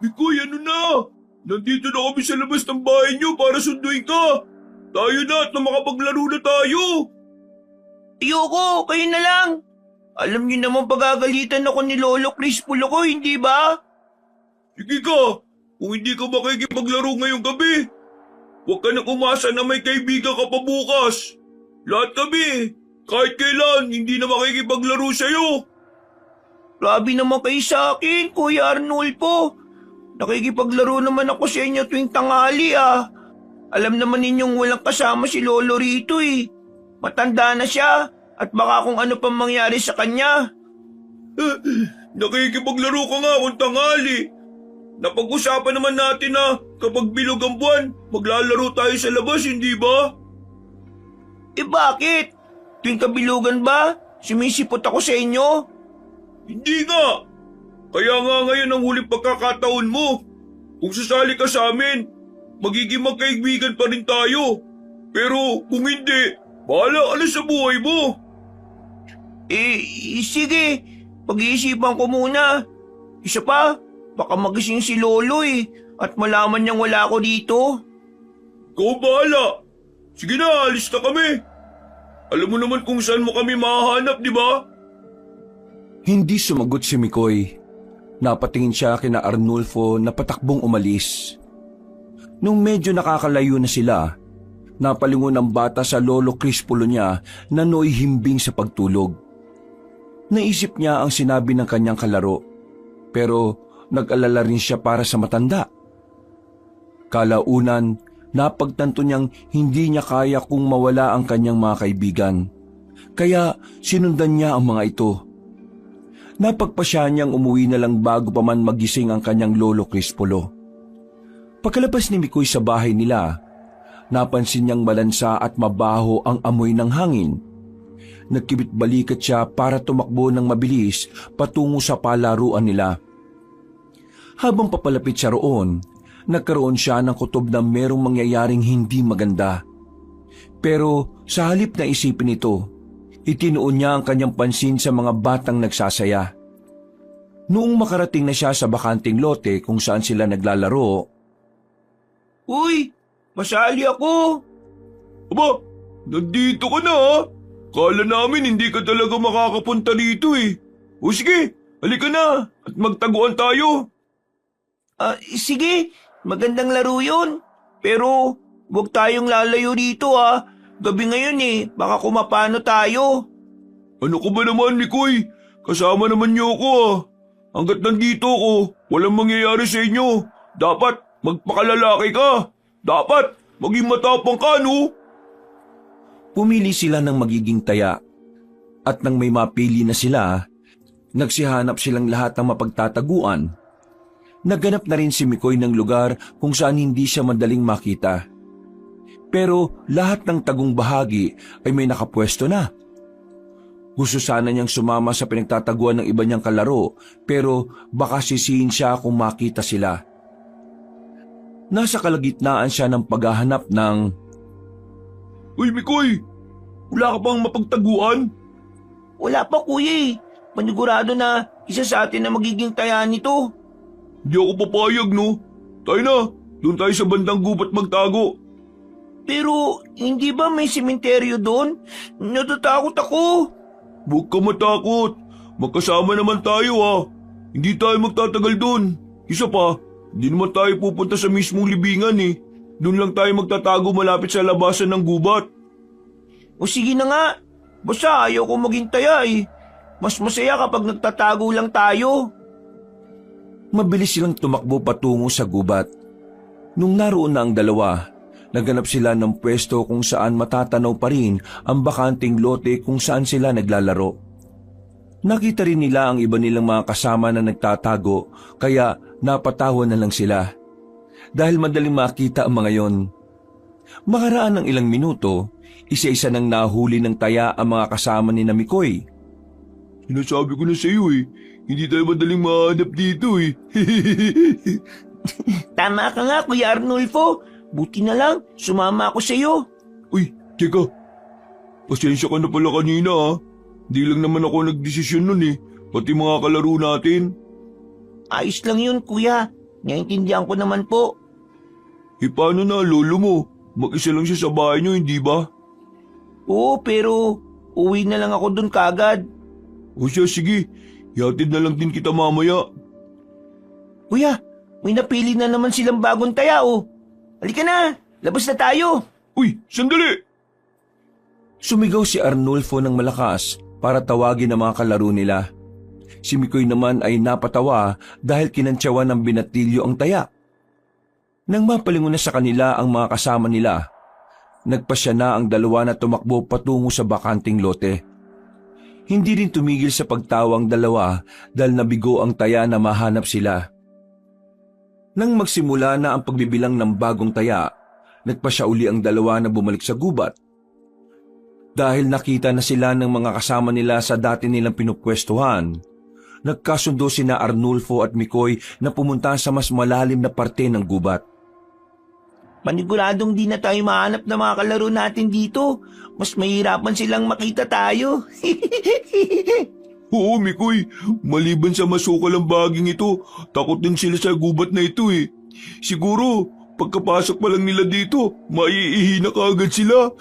Mikoy, ano na? Nandito na kami sa labas ng bahay niyo para sunduin ka. Tayo na at na makapaglaro na tayo. Ayoko, kayo na lang. Alam niyo naman pagagalitan ako ni Lolo Crispolo ko, hindi ba? Sige ka, kung hindi ka makikipaglaro ngayong gabi, huwag ka nang umasa na may kaibigan ka pa bukas. Lahat kami, kahit kailan, hindi na makikipaglaro sa'yo. Grabe naman kayo sa akin, Kuya Arnulfo. Nakikipaglaro naman ako sa inyo tuwing tanghali ah. Alam naman ninyong walang kasama si Lolo rito eh. Matanda na siya at baka kung ano pang mangyari sa kanya. Nakikipaglaro ka nga kung tanghali. Napag-usapan naman natin na kapag bilog ang buwan, maglalaro tayo sa labas, hindi ba? Eh bakit? Tuwing kabilugan ba? Sumisipot ako sa inyo? Hindi nga. Kaya nga ngayon ang huling pagkakataon mo. Kung sasali ka sa amin, magiging magkaibigan pa rin tayo. Pero kung hindi, bahala ka na sa buhay mo. Sige. Pag-iisipan ko muna. Isa pa, baka magising si Lolo eh. At malaman niyang wala ako dito. Ikaw bahala. Sige na, alis na kami. Alam mo naman kung saan mo kami mahahanap, di ba? Hindi sumagot si Mikoy. Napatingin siya kina Arnulfo na patakbong umalis. Nung medyo nakakalayo na sila, napalingon ang bata sa Lolo Crispolo niya na nooy himbing sa pagtulog. Naisip niya ang sinabi ng kanyang kalaro, pero nag-alala rin siya para sa matanda. Kalaunan, napagtanto niyang hindi niya kaya kung mawala ang kanyang mga kaibigan. Kaya sinundan niya ang mga ito. Napagpasya niyang umuwi na lang bago pa man magising ang kanyang Lolo Crispolo. Pagkalabas ni Mikoy sa bahay nila, napansin niyang malansa at mabaho ang amoy ng hangin. Nagkibit-balikat siya para tumakbo ng mabilis patungo sa palaruan nila. Habang papalapit siya roon, nagkaroon siya ng kutob na merong mangyayaring hindi maganda. Pero sa halip na isipin ito, itinuon niya ang kanyang pansin sa mga batang nagsasaya. Noong makarating na siya sa bakanting lote kung saan sila naglalaro, Uy, masali ako. Aba, nandito ka na ha? Kala namin hindi ka talaga makakapunta dito eh. O sige, halika na at magtaguan tayo. Sige, magandang laro yun. Pero huwag tayong lalayo dito ah. Gabi ngayon eh, baka kumapano tayo. Ano ka ba naman, Mikoy? Kasama naman niyo ako ah. Hanggat nandito ako, walang mangyayari sa inyo. Dapat magpakalalaki ka. Dapat maging matapang ka, no? pumili sila ng magiging taya. At nang may mapili na sila, nagsihanap silang lahat ng mapagtataguan. Nagganap na rin si Mikoy ng lugar kung saan hindi siya madaling makita. Pero lahat ng tagong bahagi ay may nakapwesto na. Gusto sana niyang sumama sa pinagtataguan ng iba niyang kalaro, pero baka sisihin siya kung makita sila. Nasa kalagitnaan siya ng paghahanap ng... Uy, Mikoy! Wala ka bang mapagtaguan? Wala pa kuya eh. Panigurado na isa sa atin na magiging taya nito. Hindi ako papayag, no? Tayo na, doon tayo sa bandang gubat magtago. Pero hindi ba may sementeryo doon? Natatakot ako. Huwag ka matakot. Magkasama naman tayo ha. Hindi tayo magtatagal doon. Isa pa, hindi naman tayo pupunta sa mismong libingan eh. Doon lang tayo magtatago malapit sa labasan ng gubat. O sige na nga. Basta ayaw ko maging taya eh. Mas masaya kapag nagtatago lang tayo. Mabilis silang tumakbo patungo sa gubat. Nung naroon na ang dalawa, naghanap sila ng pwesto kung saan matatanaw pa rin ang bakanting lote kung saan sila naglalaro. Nakita rin nila ang iba nilang mga kasama na nagtatago, kaya napatawan na lang sila. Dahil madaling makita ang mga yon. Makaraan ng ilang minuto, isa-isa nang nahuli ng taya ang mga kasama ni Mikoy. Sinasabi ko na sa iyo eh, hindi tayo madaling mahanap dito eh. Tama ka nga Kuya Arnulfo. Buti na lang, sumama ako sa iyo. Uy, teka. Pasensya ka na pala kanina ha. Hindi lang naman ako nagdesisyon nun eh, pati mga kalaro natin. Ayos lang yun kuya. Naiintindihan ko naman po. Paano na lolo mo? Mag-isa lang siya sa bahay niyo, hindi ba? Oo, pero uwi na lang ako dun kagad. O siya, sige. Ihatid na lang din kita mamaya. Kuya, may napili na naman silang bagong taya oh. Halika na, labas na tayo. Uy, sandali! Sumigaw si Arnulfo ng malakas para tawagin ang mga kalaro nila. Si Mikoy naman ay napatawa dahil kinantsawan ng binatilyo ang taya. Nang mapalingon na sa kanila ang mga kasama nila, nagpasya na ang dalawa na tumakbo patungo sa bakanting lote. Hindi rin tumigil sa pagtawang dalawa dahil nabigo ang taya na mahanap sila. Nang magsimula na ang pagbibilang ng bagong taya, nagpasya uli ang dalawa na bumalik sa gubat. Dahil nakita na sila ng mga kasama nila sa dati nilang pinupwestuhan, nagkasundo sina Arnulfo at Mikoy na pumunta sa mas malalim na parte ng gubat. Paniguradong di na tayo mahanap ng mga kalaro natin dito. Mas mahirapan silang makita tayo. Oo, Mikoy. Maliban sa masukal ang baging ito, takot din sila sa gubat na ito eh. Siguro, pagkapasok pa lang nila dito, maiihi na kaagad sila.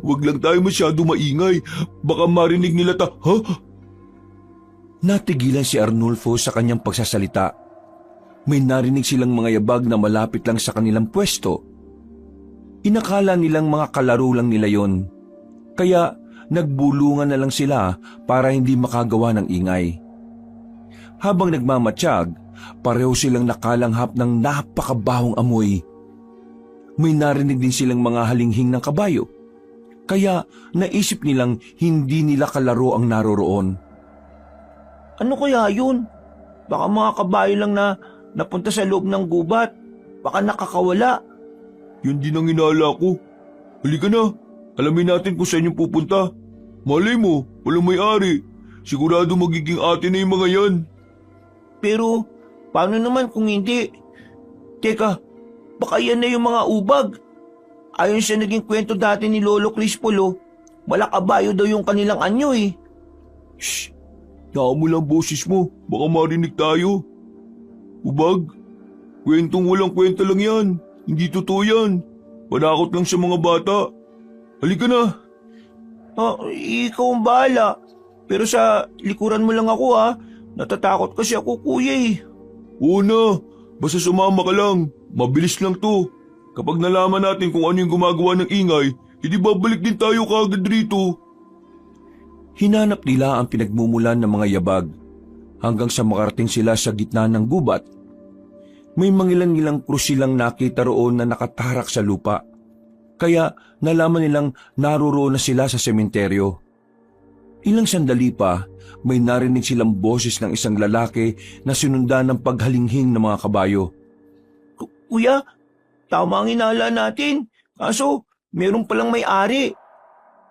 Huwag lang tayo masyado maingay. Baka marinig nila ha? Natigilan si Arnulfo sa kanyang pagsasalita. May narinig silang mga yabag na malapit lang sa kanilang pwesto. Inakala nilang mga kalaro lang nila yon. Kaya nagbulungan na lang sila para hindi makagawa ng ingay. Habang nagmamatsyag, pareho silang nakalanghap ng napakabahong amoy. May narinig din silang mga halinghing ng kabayo. Kaya naisip nilang hindi nila kalaro ang naroroon. Ano kaya yun? Baka mga kabayo lang na napunta sa loob ng gubat. Baka nakakawala. Yun din ang inala ko. Halika na, alamin natin kung saan yung pupunta. Malay mo, walang may-ari. Sigurado magiging atin na yung mga yan. Pero, paano naman kung hindi? Teka, baka yan na yung mga ubag. Ayon sa naging kwento dati ni Lolo Crispolo, wala kabayo daw yung kanilang anyo eh. Shh! Daan mo lang boses mo, baka marinig tayo. Ubag, kwentong walang kwenta lang yan. Hindi totoo yan. Panakot lang sa mga bata. Halika na. Ikaw ang bahala. Pero sa likuran mo lang ako ha. Natatakot kasi ako kuya eh. Oo na, basta sumama ka lang. Mabilis lang to. Kapag nalaman natin kung ano yung gumagawa ng ingay, hindi babalik din tayo kaagad rito. Hinanap nila ang pinagmumulan ng mga yabag hanggang sa makarating sila sa gitna ng gubat. May mangilan-ngilang krus silang nakita roon na nakatarak sa lupa. Kaya nalaman nilang naroroon na sila sa sementeryo. Ilang sandali pa, may narinig silang boses ng isang lalaki na sinundan ng paghalinghing ng mga kabayo. Kuya, tama ang inala natin. Kaso, meron palang may-ari.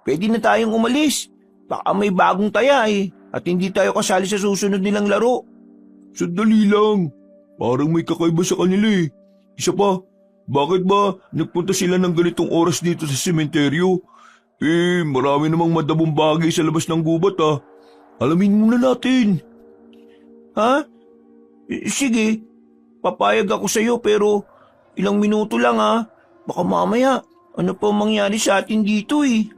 Pwede na tayong umalis. Baka may bagong taya eh. At hindi tayo kasali sa susunod nilang laro. Sandali lang. Parang may kakaiba sa kanila eh. Isa pa, bakit ba nagpunta sila ng ganitong oras dito sa sementeryo? Marami namang madamong bagay sa labas ng gubat ah. Alamin muna natin. Ha? Sige, papayag ako sa'yo pero ilang minuto lang ha. Baka mamaya, ano pa mangyari sa atin dito eh.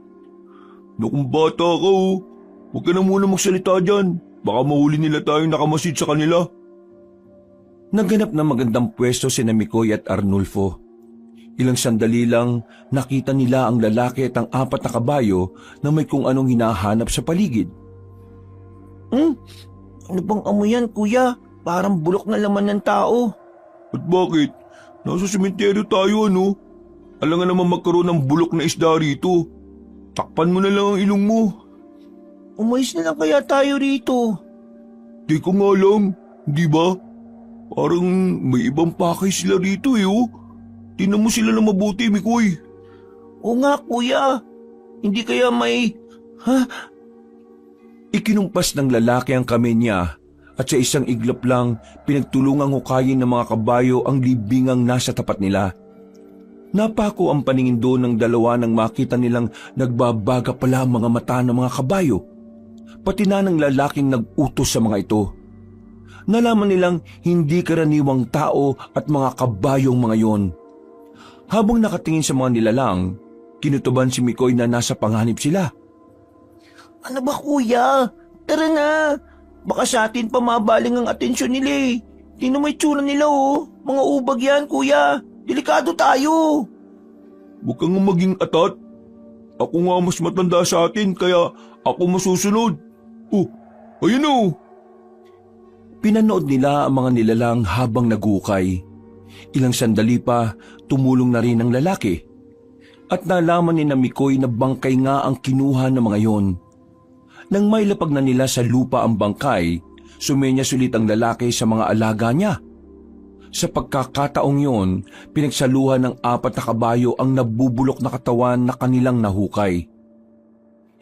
Nakong bata ka oh. Huwag ka na muna magsalita dyan. Baka mahuli nila tayong nakamasid sa kanila. Nagganap ng magandang pwesto sina Mikoy at Arnulfo. Ilang sandali lang nakita nila ang lalaki at ang 4 na kabayo na may kung anong hinahanap sa paligid. Ano bang amoy yan kuya? Parang bulok na laman ng tao. At bakit? Nasa sementeryo tayo ano? Alangan naman magkaroon ng bulok na isda rito. Takpan mo na lang ang ilong mo. Umayos na lang kaya tayo rito. Di ko nga lang, di ba? Parang may ibang pakay sila rito eh oh. Tingnan mo sila na mabuti, Mikoy. Oo nga kuya. Hindi kaya may... Ikinumpas ng lalaki ang kamay niya at sa isang iglap lang pinagtulungang hukayin ng mga kabayo ang libingang nasa tapat nila. Napako ang paningin doon ng dalawa nang makita nilang nagbabaga pala ang mga mata ng mga kabayo. Pati na ng lalaking nag-utos sa mga ito. nalaman nilang hindi karaniwang tao at mga kabayong mga yon. Habang nakatingin sa mga nilalang, kinutuban si Mikoy na nasa panganib sila. Ano ba kuya? Tara na. Baka sa atin pa mabaling ang atensyon nila eh. Tingnan mo itsura nila oh. Mga ubag yan kuya. Delikado tayo. Huwag kang maging atat. Ako nga mas matanda sa atin kaya ako masusunod. Oh, ayun oh. Pinanood nila ang mga nilalang habang nagukay. Ilang sandali pa, tumulong na rin ang lalaki. At nalaman ni na Mikoy na bangkay nga ang kinuha ng mga yon. Nang mailapag na nila sa lupa ang bangkay, sumenyas ulit ang lalaki sa mga alaga niya. Sa pagkakataong yon, pinagsaluhan ng 4 na kabayo ang nabubulok na katawan na kanilang nahukay.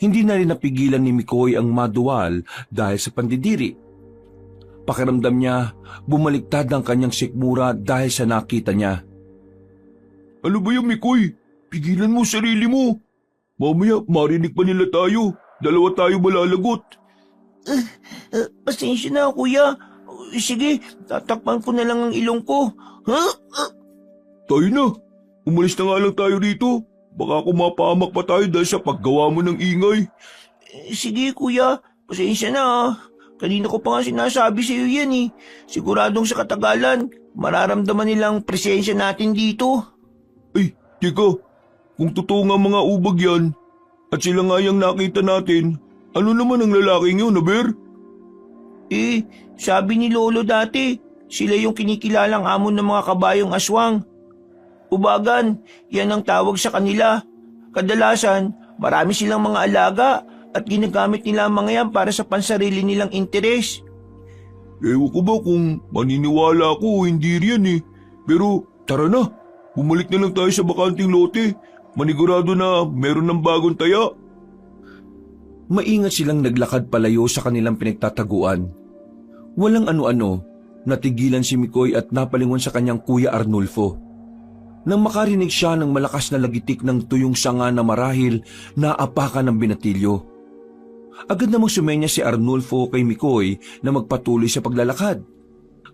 Hindi na rin napigilan ni Mikoy ang maduwal dahil sa pandidiri. Pakiramdam niya, bumaliktad ang kanyang sikmura dahil sa nakita niya. Ano ba yung Mikoy? Pigilan mo sarili mo. Mamaya marinig pa nila tayo. Dalawa tayo malalagot. Pasensya na kuya. Sige, tatakpan ko na lang ang ilong ko. Tayo na. Umalis na nga lang tayo rito. Baka kumapahamak pa tayo dahil sa paggawa mo ng ingay. Sige kuya, pasensya na ah. Kanina ko pa nga sinasabi sa iyo yan eh. Siguradong sa katagalan, mararamdaman nilang presensya natin dito. Ay, teka. Kung totoo nga mga ubag yan, at sila nga yung nakita natin, ano naman ang lalaking yun, Aber? Eh, sabi ni Lolo dati, sila yung kinikilalang hamon ng mga kabayong aswang. Ubagan, yan ang tawag sa kanila. Kadalasan, marami silang mga alaga at ginagamit nila ang mga yan para sa pansarili nilang interes. Ewan ko ba kung maniniwala ako o hindi riyan eh. Pero tara na, bumalik na lang tayo sa bakanting lote. Manigurado na meron ng bagong taya. Maingat silang naglakad palayo sa kanilang pinagtataguan. Walang ano-ano, natigilan si Mikoy at napalingon sa kanyang kuya Arnulfo. Nang makarinig siya ng malakas na lagitik ng tuyong sanga na marahil naapakan ng binatilyo. Agad namang sumenya si Arnulfo kay Mikoy na magpatuloy sa paglalakad.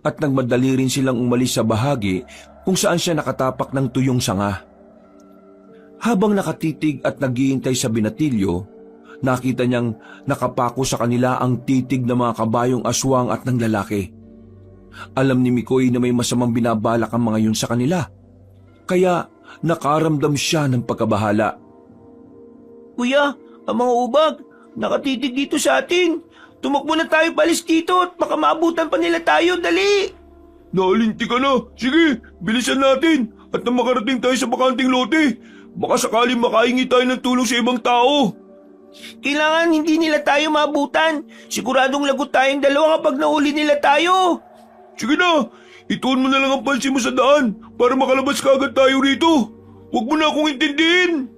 At nagmadali rin silang umalis sa bahagi kung saan siya nakatapak ng tuyong sanga. Habang nakatitig at naghihintay sa binatilyo, nakita niyang nakapako sa kanila ang titig ng mga kabayong aswang at ng lalaki. Alam ni Mikoy na may masamang binabalak ang mga yun sa kanila, kaya nakaramdam siya ng pagkabahala. Kuya, ang mga ubag, nakatitig dito sa atin. Tumakbo na tayo palis dito at baka maabutan pa nila tayo, dali! Naalinti ka na. Sige, bilisan natin. At na makarating tayo sa bakanting lote. Baka sakaling makahingi tayo ng tulong sa ibang tao. Kailangan hindi nila tayo maabutan. Siguradong lagot tayong dalawa kapag nahuli nila tayo. Sige na, ituon mo na lang ang pansin mo sa daan para makalabas kaagad tayo rito. Huwag mo na akong intindihin.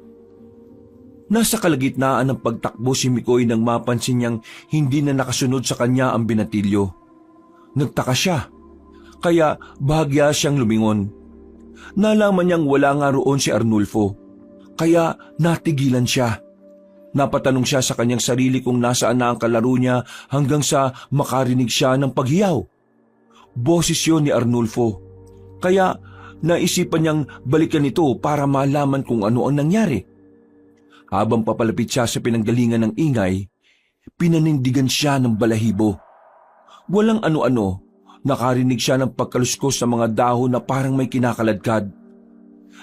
Nasa kalagitnaan ng pagtakbo si Mikoy nang mapansin niyang hindi na nakasunod sa kanya ang binatilyo. Nagtaka siya, kaya bahagya siyang lumingon. Nalaman niyang wala nga roon si Arnulfo, kaya natigilan siya. Napatanong siya sa kanyang sarili kung nasaan na ang kalaro niya hanggang sa makarinig siya ng paghiyaw. Boses yun ni Arnulfo, kaya naisipan niyang balikan ito para malaman kung ano ang nangyari. Habang papalapit siya sa pinanggalingan ng ingay, pinanindigan siya ng balahibo. Walang ano-ano, nakarinig siya ng pagkaluskos ng mga dahon na parang may kinakaladkad.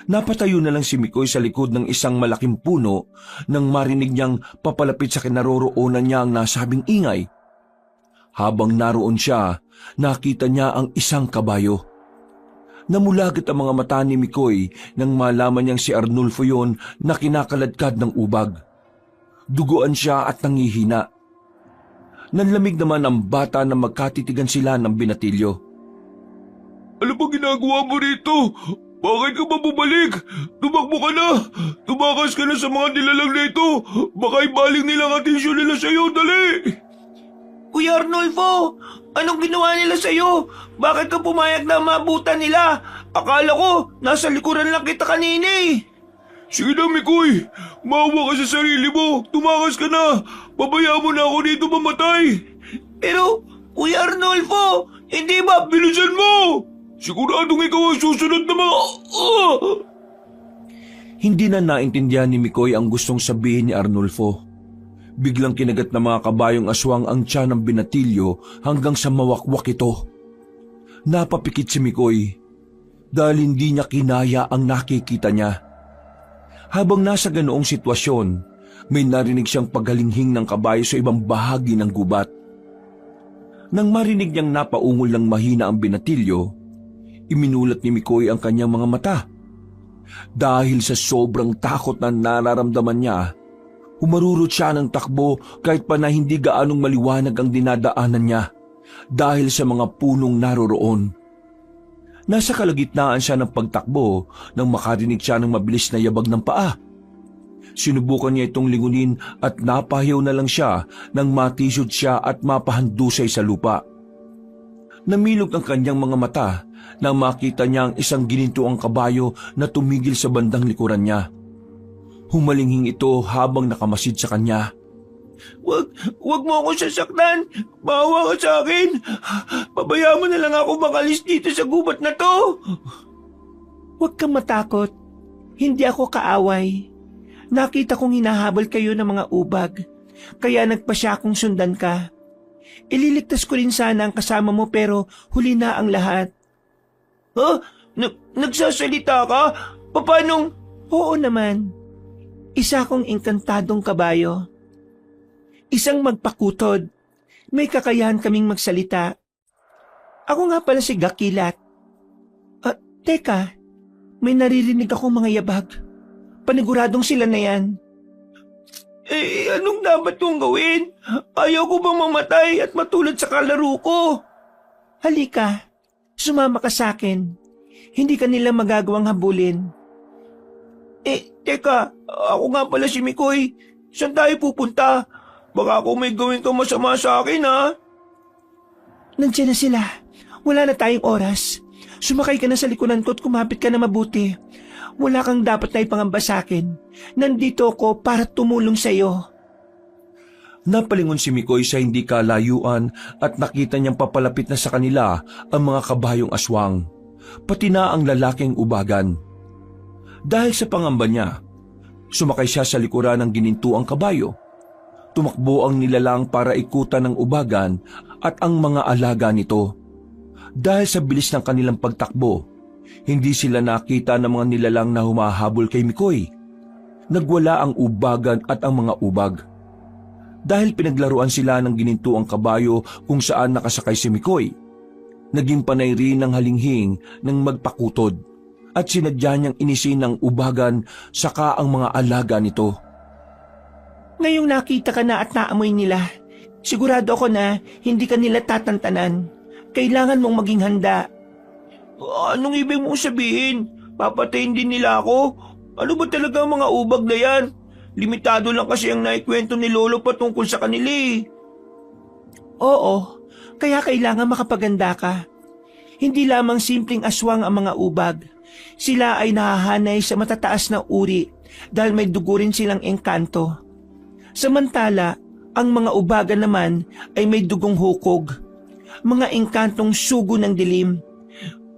Napatayo na lang si Mikoy sa likod ng isang malaking puno nang marinig niyang papalapit sa kinaroroonan niya ang nasabing ingay. Habang naroon siya, nakita niya ang isang kabayo. Namulagat ang mga mata ni Mikoy nang malaman niyang si Arnulfo yon na kinakaladkad ng ubag. Duguan siya at nangihina. Nanlamig naman ang bata na magkatitigan sila ng binatilyo. Ano ba ginagawa mo rito? Bakit ka ba bumalik? Tumakbo ka na! Tumakas ka na sa mga nilalang na ito! Baka ibaling nila ang atensyon nila sa'yo, dali! Kuya Arnulfo, anong ginawa nila sa'yo? Bakit ka pumayag na maabutan nila? Akala ko, nasa likuran lang kita kanina eh. Sige na, Mikoy! Maawa ka sa sarili mo! Tumakas ka na! Pabayaan mo na ako dito mamatay! Pero, Kuya Arnulfo, Hindi ba? Bilisan mo! Siguradong ikaw ang susunod na mga... Hindi na naintindihan ni Mikoy ang gustong sabihin ni Arnulfo. Biglang kinagat ng mga kabayong aswang ang tiyan ng binatilyo hanggang sa mawakwak ito. Napapikit si Mikoy dahil hindi niya kinaya ang nakikita niya. Habang nasa ganoong sitwasyon, may narinig siyang paghalinghing ng kabayo sa ibang bahagi ng gubat. Nang marinig niyang napaungol ng mahina ang binatilyo, iminulat ni Mikoy ang kanyang mga mata. Dahil sa sobrang takot na nararamdaman niya, humarurot siya ng takbo kahit pa na hindi gaanong maliwanag ang dinadaanan niya dahil sa mga punong naroroon. Nasa kalagitnaan siya ng pagtakbo nang makarinig siya ng mabilis na yabag ng paa. Sinubukan niya itong lingunin at napahiyaw na lang siya nang matisod siya at mapahandusay sa lupa. Namilog ang kanyang mga mata nang makita niya ang isang ginintuang kabayo na tumigil sa bandang likuran niya. Humalinghing ito habang nakamasid sa kanya. Wag mo ako sasaktan. Bawa ka sa akin. Pabayaan mo na lang ako makalis dito sa gubat na to. Huwag kang matakot. Hindi ako kaaway. Nakita kong hinahabol kayo ng mga ubag. Kaya nagpasya akong sundan ka. Ililigtas ko rin sana ang kasama mo pero huli na ang lahat. Nagsasalita ka? Paanong? Oo naman. Isa akong engkantadong kabayo. Isang magpakutod. May kakayahan kaming magsalita. Ako nga pala si Gakilat. Teka, may naririnig akong mga yabag. Paniguradong sila na yan. Anong dapat kong gawin? Ayaw ko bang mamatay at matulad sa kalaro ko? Halika, sumama ka sa akin. Hindi ka nila magagawang habulin. Teka, ako nga pala si Mikoy. Saan tayo pupunta? Baka kung may gawin kang masama sa akin, ha? Nandiyan na sila. Wala na tayong oras. Sumakay ka na sa likuran ko at kumapit ka na mabuti. Wala kang dapat na ipangamba sa akin. Nandito ako para tumulong sa iyo. Napalingon si Mikoy sa hindi kalayuan at nakita niyang papalapit na sa kanila ang mga kabayong aswang, pati na ang lalaking ubagan. Dahil sa pangamba niya, sumakay siya sa likuran ng ginintuang kabayo. Tumakbo ang nilalang para ikutan ng ubagan at ang mga alaga nito. Dahil sa bilis ng kanilang pagtakbo, hindi sila nakita ng mga nilalang na humahabol kay Mikoy. Nagwala ang ubagan at ang mga ubag. Dahil pinaglaruan sila ng ginintuang kabayo kung saan nakasakay si Mikoy, naging panay rin ng halinghing ng magpakutod at sinadya niyang inisin ng ubagan saka ang mga alaga nito. Ngayong nakita ka na at naamoy nila, sigurado ako na hindi ka nila tatantanan. Kailangan mong maging handa. Anong ibig mong sabihin? Papatayin din nila ako? Ano ba talaga ang mga ubag na yan? Limitado lang kasi ang naikwento ni Lolo patungkol sa kanila eh. Oo, kaya kailangan makapaganda ka. Hindi lamang simpleng aswang ang mga ubag. Sila ay nahahanay sa matataas na uri dahil may dugo rin silang engkanto. Samantala, ang mga ubagan naman ay may dugong hukog, mga engkantong sugo ng dilim.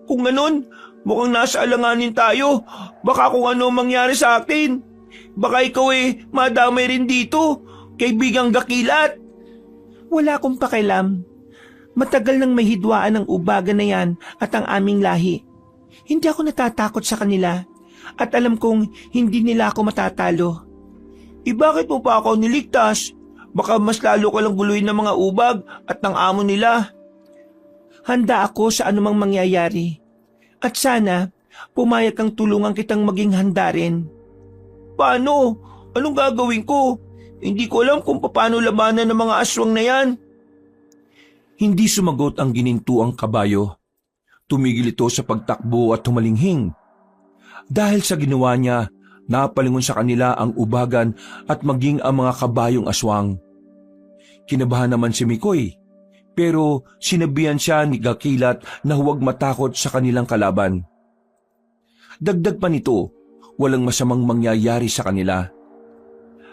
Kung ganon, mukhang nasa alanganin tayo. Baka kung ano mangyari sa atin. Baka ikaw madamay rin dito, kaibigang Gakilat. Wala akong pakialam. Matagal nang may hidwaan ang ubagan na yan at ang aming lahi. Hindi ako natatakot sa kanila at alam kong hindi nila ako matatalo. Bakit mo pa ako niligtas? Baka mas lalo ka lang guluhin ng mga ubag at ng amo nila. Handa ako sa anumang mangyayari. At sana, pumayag kang tulungan kitang maging handa rin. Paano? Anong gagawin ko? Hindi ko alam kung paano labanan ng mga aswang na yan. Hindi sumagot ang ginintuang kabayo. Tumigil ito sa pagtakbo at humalinghing. Dahil sa ginawa niya, napalingon sa kanila ang ubagan at maging ang mga kabayong aswang. Kinabahan naman si Mikoy, pero sinabihan siya ni Gakilat na huwag matakot sa kanilang kalaban. Dagdag pa nito, walang masamang mangyayari sa kanila.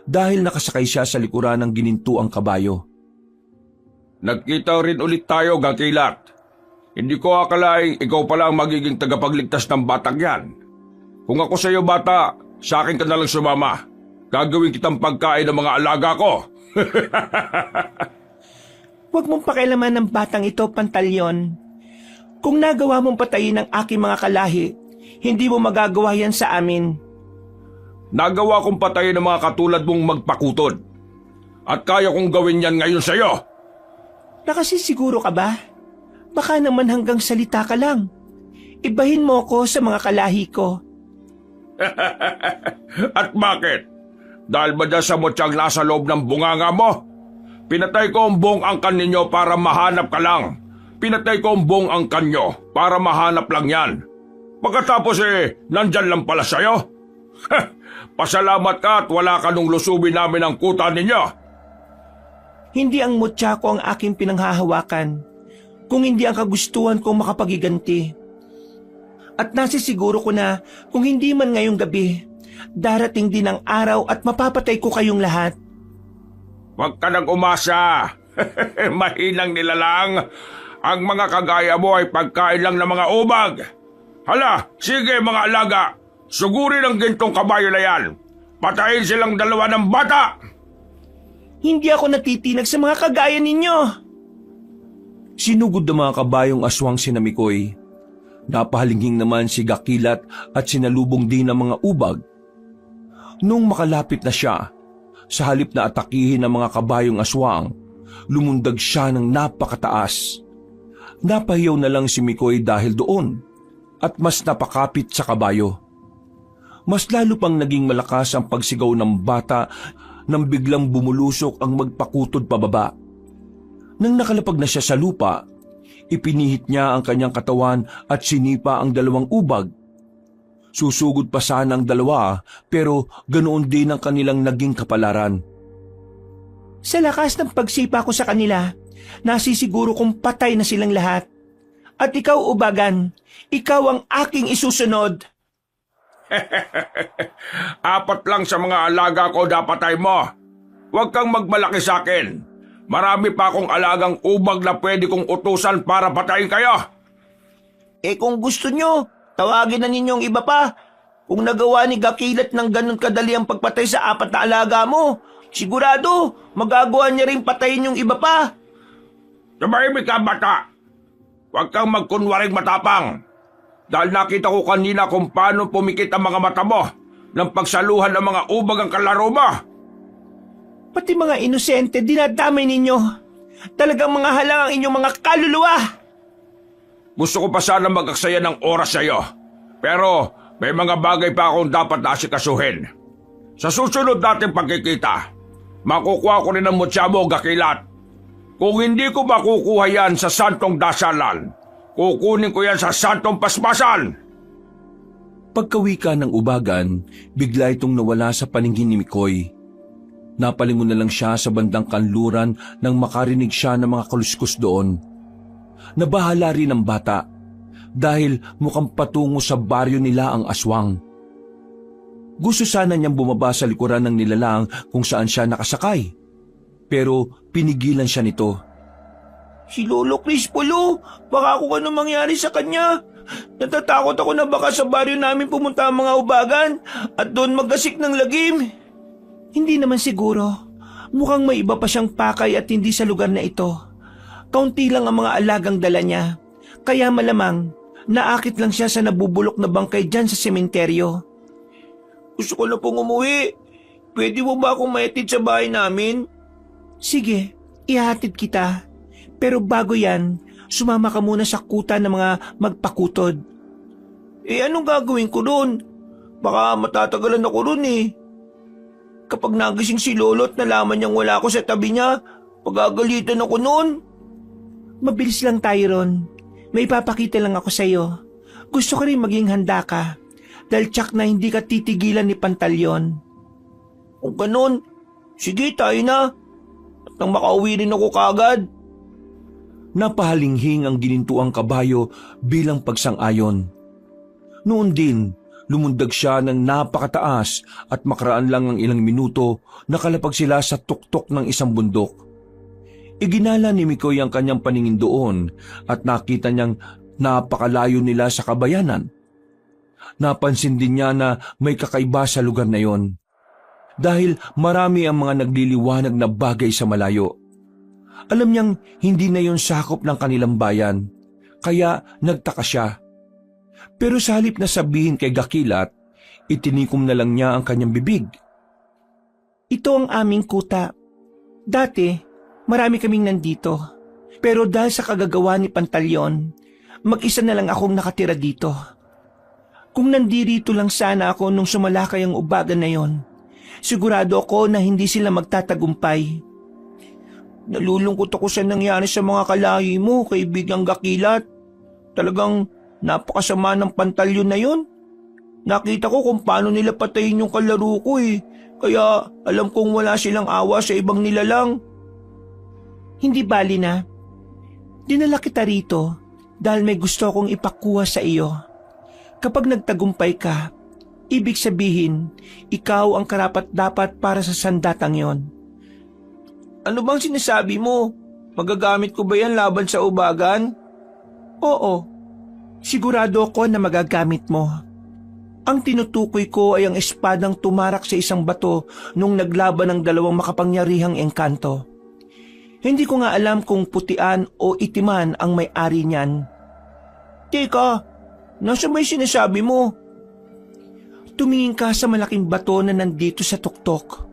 Dahil nakasakay siya sa likuran ng ginintuang kabayo. Nagkita rin ulit tayo, Gakilat. Hindi ko akalaing ikaw pala ang magiging tagapagligtas ng batang yan. Kung ako sa iyo, bata, sa akin ka na lang sumama. Gagawin kitang pagkain ng mga alaga ko. Huwag mong pakialaman ng batang ito, Pantalyon. Kung nagawa mong patayin ang aking mga kalahi, hindi mo magagawa yan sa amin. Nagawa kong patayin ng mga katulad mong magpakutod. At kaya kong gawin yan ngayon sa iyo. Nakasisiguro ka ba? Baka naman hanggang salita ka lang. Ibahin mo ko sa mga kalahi ko. At bakit? Dahil ba dyan sa mutsyang nasa loob ng bunganga mo? Pinatay ko ang buong angkan ninyo para mahanap ka lang. Pinatay ko ang buong angkan nyo para mahanap lang yan. Pagkatapos nandyan lang pala sa'yo. Pasalamat ka at wala ka nung lusubin namin ang kuta ninyo. Hindi ang mutya ko ang aking pinanghahawakan, kung hindi ang kagustuhan kong makapagiganti. At nasisiguro ko na kung hindi man ngayong gabi, darating din ang araw at mapapatay ko kayong lahat. Huwag ka nang umasa. Mahinang nilalang. Ang mga kagaya mo ay pagkain lang ng mga ubag. Hala, sige mga alaga. Sugurin ang gintong kabayo na yan. Patayin silang dalawa ng bata. Hindi ako natitinag sa mga kagaya ninyo. Sinugod ng mga kabayong aswang si Mikoy. Napahalinging naman si Gakilat at sinalubong din ng mga ubag. Nung makalapit na siya, sa halip na atakihin ng mga kabayong aswang, lumundag siya ng napakataas. Napahiyaw na lang si Mikoy dahil doon at mas napakapit sa kabayo. Mas lalo pang naging malakas ang pagsigaw ng bata nang biglang bumulusok ang magpakutod pababa. Nang nakalapag na siya sa lupa, ipinihit niya ang kanyang katawan at sinipa ang dalawang ubag. Susugod pa sana ang dalawa pero ganoon din ang kanilang naging kapalaran. Sa lakas ng pagsipa ko sa kanila, nasisiguro kong patay na silang lahat. At ikaw, ubagan, ikaw ang aking isusunod. Apat lang sa mga alaga ko dapatay mo. Huwag kang magmalaki sa akin. Marami pa akong alagang ubag na pwede kong utusan para patayin kayo. Kung gusto nyo, tawagin na ninyong iba pa. Kung nagawa ni Gakilat ng ganun kadali ang pagpatay sa apat na alaga mo, sigurado magagawa niya rin patayin yung iba pa. Tumahimik ka, bata. Huwag kang magkunwaring matapang. Dahil nakita ko kanina kung paano pumikit ang mga mata mo ng pagsaluhan ng mga ubag ang kalaro mo. Pati mga inosente dinadamay ninyo. Talagang mga halang ang inyong mga kaluluwa. Gusto ko pa sana mag-aksaya ng oras sa iyo. Pero may mga bagay pa akong dapat naasikasuhin. Sa susunod nating pagkikita, makukuha ko rin ang mutya mo, Gakilat. Kung hindi ko makukuha yan sa santong dasalan, kukunin ko yan sa santong paspasan. Pagkawika ng ubagan, bigla itong nawala sa paningin ni Mikoy. Napalingon na lang siya sa bandang kanluran nang makarinig siya ng mga kaluskus doon. Nabahala rin ang bata dahil mukhang patungo sa baryo nila ang aswang. Gusto sana niyang bumaba sa likuran ng nilalang kung saan siya nakasakay. Pero pinigilan siya nito. Si Lolo Crispolo, baka kung ano mangyari sa kanya. Natatakot ako na baka sa baryo namin pumunta ang mga ubagan at doon magkasik ng lagim. Hindi naman siguro. Mukhang may iba pa siyang pakay at hindi sa lugar na ito. Kaunti lang ang mga alagang dala niya. Kaya malamang, naakit lang siya sa nabubulok na bangkay dyan sa sementeryo. Gusto ko na pong umuwi. Pwede mo ba akong maitid sa bahay namin? Sige, ihatid kita. Pero bago yan, sumama ka muna sa kuta ng mga magpakutod. Anong gagawin ko doon? Baka matatagalan ako doon Kapag nagising si Lolo at nalaman niyang wala ako sa tabi niya, pagagalitan ako noon. Mabilis lang tayo ron. May papakita lang ako sa iyo. Gusto ko rin maging handa ka. Dahil tsak na hindi ka titigilan ni Pantalyon. Kung ganun, sige tayo na. At nang makauwi rin ako kagad. Napahalinghing ang ginintuang kabayo bilang pagsang-ayon. Noon din, lumundag siya ng napakataas at makaraan lang ng ilang minuto nakalapag sila sa tuktok ng isang bundok. Iginala ni Mikoy ang kanyang paningin doon at nakita niyang napakalayo nila sa kabayanan. Napansin din niya na may kakaiba sa lugar na yon, dahil marami ang mga nagliliwanag na bagay sa malayo. Alam niyang hindi na yon sakop ng kanilang bayan, kaya nagtaka siya. Pero sa halip na sabihin kay Gakilat, itinikom na lang niya ang kanyang bibig. Ito ang aming kuta. Dati, marami kaming nandito. Pero dahil sa kagagawa ni Pantalyon, mag-isa na lang akong nakatira dito. Kung nandirito lang sana ako nung sumalakay ang ubagan na yon, sigurado ako na hindi sila magtatagumpay. Nalulungkot ako sa nangyari sa mga kalahi mo, kaibigang Gakilat. Talagang napakasama ng Pantalyon na yon. Nakita ko kung paano nila patayin yung kalaro ko eh. Kaya alam kong wala silang awa sa ibang nilalang. Hindi bali na. Dinala kita rito dahil may gusto akong ipakuha sa iyo. Kapag nagtagumpay ka, ibig sabihin, ikaw ang karapat-dapat para sa sandatang yon. Ano bang sinasabi mo? Magagamit ko ba yan laban sa ubagan? Oo, sigurado ako na magagamit mo. Ang tinutukoy ko ay ang espadang tumarak sa isang bato nung naglaban ng dalawang makapangyarihang engkanto. Hindi ko nga alam kung putian o itiman ang may-ari niyan. Teka, nasa may sinasabi mo? Tumingin ka sa malaking bato na nandito sa tuktok.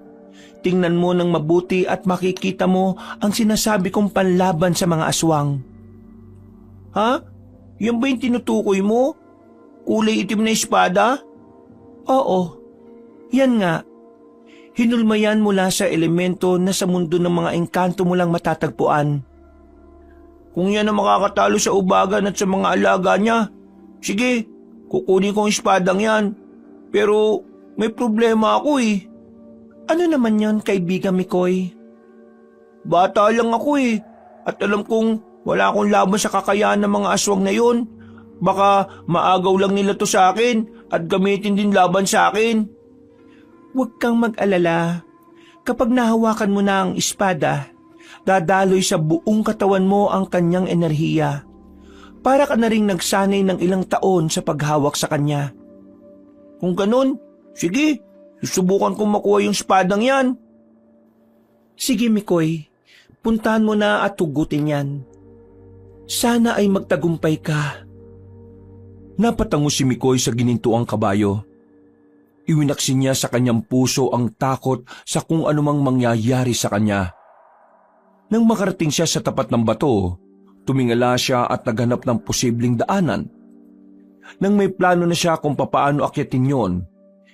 Tingnan mo ng mabuti at makikita mo ang sinasabi kong panlaban sa mga aswang. Ha? Yan ba yung tinutukoy mo? Kulay itim na espada? Oo, yan nga. Hinulma yan mula sa elemento na sa mundo ng mga engkanto mo lang matatagpuan. Kung yan ang makakatalo sa ubagan at sa mga alaga niya, sige, kukunin ko ang espadang yan. Pero may problema ako eh. Ano naman yon, kaibigan Mikoy? Bata lang ako eh, at alam kong wala akong laban sa kakayahan ng mga aswang na yon. Baka maagaw lang nila to sa akin at gamitin din laban sa akin. Huwag kang mag-alala. Kapag nahawakan mo na ang espada, dadaloy sa buong katawan mo ang kanyang enerhiya. Para ka na ring nagsanay ng ilang taon sa paghawak sa kanya. Kung ganun, sige, susubukan kong makuha yung espadang yan. Sige Mikoy, puntahan mo na at tugutin yan. Sana ay magtagumpay ka. Napatango si Mikoy sa ginintuang kabayo. Iwinaksin niya sa kanyang puso ang takot sa kung anumang mangyayari sa kanya. Nang makarating siya sa tapat ng bato, tumingala siya at naghanap ng posibleng daanan. Nang may plano na siya kung papaano akyatin yon,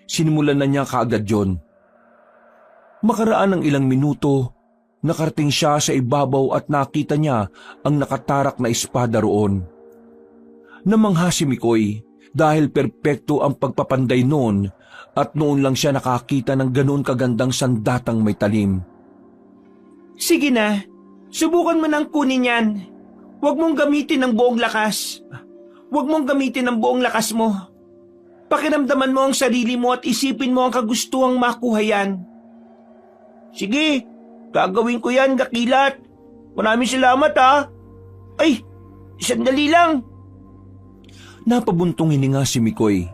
sinimulan na niya kaagad yon. Makaraan ng ilang minuto, nakarating siya sa ibabaw at nakita niya ang nakatarak na espada roon. Namangha si Mikoy dahil perpekto ang pagpapanday noon at noon lang siya nakakita ng ganoon kagandang sandatang may talim. Sige na, subukan mo nang kunin yan. Huwag mong gamitin ang buong lakas. Huwag mong gamitin ang buong lakas mo. Pakiramdaman mo ang sarili mo at isipin mo ang kagustuhang makuha yan. Sige, gagawin ko yan, Gakilat. Maraming salamat ha. Ay, sandali lang. Napabuntong hininga si Mikoy.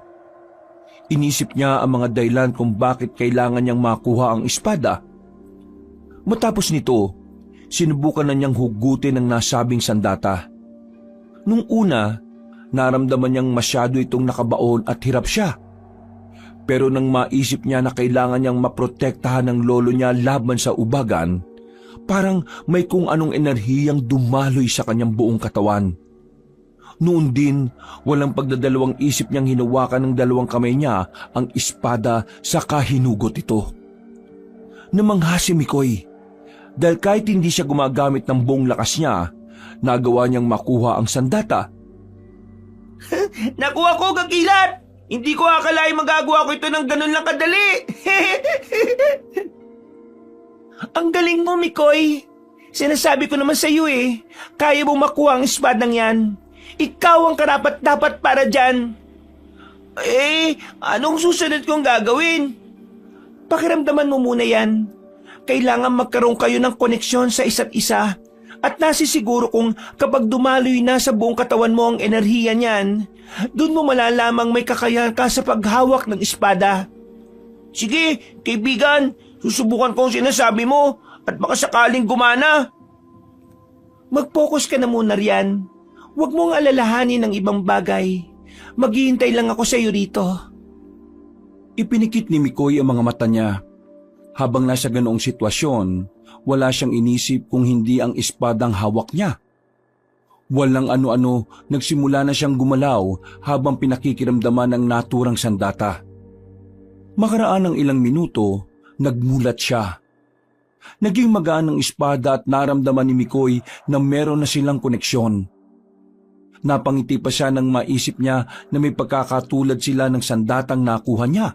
Inisip niya ang mga dahilan kung bakit kailangan niyang makuha ang espada. Matapos nito, sinubukan na niyang hugutin ang nasabing sandata. Nung una, naramdaman niyang masyado itong nakabaon at hirap siya. Pero nang maisip niya na kailangan niyang maprotektahan ng lolo niya laban sa ubagan, parang may kung anong enerhiyang dumaloy sa kanyang buong katawan. Noon din, walang pagdadalawang isip niyang hinawakan ng dalawang kamay niya ang espada sa kahinugot ito. Namangha si Mikoy, dahil kahit hindi siya gumagamit ng buong lakas niya, nagawa niyang makuha ang sandata. Nakuha ko, Gakilat! Hindi ko akalain magagawa ko ito ng ganun lang kadali. Ang galing mo, Mikoy. Sinasabi ko naman sa iyo eh, kaya mo makuha ang espadang yan. Ikaw ang karapat-dapat para dyan. Anong susunod kong gagawin? Pakiramdaman mo muna yan. Kailangan magkaroon kayo ng koneksyon sa isa't isa At nasisiguro kong kapag dumaloy na sa buong katawan mo ang enerhiya niyan, doon mo malalamang may kakayahan ka sa paghawak ng espada. Sige, kaibigan, susubukan ko ang sinasabi mo at baka sakaling gumana. Mag-focus ka na muna riyan. Huwag mong alalahanin ng ibang bagay. Maghihintay lang ako sa iyo rito. Ipinikit ni Mikoy ang mga mata niya. Habang nasa ganoong sitwasyon, wala siyang inisip kung hindi ang espadang hawak niya. Walang ano-ano, nagsimula na siyang gumalaw habang pinakikiramdaman ng naturang sandata. Makaraan ng ilang minuto, nagmulat siya. Naging magaan ang espada at naramdaman ni Mikoy na meron na silang koneksyon. Napangiti pa siya nang maisip niya na may pagkakatulad sila ng sandatang nakuha niya.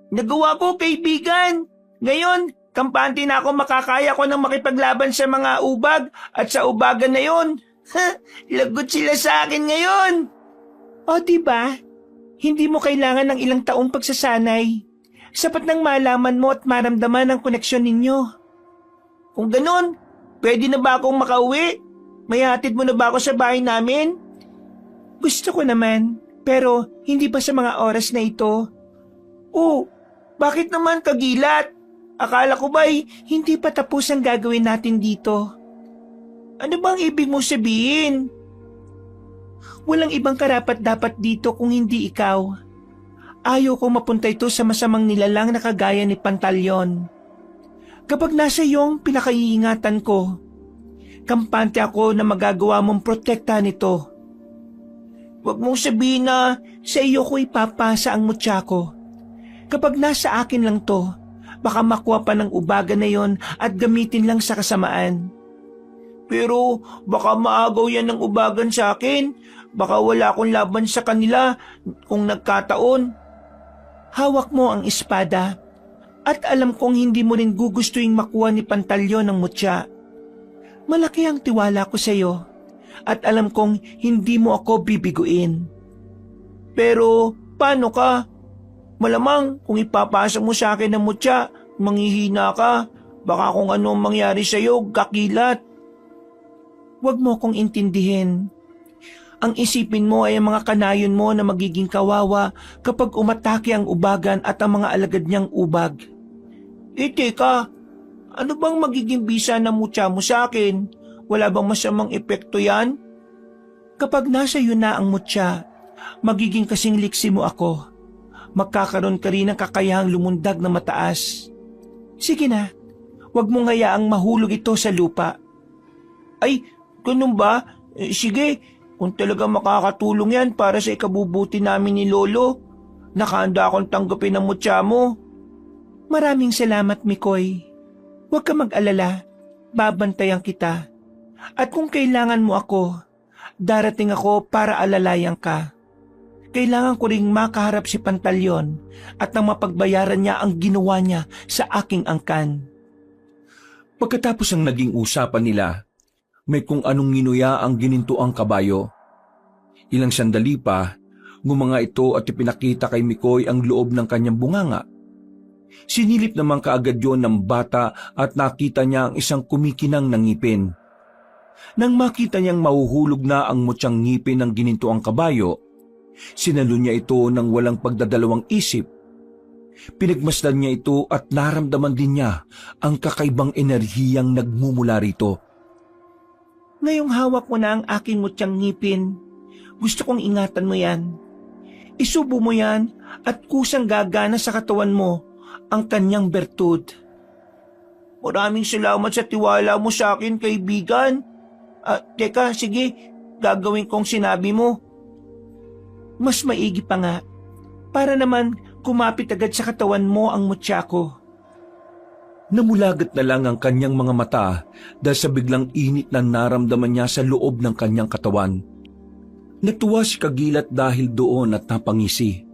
Nagawa ko, kaibigan! Ngayon, kampante na ako, makakaya ko nang makipaglaban sa mga ubag at sa ubagan na yon. Lagot sila sa akin ngayon! O diba? Hindi mo kailangan ng ilang taong pagsasanay. Sapat nang malaman mo at maramdaman ang koneksyon ninyo. Kung ganon, pwede na ba akong makauwi? May hatid mo na ba ako sa bahay namin? Gusto ko naman, pero hindi pa sa mga oras na ito. Oh, bakit naman kagilat? Akala ko ba'y hindi pa tapos ang gagawin natin dito? Ano bang ibig mo sabihin? Walang ibang karapat-dapat dito kung hindi ikaw. Ayaw ko mapunta ito sa masamang nilalang na kagaya ni Pantalyon. Kapag nasa iyong pinakaiingatan ko, kampante ako na magagawa mong protektahan ito. Huwag mong sabihin na sa iyo ko ipapasa ang mutya ko. Kapag nasa akin lang to, baka makuha pa ng ubaga na yon at gamitin lang sa kasamaan. Pero baka maagaw yan ng ubagan sa akin. Baka wala akong laban sa kanila kung nagkataon. Hawak mo ang espada at alam kong hindi mo rin gugustuhin makuha ni Pantalyon ng mutya. Malaki ang tiwala ko sa iyo at alam kong hindi mo ako bibiguin. Pero paano ka? Malamang kung ipapasa mo sa akin ng mutya, manghihina ka. Baka kung ano ang mangyari sa iyo, kakilat. Huwag mo kong intindihin. Ang isipin mo ay ang mga kanayon mo na magiging kawawa kapag umatake ang ubagan at ang mga alagad niyang ubag. Teka, ano bang magiging bisa ng mutya mo sa akin? Wala bang masamang epekto yan? Kapag nasa iyo na ang mutya, magiging kasing liksi mo ako. Magkakaroon ka rin ng kakayahang lumundag na mataas. Sige na, huwag mong hayaang mahulog ito sa lupa. Ay, ganun ba? Sige, kung talaga makakatulong yan para sa ikabubuti namin ni Lolo, nakahanda akong tanggapin ang mutya mo. Maraming salamat, Mikoy. Huwag ka mag-alala, babantayan kita. At kung kailangan mo ako, darating ako para alalayan ka. Kailangan ko ring makaharap si Pantalyon at nang mapagbayaran niya ang ginawa niya sa aking angkan. Pagkatapos ang naging usapan nila, may kung anong nginuya ang ginintuang kabayo. Ilang sandali pa, ngumanga ito at ipinakita kay Mikoy ang loob ng kanyang bunganga. Sinilip naman kaagad yon ng bata at nakita niya ang isang kumikinang na ngipin. Nang makita niyang mahuhulog na ang mutyang ngipin ng ginintuang kabayo, sinalo niya ito ng walang pagdadalawang isip. Pinagmasdan niya ito at naramdaman din niya ang kakaibang enerhiyang nagmumula rito. Ngayong hawak mo na ang aking mutyang ngipin, gusto kong ingatan mo yan. Isubo mo yan at kusang gagana sa katawan mo ang kanyang bertud. Maraming salamat sa tiwala mo sa akin, kaibigan. Teka, sige, gagawin kong sinabi mo. Mas maigi pa nga, para naman kumapit agad sa katawan mo ang mutya ko. Namulagat na lang ang kanyang mga mata dahil sa biglang init na naramdaman niya sa loob ng kanyang katawan. Natuwa si Kagilat dahil doon at napangisi.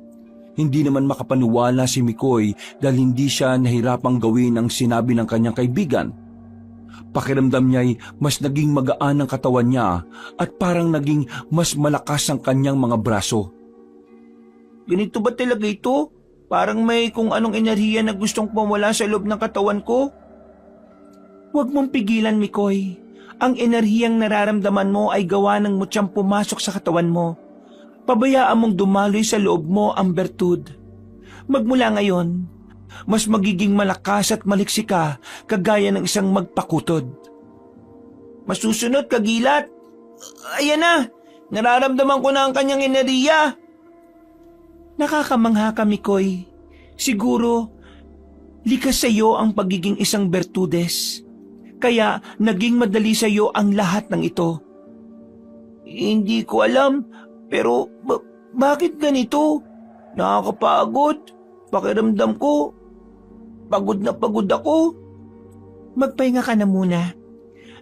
Hindi naman makapaniwala si Mikoy dahil hindi siya nahirapang gawin ang sinabi ng kanyang kaibigan. Pakiramdam niya'y mas naging magaan ang katawan niya at parang naging mas malakas ang kanyang mga braso. Ganito ba talaga ito? Parang may kung anong enerhiya na gustong pumawala sa loob ng katawan ko. Huwag mong pigilan, Mikoy. Ang enerhiyang nararamdaman mo ay gawa ng mutyang pumasok sa katawan mo. Pabayaan mong dumaloy sa loob mo ang bertud. Magmula ngayon, mas magiging malakas at maliksi ka kagaya ng isang magpakutod. Masusunod, Kagilat. Ayan na, nararamdaman ko na ang kanyang enerhiya. Nakakamangha ka, Mikoy. Siguro, likas sa iyo ang pagiging isang bertudes. Kaya naging madali sa iyo ang lahat ng ito. Hindi ko alam, pero bakit ganito? Nakakapagod. Pakiramdam ko, pagod na pagod ako. Magpahinga ka na muna.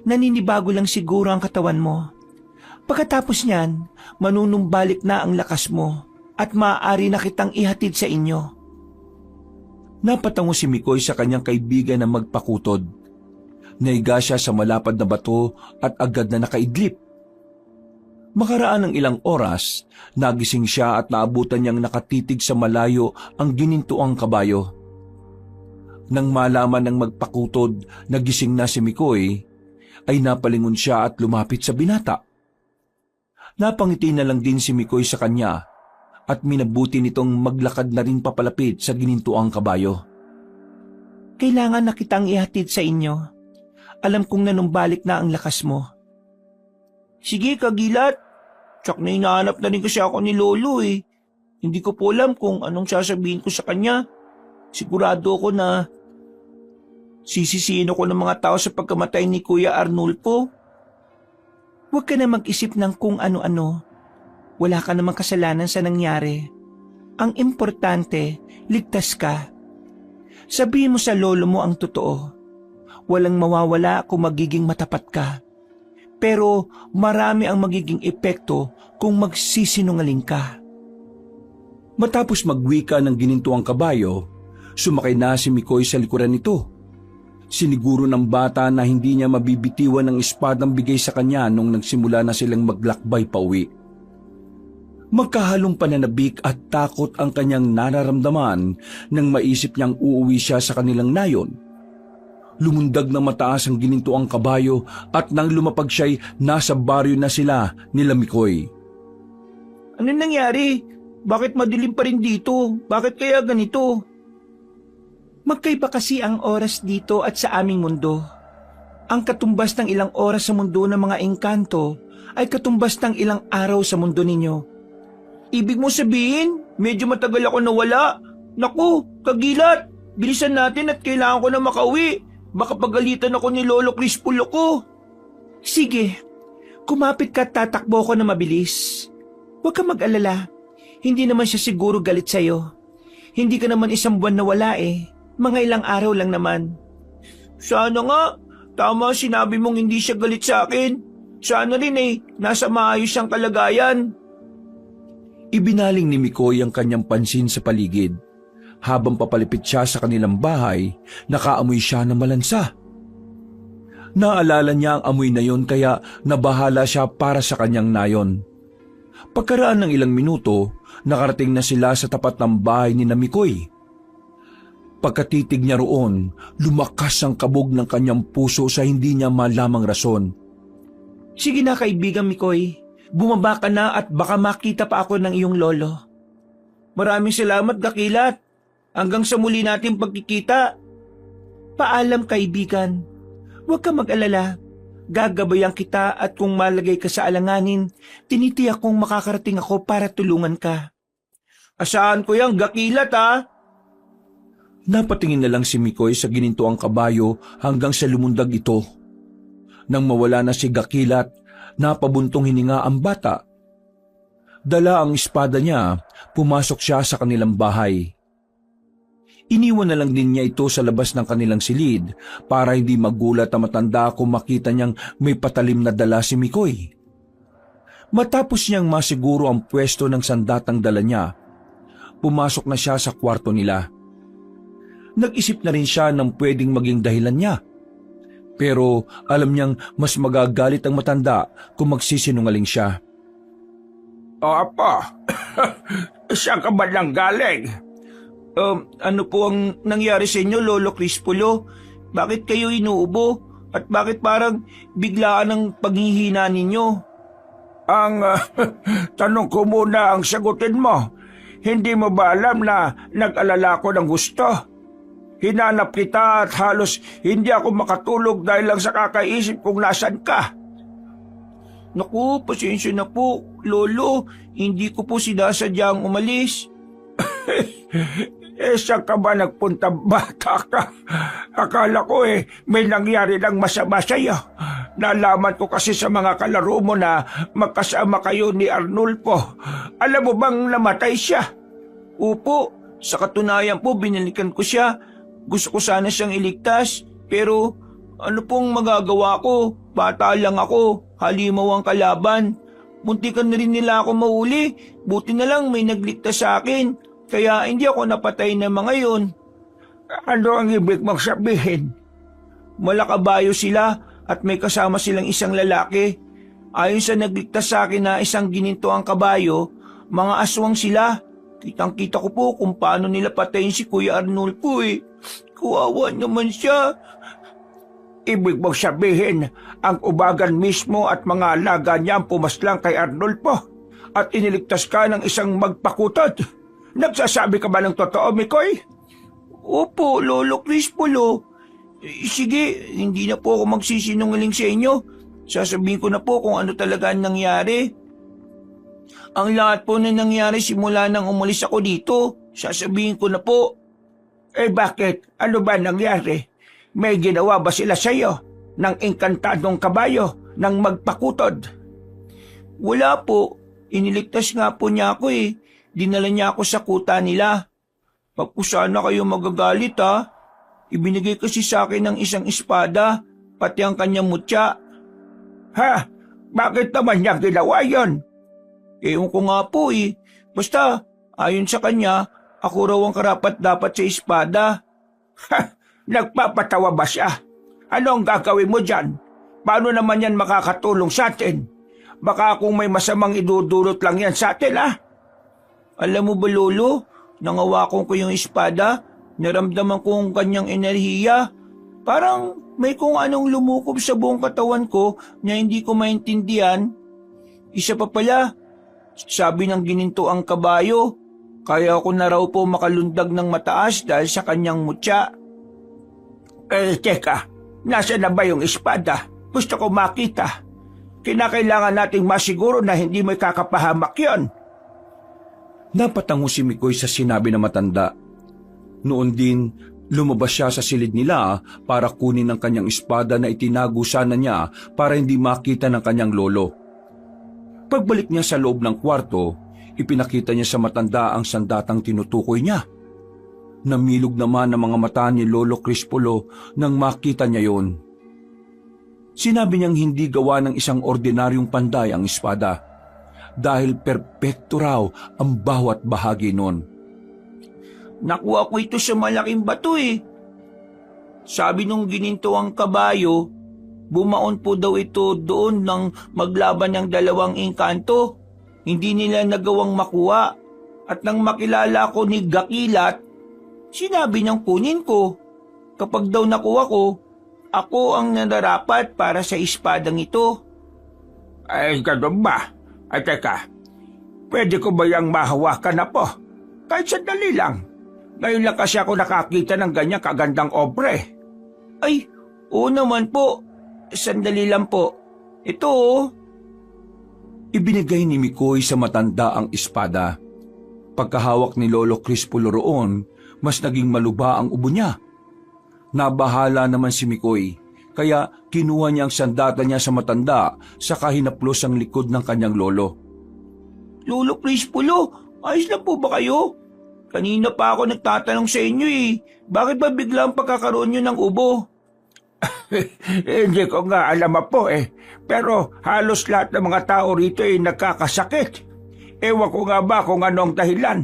Naninibago lang siguro ang katawan mo. Pagkatapos niyan, manunumbalik na ang lakas mo at maaari na kitang ihatid sa inyo. Napatango si Mikoy sa kanyang kaibigan na magpakutod. Naiga siya sa malapad na bato at agad na nakaidlip. Makaraan ng ilang oras, nagising siya at naabutan niyang nakatitig sa malayo ang ginintuang kabayo. Nang malaman ng magpakutod na gising na si Mikoy, ay napalingon siya at lumapit sa binata. Napangiti na lang din si Mikoy sa kanya at minabuti nitong maglakad na rin papalapit sa ginintuang kabayo. Kailangan na kitang ihatid sa inyo. Alam kong nanumbalik na ang lakas mo. Sige, Kagilat. Tsak na hinahanap na rin kasi ako ni Lolo eh. Hindi ko po alam kung anong sasabihin ko sa kanya. Sigurado ko na sisisihin ako ng mga tao sa pagkamatay ni Kuya Arnulfo. Huwag ka na mag-isip ng kung ano-ano. Wala ka namang kasalanan sa nangyari. Ang importante, ligtas ka. Sabihin mo sa lolo mo ang totoo. Walang mawawala kung magiging matapat ka. Pero marami ang magiging epekto kung magsisinungaling ka. Matapos magwika ng ginintuang kabayo, sumakay na si Mikoy sa likuran nito. Siniguro ng bata na hindi niya mabibitiwan ng espadang bigay sa kanya nung nagsimula na silang maglakbay pauwi. Magkahalong pananabik at takot ang kanyang nararamdaman nang maisip niyang uuwi siya sa kanilang nayon. Lumundag na mataas ang ginintuang kabayo at nang lumapag siya'y nasa baryo na sila nila Mikoy. Ano nangyari? Bakit madilim pa rin dito? Bakit kaya ganito? Magkaiba kasi ang oras dito at sa aming mundo. Ang katumbas ng ilang oras sa mundo ng mga engkanto ay katumbas ng ilang araw sa mundo ninyo. Ibig mo sabihin, medyo matagal ako nawala. Naku, Kagilat, bilisan natin at kailangan ko na makauwi. Baka pagalitan ako ni Lolo Crispulo ko. Sige, kumapit ka at tatakbo ko na mabilis. Huwag ka mag-alala. Hindi naman siya siguro galit sa'yo. Hindi ka naman isang buwan na wala eh. Mga ilang araw lang naman. Sana nga. Tama sinabi mong hindi siya galit sa akin. Sana rin eh, nasa maayos siyang kalagayan. Ibinaling ni Mikoy ang kanyang pansin sa paligid. Habang papalipit siya sa kanilang bahay, nakaamoy siya ng malansa. Naalala niya ang amoy na yon kaya nabahala siya para sa kanyang nayon. Pagkaraan ng ilang minuto, nakarating na sila sa tapat ng bahay ni Mikoy. Pagkatitig niya roon, lumakas ang kabog ng kanyang puso sa hindi niya malamang rason. Sige na kaibigan Mikoy, bumaba ka na at baka makita pa ako ng iyong lolo. Maraming salamat, Kakilat. Hanggang sa muli nating pagkikita. Paalam kaibigan. Huwag ka mag-alala. Gagabayan kita at kung malagay ka sa alanganin, tinitiyak kong makakarating ako para tulungan ka. Asahan ko yung Kakilat ha? Napatingin na lang si Mikoy sa ginintuang kabayo hanggang sa lumundag ito. Nang mawala na si Kakilat, napabuntong hininga ang bata. Dala ang espada niya, pumasok siya sa kanilang bahay. Iniwan na lang din niya ito sa labas ng kanilang silid para hindi magulat ang matanda kung makita niyang may patalim na dala si Mikoy. Matapos niyang masiguro ang pwesto ng sandatang dala niya, pumasok na siya sa kwarto nila. Nag-isip na rin siya ng pwedeng maging dahilan niya. Pero alam niyang mas magagalit ang matanda kung magsisinungaling siya. Apa, saan ka ba lang galing? Ano po ang nangyari sa inyo, Lolo Crispulo? Bakit kayo inuubo? At bakit parang biglaan ang paghihina ninyo? Ang tanong ko muna ang sagutin mo. Hindi mo ba alam na nag-alala ko ng gusto? Hinanap kita at halos hindi ako makatulog dahil lang sa kakaisip kung nasan ka. Naku, pasensya na po, Lolo. Hindi ko po sinasadyang umalis. Saan ka ba nagpunta, bata ka? Akala ko may nangyari ng masama sa'yo. Nalaman ko kasi sa mga kalaro mo na magkasama kayo ni Arnulfo. Alam mo bang namatay siya? Opo, sa katunayan po binalikan ko siya. Gusto ko sana siyang iligtas, pero ano pong magagawa ko? Bata lang ako, halimaw ang kalaban. Muntikan na rin nila ako mahuli, buti na lang may nagligtas sa akin. Kaya hindi ako napatay na mga yun. Ano ang ibig mong sabihin? Malakabayo sila at may kasama silang isang lalaki. Ayon sa nagligtas sa akin na isang gininto ang kabayo, mga aswang sila. Kitang-kita ko po kung paano nila patayin si Kuya Arnulfo Kuwawa naman siya. Ibig mong sabihin, ang ubagan mismo at mga alaga niya ang pumaslang kay Arnulfo at iniligtas ka ng isang magpakutod. Nagsasabi ka ba ng totoo, Mikoy? Opo, Lolo Crispolo. Sige, hindi na po ako magsisinungaling sa inyo. Sasabihin ko na po kung ano talaga ang nangyari. Ang lahat po na nangyari simula nang umalis ako dito, sasabihin ko na po. Bakit? Ano ba nangyari? May ginawa ba sila sa'yo ng engkantadong kabayo ng magpakutod? Wala po. Iniligtas nga po niya ako Dinala niya ako sa kuta nila. Pag po sana kayo magagalit Ibinigay kasi sa akin ng isang espada, pati ang kanyang mutya. Ha? Bakit naman niya ginawa yun? Ewan ko nga po Basta, ayon sa kanya, ako raw ang karapat-dapat sa espada. Ha? Nagpapatawa ba siya? Ano ang gagawin mo dyan? Paano naman yan makakatulong sa atin? Baka kung may masamang idudulot lang yan sa atin, Alam mo ba, Lolo, nangawakan ko yung espada, naramdaman ko ang kanyang enerhiya. Parang may kung anong lumukob sa buong katawan ko na hindi ko maintindihan. Isa pa pala, sabi ng gininto ang kabayo, kaya ako na raw po makalundag ng mataas dahil sa kanyang mutya. Teka, nasa na ba yung espada? Gusto ko makita. Kinakailangan nating masiguro na hindi may kakapahamak yon. Napatango si Mikoy sa sinabi ng matanda. Noon din, lumabas siya sa silid nila para kunin ang kanyang espada na itinago sana niya para hindi makita ng kanyang lolo. Pagbalik niya sa loob ng kwarto, ipinakita niya sa matanda ang sandatang tinutukoy niya. Namilog naman ang mga mata ni Lolo Crispolo nang makita niya yon. Sinabi niyang hindi gawa ng isang ordinaryong panday ang espada, dahil perpekto raw ang bawat bahagi nun. Nakuha ko ito sa malaking bato Sabi nung gininto ang kabayo, bumaon po daw ito doon nang maglaban ng dalawang engkanto. Hindi nila nagawang makuha. At nang makilala ko ni Gakilat, sinabi niyang kunin ko. Kapag daw nakuha ko, ako ang nararapat para sa espadang ito. Ay, ganun ba? Ay, teka, pwede ko ba yung mahawakan na po? Kahit sandali lang. Ngayon lang kasi ako nakakita ng ganyang kagandang obre. Ay, oo naman po. Sandali lang po. Ito Ibinigay ni Mikoy sa matanda ang espada. Pagkahawak ni Lolo Crispolo roon, mas naging maluba ang ubo niya. Nabahala naman si Mikoy, kaya kinuha niya ang sandata niya sa matanda saka hinaplos ang likod ng kanyang lolo. Lolo Crispolo, ayos lang po ba kayo? Kanina pa ako nagtatanong sa inyo Bakit ba biglang pagkakaroon nyo ng ubo? Hindi ko nga alam po Pero halos lahat ng mga tao rito nagkakasakit. Ewan ko nga ba kung anong dahilan.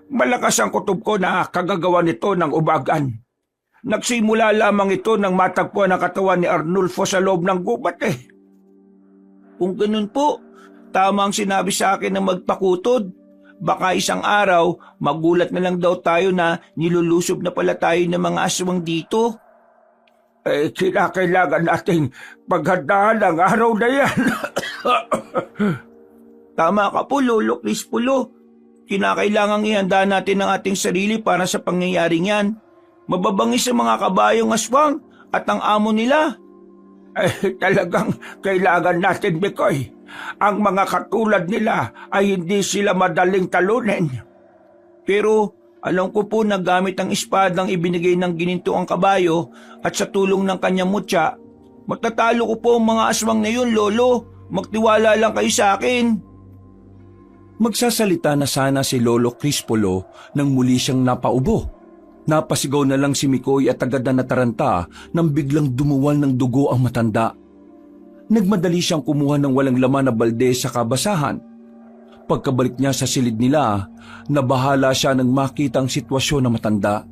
Malakas ang kutob ko na kagagawa nito ng ubagan. Nagsimula lamang ito nang matagpuan ang katawan ni Arnulfo sa loob ng gubat Kung ganun po, tama ang sinabi sa akin ng magpakutod. Baka isang araw, magulat na lang daw tayo na nilulusob na pala tayo ng mga aswang dito. kinakailangan nating paghandaan ang araw na yan. Tama ka po, Lolo Crispulo. Kinakailangang ihanda natin ang ating sarili para sa pangyayaring yan. Mababangis ang mga kabayong aswang at ang amo nila. Talagang kailangan natin, Mikoy. Ang mga katulad nila ay hindi sila madaling talunin. Pero alam ko po na gamit ang espadang ibinigay ng gininto ang kabayo at sa tulong ng kanyang mutya, matatalo ko po ang mga aswang na yun, Lolo. Magtiwala lang kayo sa akin. Magsasalita na sana si Lolo Crispulo nang muli siyang napaubo. Napasigaw na lang si Mikoy at agad na nataranta nang biglang dumuwal ng dugo ang matanda. Nagmadali siyang kumuha ng walang laman na balde sa kabasahan. Pagkabalik niya sa silid nila, nabahala siya nang makita ang sitwasyon ng matanda.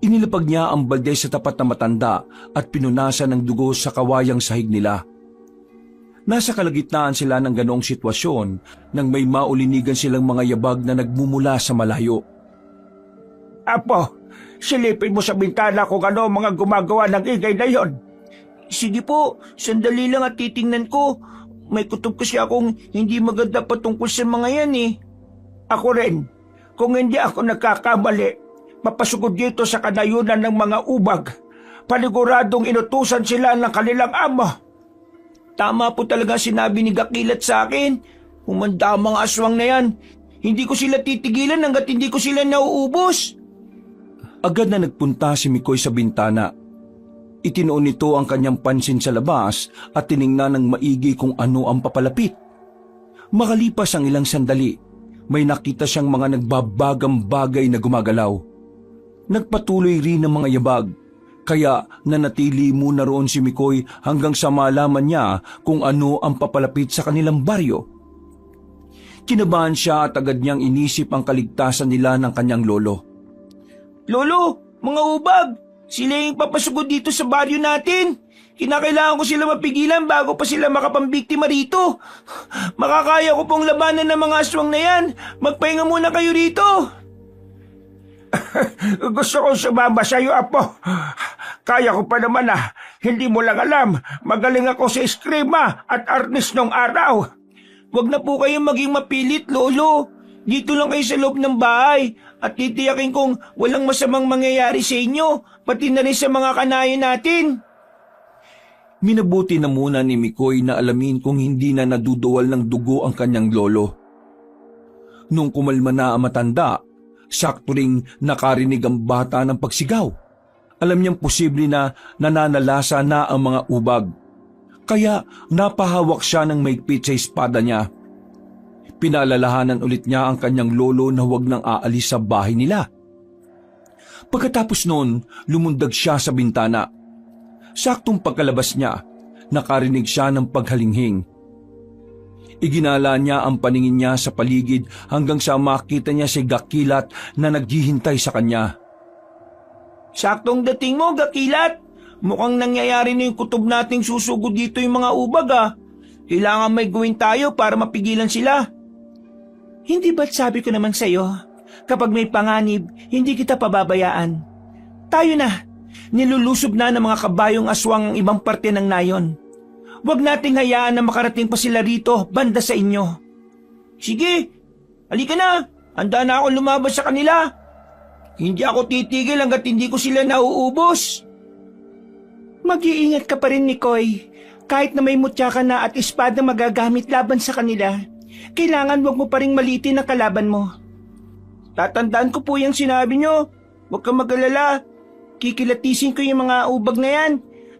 Inilapag niya ang balde sa tapat na matanda at pinunasan ng dugo sa kawayang sahig nila. Nasa kalagitnaan sila ng ganoong sitwasyon nang may maulinigan silang mga yabag na nagmumula sa malayo. Apo, silipin mo sa bintana kung ano ang mga gumagawa ng ingay na yon. Sige po, sandali lang at titingnan ko. May kutob kasi akong hindi maganda patungkol sa mga yan eh. Ako rin, kung hindi ako nagkakamali, mapasugod dito sa kanayunan ng mga ubag. Paniguradong inutusan sila ng kanilang amo. Tama po talaga sinabi ni Gakilat sa akin. Humanda ang mga aswang na yan. Hindi ko sila titigilan hanggat hindi ko sila nauubos. Agad na nagpunta si Mikoy sa bintana. Itinoon nito ang kanyang pansin sa labas at tiningnan ng maigi kung ano ang papalapit. Makalipas ang ilang sandali, may nakita siyang mga nagbabagang bagay na gumagalaw. Nagpatuloy rin ang mga yabag, kaya nanatili muna roon si Mikoy hanggang sa malaman niya kung ano ang papalapit sa kanilang baryo. Kinabahan siya at agad niyang inisip ang kaligtasan nila ng kanyang lolo. Lolo, mga ubag, sila yung papasugod dito sa baryo natin. Kinakailangan ko sila mapigilan bago pa sila makapambiktima rito. Makakaya ko pong labanan ng mga aswang na yan. Magpahinga muna kayo rito. Gusto kong sumama sa iyo, Apo. Kaya ko pa naman hindi mo lang alam. Magaling ako sa eskrima at arnis nung araw. Huwag na po kayong maging mapilit, Lolo. Dito lang kayo sa loob ng bahay at titiyakin kong walang masamang mangyayari sa inyo, pati na rin sa mga kanayan natin. Minabuti na muna ni Mikoy na alamin kung hindi na naduduwal ng dugo ang kanyang lolo. Nung kumalma na ang matanda, sakto ring nakarinig ang bata ng pagsigaw. Alam niyang posible na nananalasa na ang mga ubag. Kaya napahawak siya ng maigpit sa espada niya. Pinaalalahanan ulit niya ang kanyang lolo na huwag nang aalis sa bahay nila. Pagkatapos noon, lumundag siya sa bintana. Saktong pagkalabas niya, nakarinig siya ng paghalinghing. Iginala niya ang paningin niya sa paligid hanggang sa makita niya si Gakilat na naghihintay sa kanya. Saktong dating mo, Gakilat. Mukhang nangyayari na yung kutob nating susugod dito yung mga ubag Kailangan may gawin tayo para mapigilan sila. Hindi ba't sabi ko naman sa'yo, kapag may panganib, hindi kita pababayaan. Tayo na, nilulusob na ng mga kabayong aswang ang ibang parte ng nayon. Huwag nating hayaan na makarating pa sila rito, banda sa inyo. Sige, halika na, handa na ako lumabas sa kanila. Hindi ako titigil hanggat hindi ko sila nauubos. Mag-iingat ka pa rin, Mikoy. Kahit na may mutya ka na at espada magagamit laban sa kanila, kailangan wag mo pa rin maliitin ang kalaban mo. Tatandaan ko po yung sinabi nyo. Huwag kang mag-alala. Kikilatisin ko yung mga ubag na yan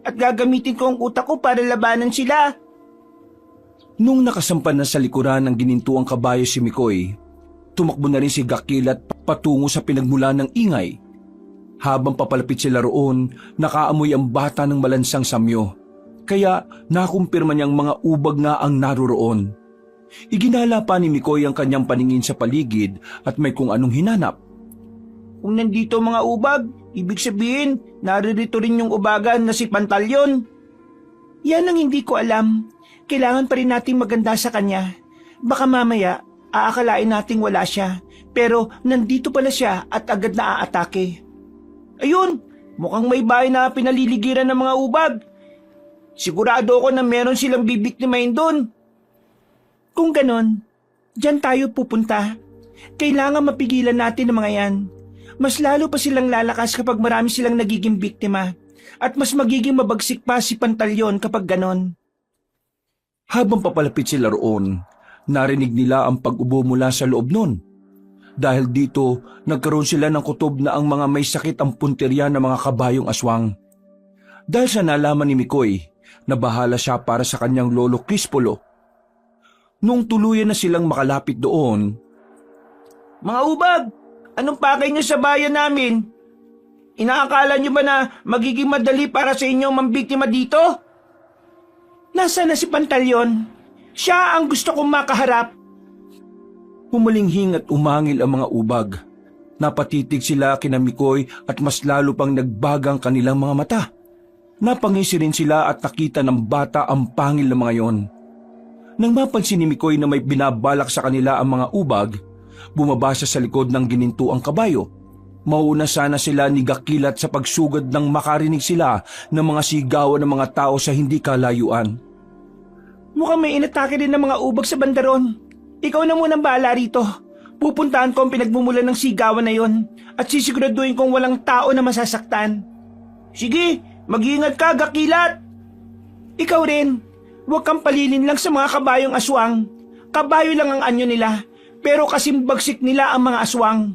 at gagamitin ko ang utak ko para labanan sila. Nung nakasampan na sa likuran ng ginintuang kabayo si Mikoy, tumakbo na rin si Gakilat patungo sa pinagmulan ng ingay. Habang papalapit sila roon, nakaamoy ang bata ng malansang samyo. Kaya nakumpirma niyang mga ubag nga ang naroroon. Iginala pa ni Mikoy ang kanyang paningin sa paligid at may kung anong hinanap. Kung nandito mga ubag, ibig sabihin, naririto rin yung ubagan na si Pantalyon. Yan ang hindi ko alam. Kailangan pa rin nating maganda sa kanya. Baka mamaya, aakalain nating wala siya. Pero nandito pala siya at agad na aatake. Ayun, Mukhang may bahay na pinaliligiran ng mga ubag. Sigurado ako na meron silang bibiktimahin doon. Kung ganon, dyan tayo pupunta. Kailangan mapigilan natin ang mga yan. Mas lalo pa silang lalakas kapag marami silang nagiging biktima. At mas magiging mabagsik pa si Pantalyon kapag ganon. Habang papalapit sila roon, narinig nila ang pag-ubo mula sa loob nun. Dahil dito, nagkaroon sila ng kutob na ang mga may sakit ang punteriya ng mga kabayong aswang. Dahil sa nalaman ni Mikoy, nabahala siya para sa kanyang lolo Krispolo. Nung tuluyan na silang makalapit doon, Mga ubag, anong pakay niyo sa bayan namin? Inaakala niyo ba na magiging madali para sa inyo mambiktima dito? Nasaan na si Pantalyon? Siya ang gusto kong makaharap. humalinghing at umangil ang mga ubag. Napatitig sila kina Mikoy at mas lalo pang nagbagang kanilang mga mata. Napangisi rin sila at nakita ng bata ang pangil ng mga yon. Nang mapansin ni Mikoy na may binabalak sa kanila ang mga ubag, bumaba siya sa likod ng ginintuang kabayo. Mauuna sana sila ni Gakilat sa pagsugod nang makarinig sila ng mga sigawan ng mga tao sa hindi kalayuan. Mukhang may inatake din ng mga ubag sa bandaron. Ikaw na munang bahala rito. Pupuntahan ko ang pinagmumulan ng sigawan na yon at sisiguraduhin kong walang tao na masasaktan. Sige, mag-iingat ka, Gakilat! Ikaw rin, huwag kang palilin lang sa mga kabayong aswang. Kabayo lang ang anyo nila, pero kasim bagsik nila ang mga aswang.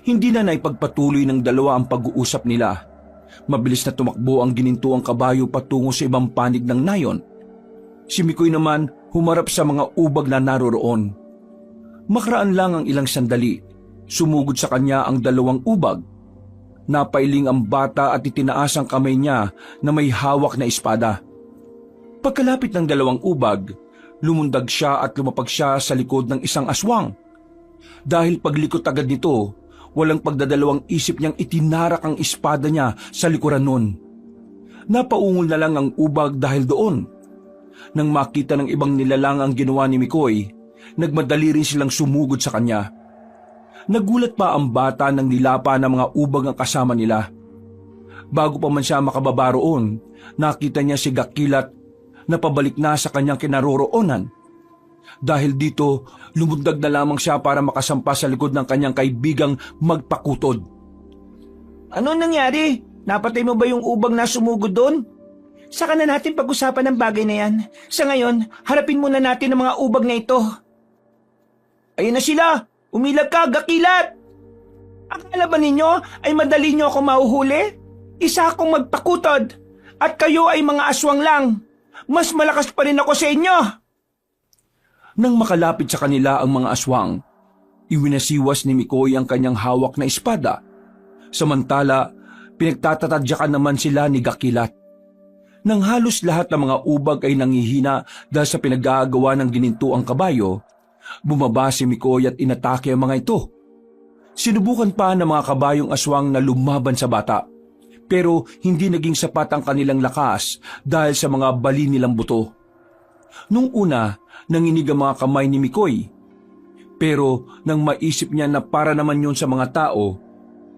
Hindi na naipagpatuloy ng dalawa ang pag-uusap nila. Mabilis na tumakbo ang ginintuang kabayo patungo sa ibang panig ng nayon. Si Mikoy naman humarap sa mga ubag na naroroon. Makaraan lang ang ilang sandali, sumugod sa kanya ang dalawang ubag. Napailing ang bata at itinaas ang kamay niya na may hawak na espada. Pagkalapit ng dalawang ubag, lumundag siya at lumapag siya sa likod ng isang aswang. Dahil paglikot agad nito, walang pagdadalawang isip niyang itinarak ang espada niya sa likuran nun. Napaungol na lang ang ubag dahil doon. Nang makita ng ibang nilalang ang ginawa ni Mikoy, nagmadali rin silang sumugod sa kanya. Nagulat pa ang bata nang nilapa ng mga ubag ang kasama nila. Bago pa man siya makababa roon, nakita niya si Gakilat na pabalik na sa kanyang kinaroroonan. Dahil dito, lumundag na lamang siya para makasampa sa likod ng kanyang kaibigang magpakutod. Ano nangyari? Napatay mo ba yung ubag na sumugod doon? Saka na natin pag-usapan ng bagay na yan. Sa ngayon, harapin muna natin ang mga ubag na ito. Ayun na sila! Umilag ka, Gakilat! Akala ba ninyo ay madali nyo ako mahuhuli? Isa akong magpakutod at kayo ay mga aswang lang. Mas malakas pa rin ako sa inyo. Nang makalapit sa kanila ang mga aswang, iwinasiwas ni Mikoy ang kanyang hawak na espada. Samantala, pinagtatatadyakan naman sila ni Gakilat. Nang halos lahat ng mga ubag ay nangihina dahil sa pinag-aagawa ng ginintuang kabayo, bumaba si Mikoy at inatake ang mga ito. Sinubukan pa ng mga kabayong aswang na lumaban sa bata, pero hindi naging sapat ang kanilang lakas dahil sa mga bali nilang buto. Nung una, nanginig ang mga kamay ni Mikoy, pero nang maisip niya na para naman yun sa mga tao,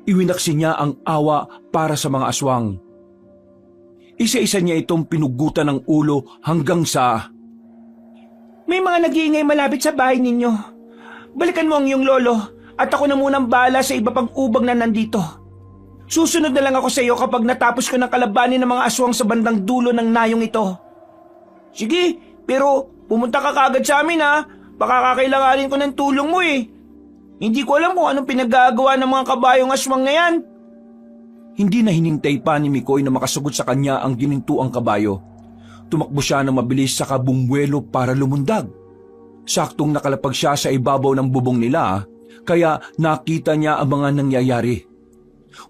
iwinaksi niya ang awa para sa mga aswang. Isa-isa niya itong pinugutan ng ulo hanggang sa... May mga nag-iingay malapit sa bahay ninyo. Balikan mo ang iyong lolo at ako na munang bahala sa iba pang ubag na nandito. Susunod na lang ako sa iyo kapag natapos ko ng kalabanin ng mga aswang sa bandang dulo ng nayong ito. Sige, pero pumunta ka kaagad sa amin ha. Baka kakailanganin ko ng tulong mo eh. Hindi ko alam kung anong pinag-aagawa ng mga kabayong aswang na yan. Hindi na hinintay pa ni Mikoy na makasugod sa kanya ang ginintuang kabayo. Tumakbo siya ng mabilis sa kabungwelo para lumundag. Saktong nakalapag siya sa ibabaw ng bubong nila, kaya nakita niya ang mga nangyayari.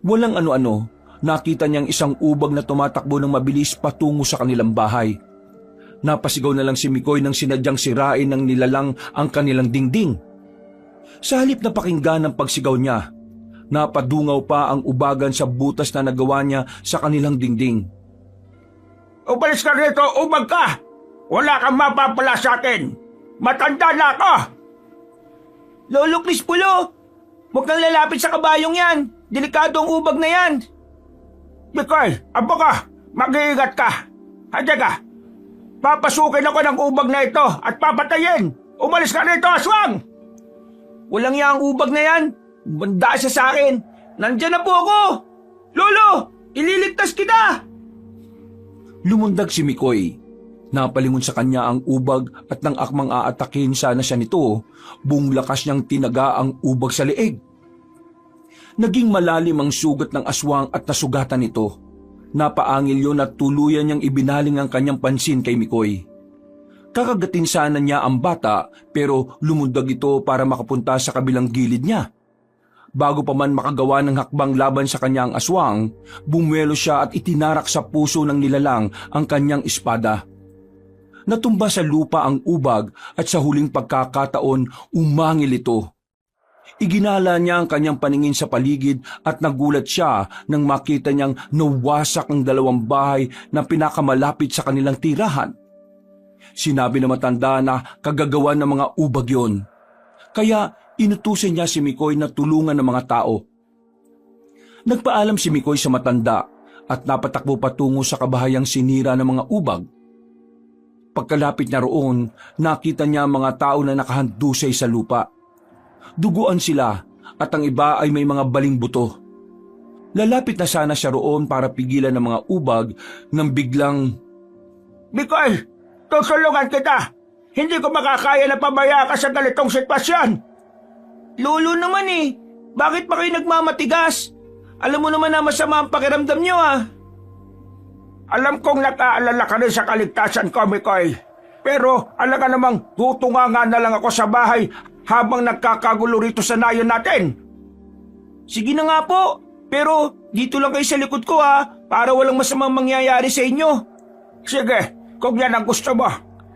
Walang ano-ano, nakita niyang isang ubag na tumatakbo ng mabilis patungo sa kanilang bahay. Napasigaw na lang si Mikoy nang sinadyang sirain ng nilalang ang kanilang dingding. Sa halip na pakinggan ang pagsigaw niya, napadungaw pa ang ubagan sa butas na nagawa niya sa kanilang dingding. Umalis ka rito, ubag ka! Wala kang mapapala sa akin! Matanda na ako! Lolo Crispulo, huwag kang lalapit sa kabayong yan. Delikado ang ubag na yan. Mikoy, abo ka! Mag-iingat ka! Hadi ka! Papasukin ako ng ubag na ito at papatayin! Umalis ka rito, aswang! Walang yang ubag na yan. Banda siya sa akin. Nandyan na po ako. Lolo, ililigtas kita. Lumundag si Mikoy. Napalingon sa kanya ang ubag at nang akmang aatakin sana siya nito, buong lakas niyang tinaga ang ubag sa leeg. Naging malalim ang sugat ng aswang at nasugatan ito. Napaangil yun at tuluyan niyang ibinaling ang kanyang pansin kay Mikoy. Kakagatin sana niya ang bata pero lumundag ito para makapunta sa kabilang gilid niya. Bago pa man makagawa ng hakbang laban sa kanyang aswang, bumuelo siya at itinarak sa puso ng nilalang ang kanyang espada. Natumba sa lupa ang ubag at sa huling pagkakataon umangil ito. Iginala niya ang kanyang paningin sa paligid at nagulat siya nang makita niyang nawasak ang 2 bahay na pinakamalapit sa kanilang tirahan. Sinabi na matanda na kagagawa ng mga ubag yon. Kaya inutusan niya si Mikoy na tulungan ng mga tao. Nagpaalam si Mikoy sa matanda at napatakbo patungo sa kabahayang sinira ng mga ubag. Pagkalapit niya roon, nakita niya ang mga tao na nakahandusay sa lupa. Duguan sila at ang iba ay may mga baling buto. Lalapit na sana siya roon para pigilan ng mga ubag nang biglang, Mikoy, tutulungan kita! Hindi ko makakaya na pabaya ka sa ganitong sitwasyon! Lolo naman eh. Bakit pa kayo nagmamatigas? Alam mo naman na masama ang pakiramdam niyo ah. Alam kong nakaalala ka rin sa kaligtasan ko, Mikoy. Pero alam ka namang tutunganga na lang ako sa bahay habang nagkakagulo rito sa nayon natin. Sige na nga po. Pero dito lang kayo sa likod ko ah, para walang masamang mangyayari sa inyo. Sige, kung yan ang gusto mo.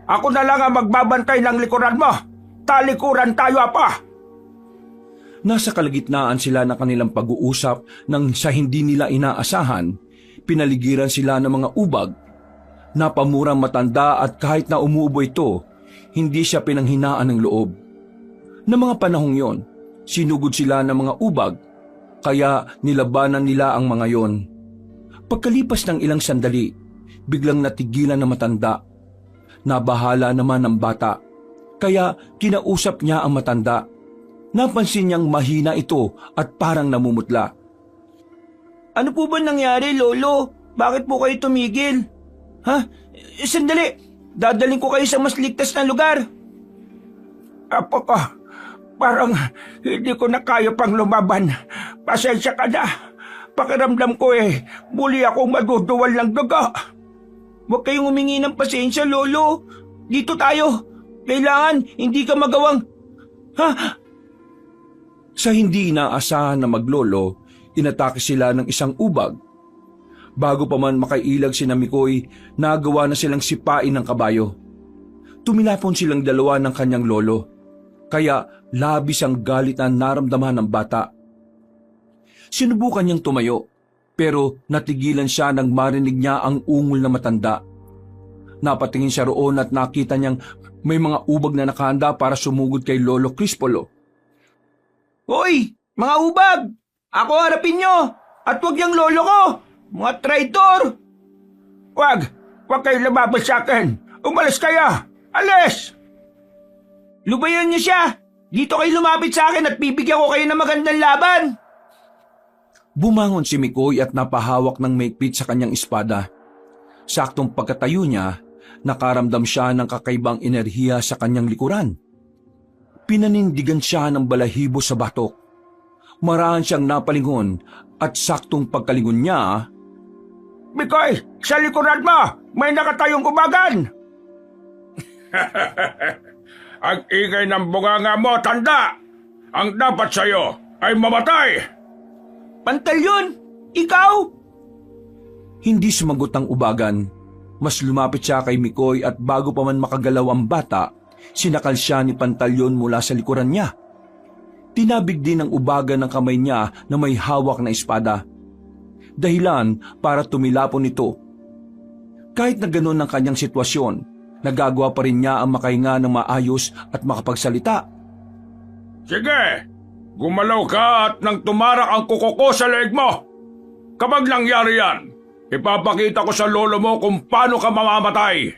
Ako na lang ang magbabantay ng likuran mo. Talikuran tayo, apa! nasa kalagitnaan sila ng kanilang pag-uusap nang sa hindi nila inaasahan, pinaligiran sila ng mga ubag. Napamurang matanda at kahit na umuubo ito, hindi siya pinanghinaan ng loob. Na mga panahong yon, sinugod sila ng mga ubag, kaya nilabanan nila ang mga yon. Pagkalipas ng ilang sandali, biglang natigilan na matanda. Nabahala naman ang bata, kaya kinausap niya ang matanda. Napansin niyang mahina ito at parang namumutla. Ano po ba nangyari, Lolo? Bakit po kayo tumigil? Ha? Sandali! Dadaling ko kayo sa mas ligtas na lugar. Apo ko, parang hindi ko na kaya pang lumaban. Pasensya ka na. Pakiramdam ko muli akong maduduwal ng dugo. Huwag kayong humingi ng pasensya, Lolo. Dito tayo. Kailangan hindi ka magawang... Ha? Sa hindi inaasahan na maglolo, inatake sila ng isang ubag. Bago pa man makailag si Mikoy, nagawa na silang sipain ng kabayo. Tumilapon silang dalawa ng kanyang lolo, kaya labis ang galit na naramdaman ng bata. Sinubukan niyang tumayo, pero natigilan siya nang marinig niya ang ungol na matanda. Napatingin siya roon at nakita niyang may mga ubag na nakahanda para sumugod kay Lolo Crispolo. Hoy! Mga ubag! Ako harapin nyo! At huwag yung lolo ko! Mga traitor! Wag kayo lumabas sa akin! Umalis kayo! Alis! Lubayan niyo siya! Dito kayo lumapit sa akin at bibigyan ko kayo ng magandang laban! Bumangon si Mikoy at napahawak ng maigpit sa kanyang espada. Saktong pagkatayo niya, nakaramdam siya ng kakaibang enerhiya sa kanyang likuran. Pinanindigan siya ng balahibo sa batok. Marahan siyang napalingon at saktong pagkalingon niya, Mikoy, sa likuran mo, may nakatayong ubagan! Ang ingay ng bunganga mo, tanda! Ang dapat sa'yo ay mamatay! Pantalyon! Ikaw! Hindi sumagot ang ubagan. Mas lumapit siya kay Mikoy at bago pa man makagalaw ang bata, sinakal siya ni Pantalyon mula sa likuran niya. Tinabig din ng ubagan ng kamay niya na may hawak na espada. Dahilan para tumilapon ito. Kahit na ganoon ang kanyang sitwasyon, nagagawa pa rin niya ang makahinga ng maayos at makapagsalita. Sige, gumalaw ka at nang tumarak ang kuko ko sa leeg mo. Kapag nangyari yan, ipapakita ko sa lolo mo kung paano ka mamamatay.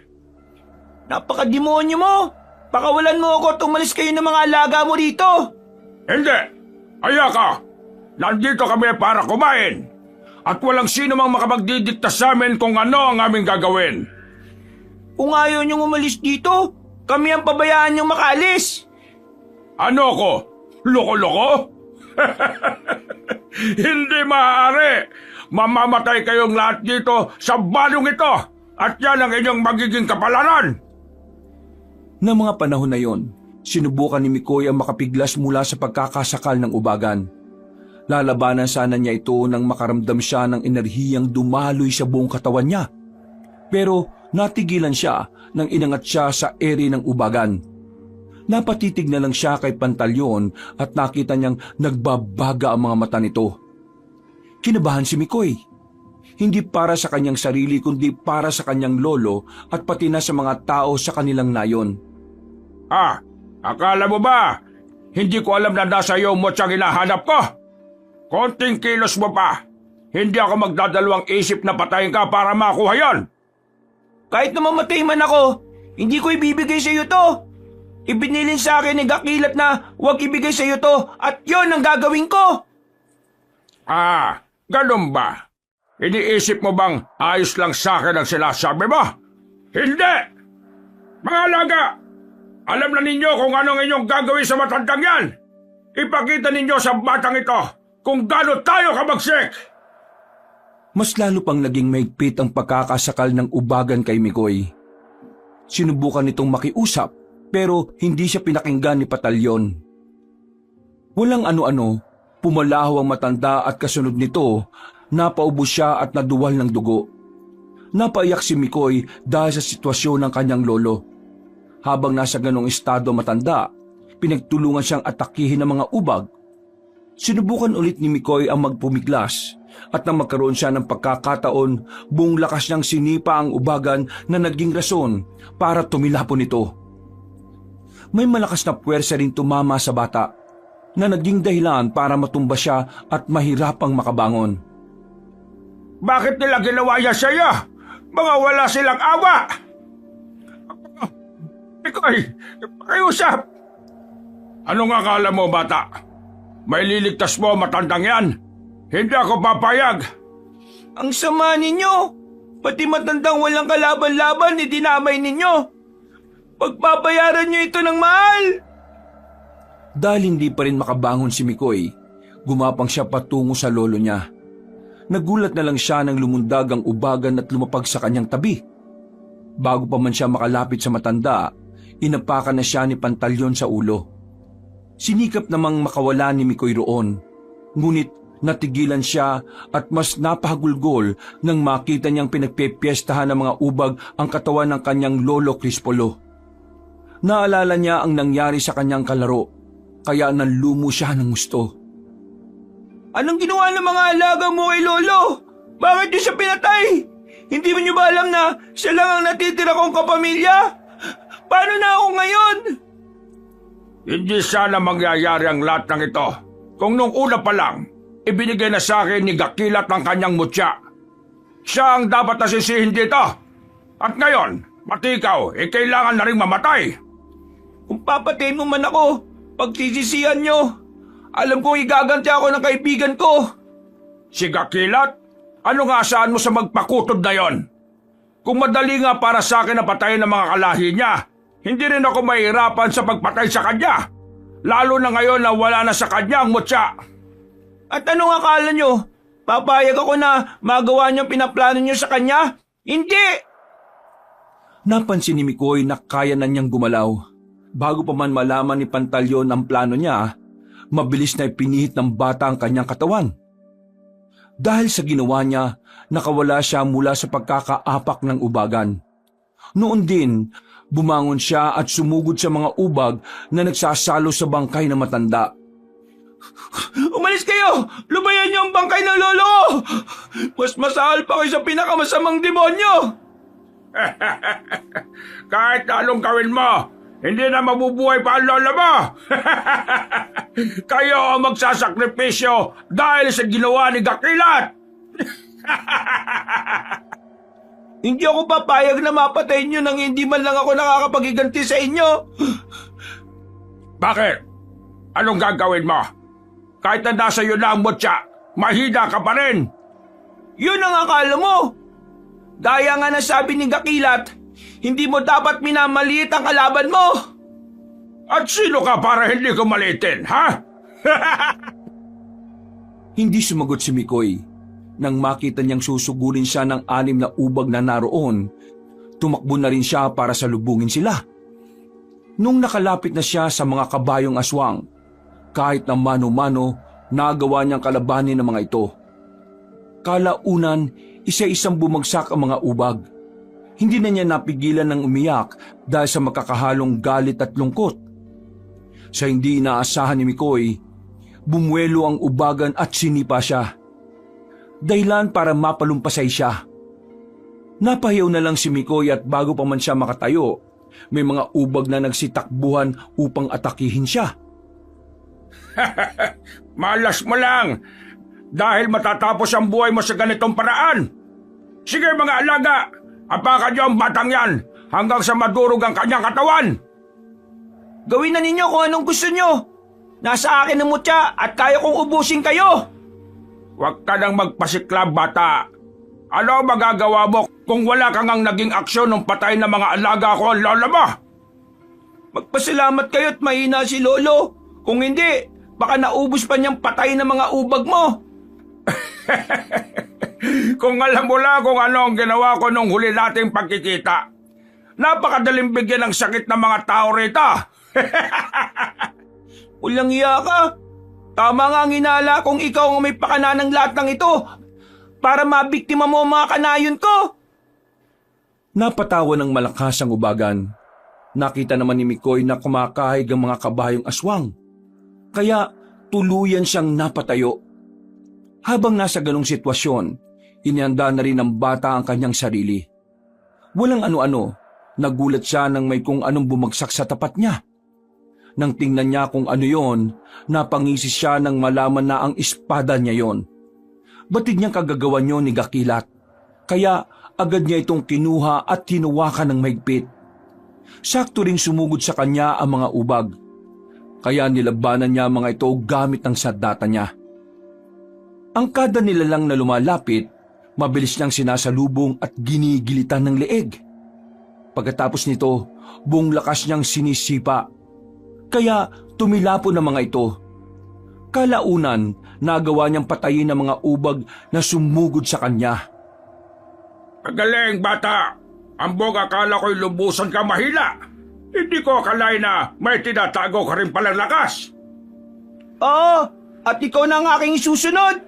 Napakademonyo mo! Pakawalan mo ako at umalis kayo ng mga alaga mo rito! Hindi! Aya ka! Nandito kami para kumain! At walang sino mang makapagdidikta sa amin kung ano ang aming gagawin. Kung ayaw niyong umalis dito, kami ang pabayaan niyong makalis! Ano ko? Loko-loko? Hindi maaari! Mamamatay kayong lahat dito sa balong ito! At yan ang inyong magiging kapalaran! Ng mga panahon na yon, sinubukan ni Mikoy ang makapiglas mula sa pagkakasakal ng ubagan. Lalabanan sana niya ito nang makaramdam siya ng enerhiyang dumaloy sa buong katawan niya. Pero natigilan siya nang inangat siya sa ere ng ubagan. Napatitig na lang siya kay Pantalyon at nakita niyang nagbabaga ang mga mata nito. Kinabahan si Mikoy. Hindi para sa kanyang sarili kundi para sa kanyang lolo at pati na sa mga tao sa kanilang nayon. Akala mo ba? Hindi ko alam na nasa iyo mo siyang hinahanap ko. Konting kilos mo pa. Hindi ako magdadalawang isip na patayin ka para makuha yon. Kahit na mamatay man ako, hindi ko ibibigay sa iyo to. Ibinilin sa akin ni Gakilat na huwag ibigay sa iyo to at yon ang gagawin ko. Ganun ba? Iniisip mo bang ayos lang sa akin ang sinasabi mo? Hindi! Mga alaga, alam na ninyo kung anong inyong gagawin sa matandang yan. Ipakita ninyo sa batang ito kung gaano tayo kabagsik. Mas lalo pang naging mahigpit ang pagkakasakal ng ubagan kay Mikoy. Sinubukan nitong makiusap pero hindi siya pinakinggan ni Patalyon. Walang ano-ano, pumalaho ang matanda at kasunod nito, napaubos siya at naduwal ng dugo. Napaiyak si Mikoy dahil sa sitwasyon ng kanyang lolo. Habang nasa ganong estado matanda, pinagtulungan siyang atakihin ng mga ubag. Sinubukan ulit ni Mikoy ang magpumiglas at nang magkaroon siya ng pagkakataon, buong lakas niyang sinipa ang ubagan na naging rason para tumilapon ito. May malakas na puwersa rin tumama sa bata na naging dahilan para matumba siya at mahirapang makabangon. Bakit nila ginawa yan sa iyo? Mga wala silang awa! Mikoy, pakiusap! Anong akala mo, bata? May liligtas mo matandang yan? Hindi ako papayag! Ang sama ninyo! Pati matandang walang kalaban-laban dinamay ninyo! Pagbabayaran niyo ito ng mahal! Dahil hindi pa rin makabangon si Mikoy, gumapang siya patungo sa lolo niya. Nagulat na lang siya nang lumundag ang ubagan at lumapag sa kanyang tabi. Bago pa man siya makalapit sa matanda, inapakan na siya ni Pantalyon sa ulo. Sinikap namang makawala ni Mikoy roon, ngunit natigilan siya at mas napahagulgol nang makita niyang pinagpepiestahan ng mga ubag ang katawan ng kanyang lolo Crispolo. Naalala niya ang nangyari sa kanyang kalaro, kaya nanlumo siya ng gusto. Anong ginawa ng mga alaga mo kay lolo? Bakit niyo siya pinatay? Hindi mo niyo ba alam na siya lang ang natitira kong kapamilya? Paano na ako ngayon? Hindi sana mangyayari ang lahat ng ito kung nung una pa lang, ibinigay na sa akin ni Gakilat ang kanyang mutya. Siya ang dapat nasisihin dito. At ngayon, pati ikaw, kailangan na rin mamatay. Kung papatayin mo man ako, pagsisisihan niyo. Alam kong igaganti ako ng kaibigan ko. Si Gakilat? Ano nga saan mo sa magpakutod na yon? Kung madali nga para sa akin na patayin ng mga kalahi niya, hindi rin ako mahirapan sa pagpatay sa kanya. Lalo na ngayon na wala na sa kanya ang mutya. At anong akala niyo? Papayag ako na magawa niyong pinaplano niyo sa kanya? Hindi! Napansin ni Mikoy na kaya na niyang gumalaw. Bago pa man malaman ni Pantalyon ang plano niya, mabilis na ipinihit ng bata ang kanyang katawan. Dahil sa ginawa niya, nakawala siya mula sa pagkakaapak ng ubagan. Noon din, bumangon siya at sumugod sa mga ubag na nagsasalo sa bangkay na matanda. Umalis kayo! Lubayan niyo ang bangkay ng lolo ko! Mas masahal pa kayo sa pinakamasamang demonyo! Kahit anong gawin mo, hindi na mabubuhay pa ang lola mo! Kayo ang magsasakripisyo dahil sa ginawa ni Gakilat! Hindi ako papayag na mapatay niyo nang hindi man lang ako nakakapagiganti sa inyo. Bakit? Anong gagawin mo? Kahit na nasa iyo na ang mutya, mahina ka pa rin. Yun ang akala mo. Gaya nga na sabi ni Gakilat, hindi mo dapat minamaliit ang kalaban mo. At sino ka para hindi ko malitin, ha? Hindi sumagot si Mikoy. Nang makita niyang susugurin siya ng 6 na ubag na naroon, tumakbo na rin siya para salubungin sila. Nung nakalapit na siya sa mga kabayong aswang, kahit na mano-mano, nagawa niyang kalabanin ng mga ito. Kalaunan, isa-isang bumagsak ang mga ubag. Hindi na niya napigilan ng umiyak dahil sa makakahalong galit at lungkot. Sa hindi inaasahan ni Mikoy, bumuelo ang ubagan at sinipa siya. Dahilan para mapalumpasay siya. Napahiyaw na lang si Mikoy at bago pa man siya makatayo, may mga ubag na nagsitakbuhan upang atakihin siya. Malas mo lang dahil matatapos ang buhay mo sa ganitong paraan. Sige mga alaga, apakan niyo ang batang yan hanggang sa madurog ang kanyang katawan. Gawin na ninyo kung anong gusto nyo. Nasa akin ang mutya at kaya kong ubusin kayo. Huwag ka nang magpasiklam, bata. Ano ang magagawa mo kung wala kang ang naging aksyon ng patay na mga alaga ko ang lola mo? Magpasalamat kayo at mahina si Lolo. Kung hindi, baka naubos pa niyang patay na mga ubag mo. Kung alam mo lang kung ano ang ginawa ko nung huli nating pagkikita, napakadaling bigyan ng sakit ng mga tao rito. Ulang iya ka. Tama nga ang inala kung ikaw ang may pakana ng lahat ng ito para mabiktima mo ang mga kanayon ko. Napatawa ng malakas ang ubagan. Nakita naman ni Mikoy na kumakahig ang mga kabayong aswang. Kaya tuluyan siyang napatayo. Habang nasa ganong sitwasyon, inihanda na rin ng bata ang kanyang sarili. Walang ano-ano, nagulat siya nang may kung anong bumagsak sa tapat niya. Nang tingnan niya kung ano yon, napangisi siya nang malaman na ang espada niya yon. Batid niyang kagagawan niyo ni Gakilat, kaya agad niya itong kinuha at tinuwakan ng mahigpit. Sakto ring sumugod sa kanya ang mga ubag, kaya nilabanan niya mga ito gamit ng sandata niya. Ang kada nila lang na lumalapit, mabilis niyang sinasalubong at ginigilitan ng leeg. Pagkatapos nito, buong lakas niyang sinisipa. Kaya tumilapon ang mga ito. Kalaunan, nagawa niyang patayin ang mga ubag na sumugod sa kanya. Magaling, bata. Ambog, akala ko'y lubusan ka mahila. Hindi ko akalain na may tinatago ka rin palang lakas. Oo, at ikaw na ang aking isusunod.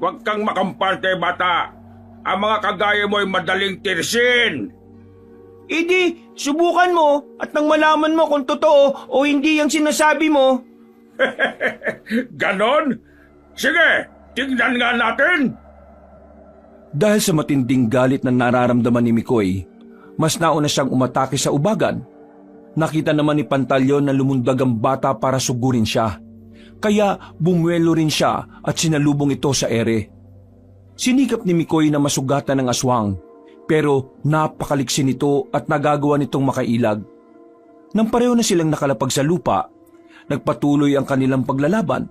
Huwag kang makampante, bata. Ang mga kagaya mo ay madaling tirsin. Idi, subukan mo at nang malaman mo kung totoo o hindi ang sinasabi mo. Ganon? Sige, tingnan nga natin. Dahil sa matinding galit na nararamdaman ni Mikoy, mas nauna siyang umatake sa ubagan. Nakita naman ni Pantalyon na lumundag ang bata para sugurin siya. Kaya bumuelo rin siya at sinalubong ito sa ere. Sinikap ni Mikoy na masugatan ng aswang, pero napakaliksi nito at nagagawa nitong makailag. Nang pareho na silang nakalapag sa lupa, nagpatuloy ang kanilang paglalaban.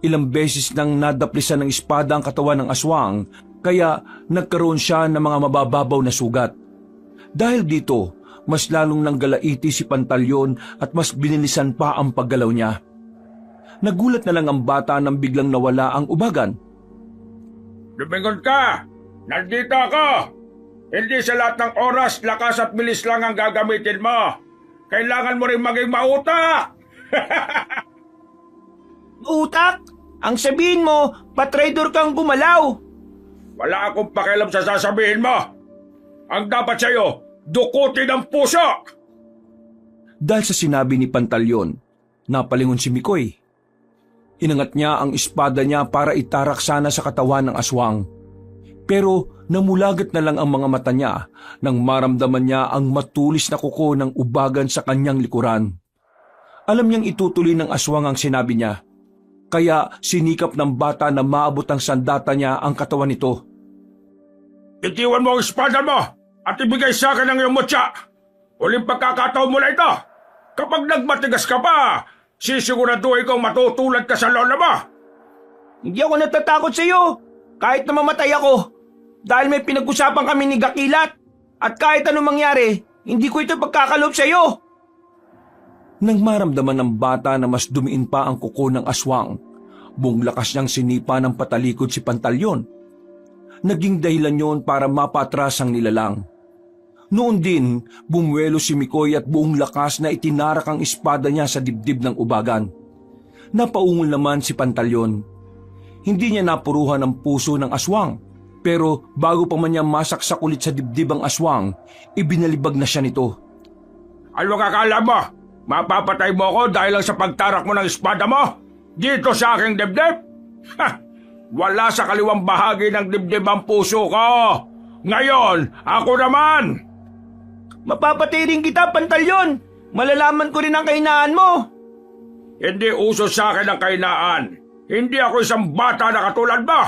Ilang beses nang nadaplisan ng espada ang katawan ng aswang, kaya nagkaroon siya ng mga mabababaw na sugat. Dahil dito, mas lalong nanggalaiti si Pantalyon at mas binilisan pa ang paggalaw niya. Nagulat na lang ang bata nang biglang nawala ang ubagan. Lumingon ka! Nandito ako! Hindi sa lahat ng oras, lakas at bilis lang ang gagamitin mo. Kailangan mo rin maging mautak! Utak? Ang sabihin mo, patraidor kang gumalaw. Wala akong pakialam sa sasabihin mo. Ang dapat sa'yo, dukutin ang puso! Dahil sa sinabi ni Pantalyon, napalingon si Mikoy. Inangat niya ang espada niya para itarak sana sa katawan ng aswang. Pero namulagat na lang ang mga mata niya nang maramdaman niya ang matulis na kuko ng ubagan sa kanyang likuran. Alam niyang itutuloy ng aswang ang sinabi niya. Kaya sinikap ng bata na maabot ang sandata niya ang katawan nito. Itiwan mo ang espada mo at ibigay sa akin ang iyong mutya. Uling pagkakataon mo na ito. Kapag nagmatigas ka pa, sisiguraduhin kong matutulad ka sa lola mo. Hindi ako natatakot sa iyo. Kahit na mamatay ako. Dahil may pinag-usapan kami ni Gakilat. At kahit anong mangyari, hindi ko ito pagkakalob sa iyo. Nang maramdaman ng bata na mas dumiin pa ang kuko ng aswang, buong lakas niyang sinipa ng patalikod si Pantalyon. Naging dahilan yon para mapatras ang nilalang. Noon din, bumuelo si Mikoy at buong lakas na itinarak ang espada niya sa dibdib ng ubagan. Napaungol naman si Pantalyon. Hindi niya napuruhan ang puso ng aswang, pero bago pa man niya masaksak ulit sa dibdib ang aswang, ibinalibag na siya nito. Ano kakala mo? Mapapatay mo ako dahil lang sa pagtarak mo ng espada mo? Dito sa aking dibdib? Ha! Wala sa kaliwang bahagi ng dibdib ang puso ko! Ngayon, ako naman! Mapapatay rin kita, Pantalyon. Malalaman ko rin ang kahinaan mo. Hindi uso sa akin ang kahinaan. Hindi ako isang bata na katulad mo!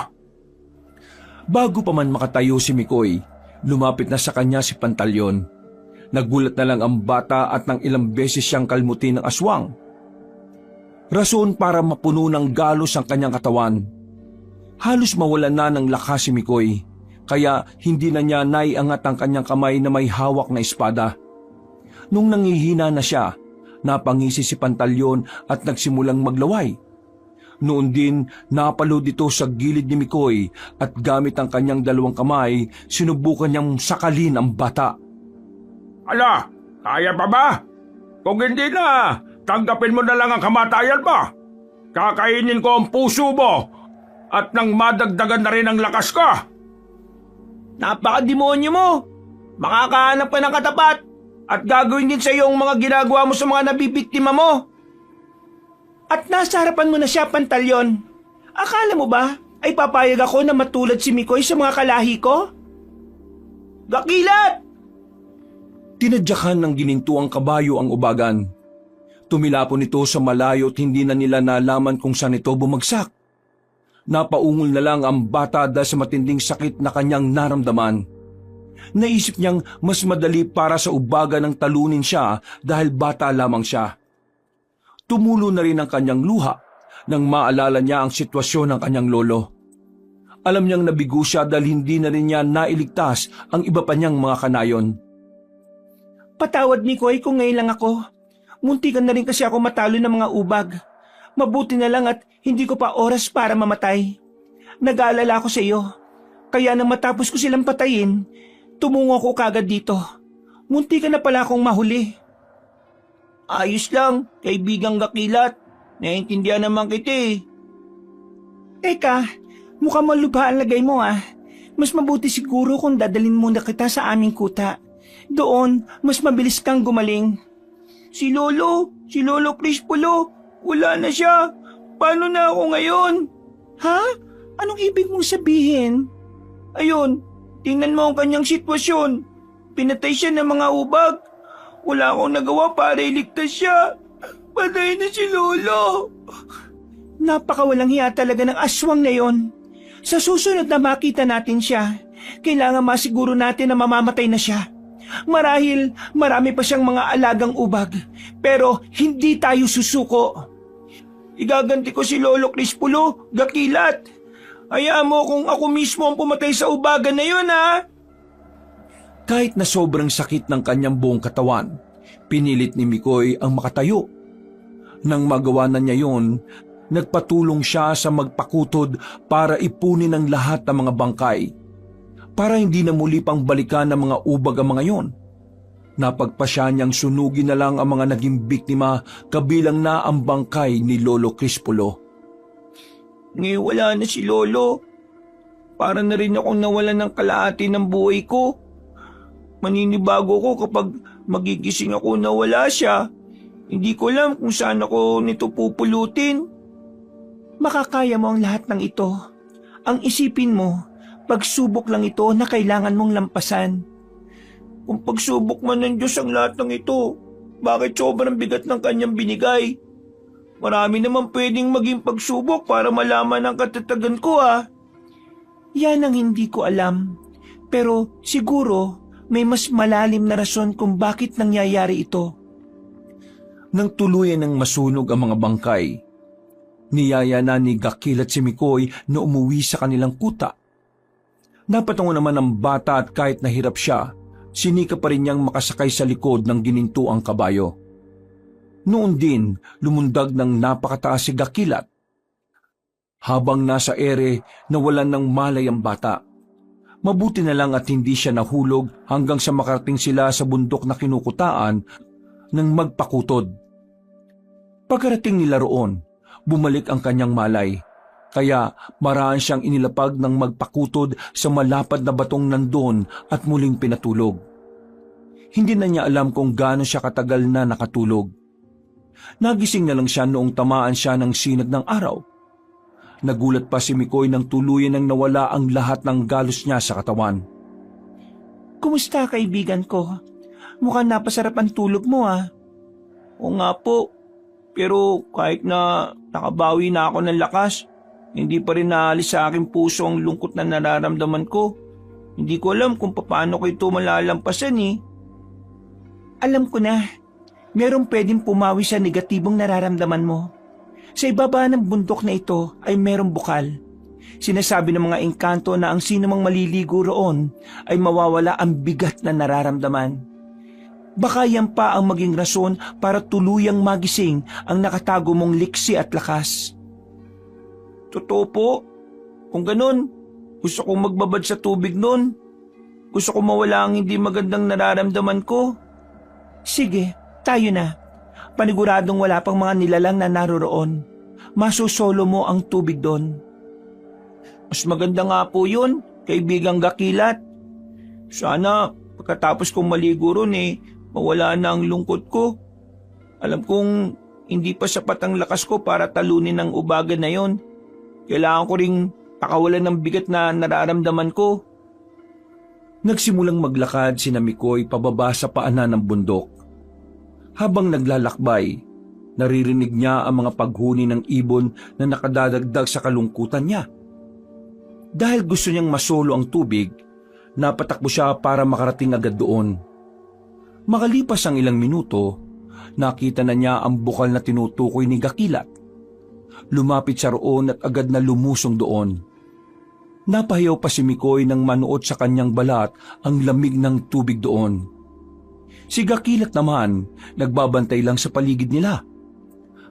Bago pa man makatayo si Mikoy, lumapit na sa kanya si Pantalyon. Nagulat na lang ang bata at nang ilang beses siyang kalmutin ng aswang. Rason para mapuno ng galos ang kanyang katawan. Halos mawalan na ng lakas si Mikoy, kaya hindi na niya naiangat ang kanyang kamay na may hawak na espada. Nung nangihina na siya, napangisi si Pantalyon at nagsimulang maglaway. Noon din, napalod ito sa gilid ni Mikoy at gamit ang kanyang dalawang kamay, sinubukan niyang sakalin ang bata. Ala, kaya pa ba? Kung hindi na, tanggapin mo na lang ang kamatayan mo. Kakainin ko ang puso mo at nang madagdagan na rin ang lakas ko. Napakademonyo mo. Makakahanap ka ng katapat at gagawin din sa iyo ang mga ginagawa mo sa mga nabibiktima mo. At nasa harapan mo na siya, Pantalyon. Akala mo ba ay papayag ako na matulad si Mikoy sa mga kalahi ko? Gakilat! Tinadyakan ng ginintuang kabayo ang ubagan. Tumilapon ito sa malayo at hindi na nila nalaman kung saan ito bumagsak. Napaungol na lang ang bata dahil sa matinding sakit na kanyang naramdaman. Naisip niyang mas madali para sa ubagan ng talunin siya dahil bata lamang siya. Tumulo na rin ang kanyang luha nang maalala niya ang sitwasyon ng kanyang lolo. Alam niyang nabigo siya dahil hindi na rin niya nailigtas ang iba pa niyang mga kanayon. Patawad, Mikoy, kung ngayon lang ako. Muntikan na rin kasi ako matalo ng mga ubag. Mabuti na lang at hindi ko pa oras para mamatay. Nag-aalala ako sa iyo. Kaya nang matapos ko silang patayin, tumungo ko kagad dito. Muntikan na pala akong mahuli. Ayos lang, kaibigang Gakilat. Naiintindihan naman kita eh. Teka, mukhang malubha ang lagay mo ah. Mas mabuti siguro kung dadalhin muna kita sa aming kuta. Doon, mas mabilis kang gumaling. Si Lolo Crispulo, wala na siya. Paano na ako ngayon? Ha? Anong ibig mong sabihin? Ayun, tingnan mo ang kanyang sitwasyon. Pinatay siya ng mga ubag. Wala akong nagawa para iligtas siya. Patay na si Lolo. Napakawalang hiya talaga ng aswang na yon. Sa susunod na makita natin siya, kailangan masiguro natin na mamamatay na siya. Marahil marami pa siyang mga alagang ubag, pero hindi tayo susuko. Igaganti ko si Lolo Crispulo, Gakilat. Hayaan mo kung ako mismo ang pumatay sa ubagan na yun, ha? Kahit na sobrang sakit ng kanyang buong katawan, pinilit ni Mikoy ang makatayo. Nang magawa na niya yon, nagpatulong siya sa magpakutod para ipunin ang lahat ng mga bangkay. Para hindi na muli pang balikan ng mga ubag ang mga yon. Napagpasya niyang sunugin na lang ang mga naging biktima kabilang na ang bangkay ni Lolo Crispulo. Ngayon wala na si Lolo. Para na rin akong nawalan ng kalahati ng buhay ko. Maninibago ko kapag magigising ako na wala siya. Hindi ko alam kung saan ako nito pupulutin. Makakaya mo ang lahat ng ito. Ang isipin mo, pagsubok lang ito na kailangan mong lampasan. Kung pagsubok man ng Diyos ang lahat ng ito, bakit sobrang bigat ng kanyang binigay? Marami naman pwedeng maging pagsubok para malaman ang katatagan ko ah. Yan ang hindi ko alam. Pero siguro may mas malalim na rason kung bakit nangyayari ito. Nang tuluyan ng masunog ang mga bangkay, niyaya na ni Gakil at si Mikoy na umuwi sa kanilang kuta. Napatungo naman ang bata at kahit nahirap siya, sinika pa rin niyang makasakay sa likod ng ginintuang kabayo. Noon din, lumundag ng napakataas si Gakilat. Habang nasa ere, nawalan ng malay ang bata. Mabuti na lang at hindi siya nahulog hanggang sa makarating sila sa bundok na kinukutaan ng magpakutod. Pagkarating nila roon, bumalik ang kanyang malay. Kaya maraan siyang inilapag ng magpakutod sa malapad na batong nandun at muling pinatulog. Hindi na niya alam kung gaano siya katagal na nakatulog. Nagising na lang siya noong tamaan siya ng sinag ng araw. Nagulat pa si Mikoy nang tuluyan nang nawala ang lahat ng galos niya sa katawan. Kumusta kaibigan ko? Mukhang napasarap ang tulog mo ah. Oo nga po, pero kahit na nakabawi na ako ng lakas, hindi pa rin naalis sa aking puso ang lungkot na nararamdaman ko. Hindi ko alam kung paano ko ito malalampasan eh. Alam ko na, merong pwedeng pumawi sa negatibong nararamdaman mo. Sa ibaba ng bundok na ito ay merong bukal. Sinasabi ng mga engkanto na ang sino mang maliligo roon ay mawawala ang bigat na nararamdaman. Baka yan pa ang maging rason para tuluyang magising ang nakatago mong liksi at lakas. Totoo po. Kung ganun, gusto kong magbabad sa tubig nun. Gusto kong mawala ang hindi magandang nararamdaman ko. Sige, tayo na. Paniguradong wala pang mga nilalang na naroroon. Masusolo mo ang tubig doon. Mas maganda nga po yun, kaibigang Gakilat. Sana pagkatapos kong maligo ron mawala na ang lungkot ko. Alam kong hindi pa sapat ang lakas ko para talunin ang ubagan na yon. Kailangan ko ring pakawalan ng bigat na nararamdaman ko. Nagsimulang maglakad si Mikoy pababa sa paanan ng bundok. Habang naglalakbay, naririnig niya ang mga paghuni ng ibon na nakadadagdag sa kalungkutan niya. Dahil gusto niyang masolo ang tubig, napatakbo siya para makarating agad doon. Makalipas ang ilang minuto, nakita na niya ang bukal na tinutukoy ni Gakilat. Lumapit siya roon at agad na lumusong doon. Napahiyaw pa si Mikoy nang manuot sa kanyang balat ang lamig ng tubig doon. Si Gakilat naman, nagbabantay lang sa paligid nila,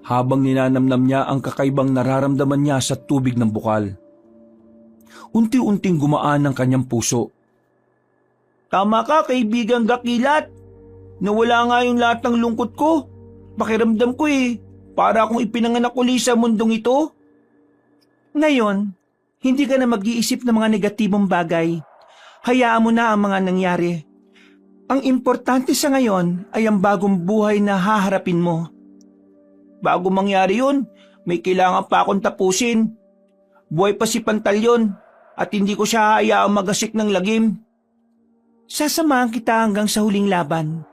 habang ninanamnam niya ang kakaibang nararamdaman niya sa tubig ng bukal. Unti-unting gumaan ang kanyang puso. Tama ka, kaibigang Gakilat. Nawala nga yung lahat ng lungkot ko. Pakiramdam ko para akong ipinanganak uli sa mundong ito. Ngayon, hindi ka na mag-iisip ng mga negatibong bagay. Hayaan mo na ang mga nangyari. Ang importante sa ngayon ay ang bagong buhay na haharapin mo. Bago mangyari yun, may kailangan pa akong tapusin. Buhay pa si Pantalyon at hindi ko siya hayaang magasik ng lagim. Sasamahan kita hanggang sa huling laban.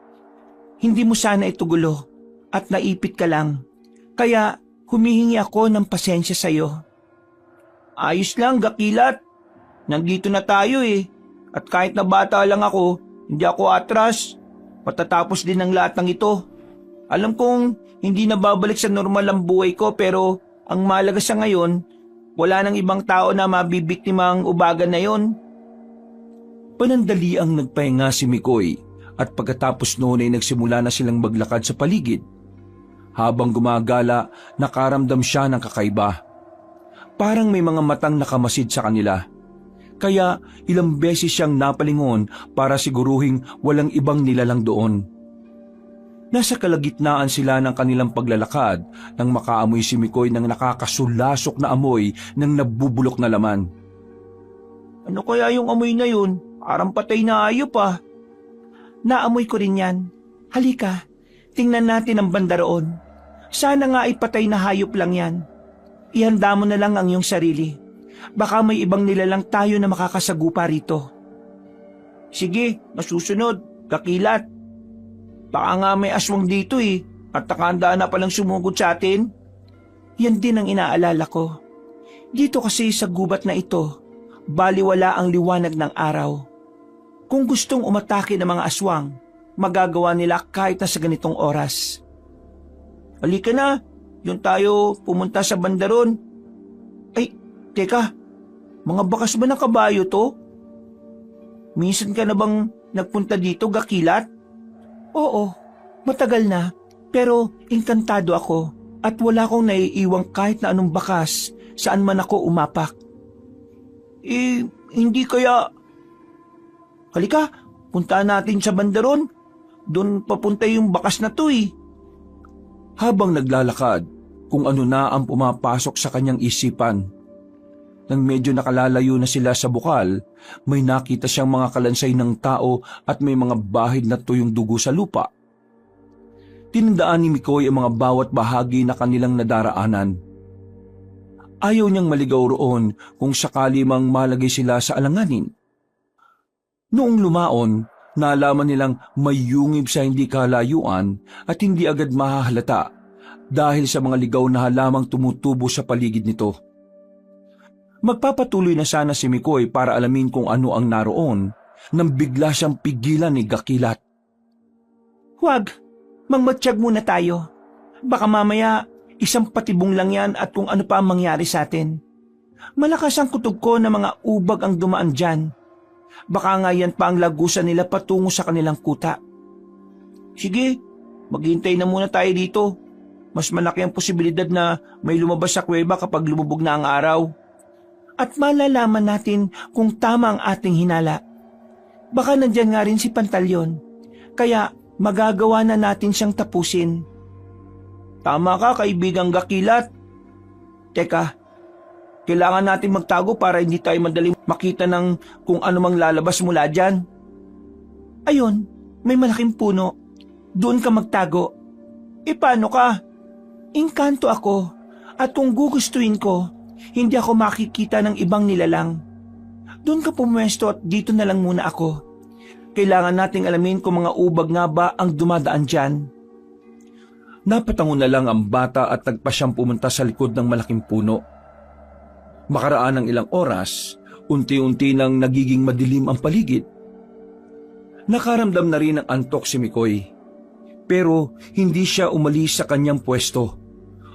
Hindi mo sana ito gulo at naipit ka lang. Kaya humihingi ako ng pasensya sa iyo. Ayos lang, Gakilat. Nandito na tayo At kahit na bata lang ako, hindi ako atras. Matatapos din ang lahat ng ito. Alam kong hindi na babalik sa normal ang buhay ko pero ang mahalaga sa ngayon, wala nang ibang tao na mabibiktima ang ubagan na yon. Panandali ang nagpahinga si Mikoy at pagkatapos noon ay nagsimula na silang maglakad sa paligid. Habang gumagala, nakaramdam siya ng kakaiba. Parang may mga matang nakamasid sa kanila. Kaya ilang beses siyang napalingon para siguruhing walang ibang nilalang doon. Nasa kalagitnaan sila ng kanilang paglalakad nang makaamoy si Mikoy ng nakakasulasok na amoy ng nabubulok na laman. Ano kaya yung amoy na yun? Parang patay na hayop Naamoy ko rin yan. Halika, tingnan natin ang banda roon. Sana nga ay patay na hayop lang yan. Ihanda mo na lang ang iyong sarili. Baka may ibang nilalang tayo na makakasagupa rito. Sige, masusunod, Gakilat. Baka nga may aswang dito at nakahanda na palang sumugod sa atin. Yan din ang inaalala ko. Dito kasi sa gubat na ito, baliwala ang liwanag ng araw. Kung gustong umatake ng mga aswang, magagawa nila kahit na sa ganitong oras. Halika na, yun tayo pumunta sa bandaron. Ay, teka, mga bakas ba ng kabayo to? Minsan ka na bang nagpunta dito, Gakilat? Oo, matagal na, pero inkantado ako at wala akong naiiwang kahit na anong bakas saan man ako umapak. Hindi kaya... Halika, puntaan natin sa bandaron. Doon papunta yung bakas na to eh. Habang naglalakad, kung ano na ang pumapasok sa kanyang isipan. Nang medyo nakalalayo na sila sa bukal, may nakita siyang mga kalansay ng tao at may mga bahid na tuyong dugo sa lupa. Tinandaan ni Mikoy ang mga bawat bahagi na kanilang nadaraanan. Ayaw niyang maligaw roon kung sakali mang malagay sila sa alanganin. Noong lumaon, nalaman nilang may yungib sa hindi kalayuan at hindi agad mahahalata dahil sa mga ligaw na halamang tumutubo sa paligid nito. Magpapatuloy na sana si Mikoy para alamin kung ano ang naroon nang bigla siyang pigilan ni Gakilat. Huwag, mangmatsyag muna tayo. Baka mamaya isang patibong lang yan at kung ano pa ang mangyari sa atin. Malakas ang kutob ko na mga ubag ang dumaan dyan. Baka nga yan pa ang lagusan nila patungo sa kanilang kuta. Sige, maghintay na muna tayo dito. Mas malaki ang posibilidad na may lumabas sa kuweba kapag lumubog na ang araw. At malalaman natin kung tama ang ating hinala. Baka nandyan nga rin si Pantalyon. Kaya magagawa na natin siyang tapusin. Tama ka, kaibigang Gakilat. Teka, kailangan natin magtago para hindi tayo madaling makita ng kung ano mang lalabas mula dyan. Ayun, may malaking puno. Doon ka magtago. Paano ka? Engkanto ako. At kung gugustuhin ko, hindi ako makikita ng ibang nilalang. Doon ka pumwesto at dito na lang muna ako. Kailangan nating alamin kung mga ubag nga ba ang dumadaan dyan. Napatango na lang ang bata at nagpa siyang pumunta sa likod ng malaking puno. Makaraan ng ilang oras, unti-unti nang nagiging madilim ang paligid. Nakaramdam na rin ng antok si Mikoy, pero hindi siya umalis sa kanyang pwesto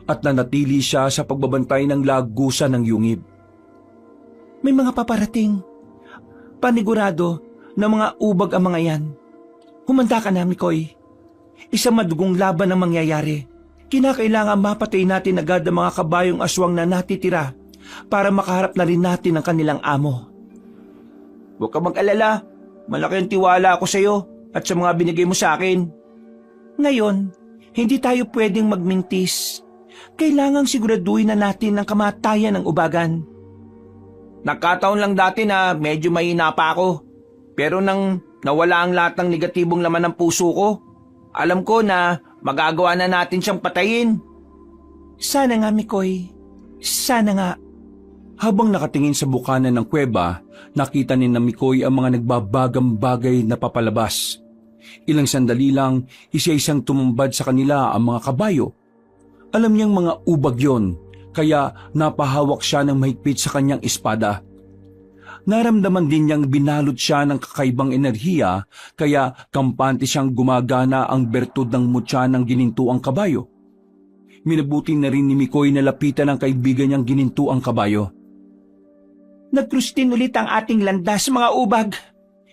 at nanatili siya sa pagbabantay ng lagusan ng yungib. May mga paparating. Panigurado na mga ubag ang mga yan. Humanda ka na, Mikoy. Isang madugong laban ang mangyayari. Kinakailangan mapatay natin agad ang mga kabayong aswang na natitira para makaharap na rin natin ang kanilang amo. Huwag ka mag-alala. Malaki ang tiwala ako sa iyo at sa mga binigay mo sa akin. Ngayon, hindi tayo pwedeng magmintis. Kailangang siguraduhin na natin ang kamatayan ng ubagan. Nagkataon lang dati na medyo mahina pa ako. Pero nang nawala ang lahat ng negatibong laman ng puso ko, alam ko na magagawa na natin siyang patayin. Sana nga, Mikoy. Sana nga. Habang nakatingin sa bukana ng kuweba, nakita ni na Mikoy ang mga nagbabagang bagay na papalabas. Ilang sandali lang, isa-isang tumumbad sa kanila ang mga kabayo. Alam niyang mga ubag yon, kaya napahawak siya ng mahigpit sa kanyang espada. Naramdaman din niyang binalot siya ng kakaibang enerhiya, kaya kampante siyang gumagana ang bertud ng mutya ng ginintuang kabayo. Minabuti na rin ni Mikoy na lapitan ang kaibigan niyang ginintuang kabayo. Nagkrustin ulit ang ating landas, mga ubag.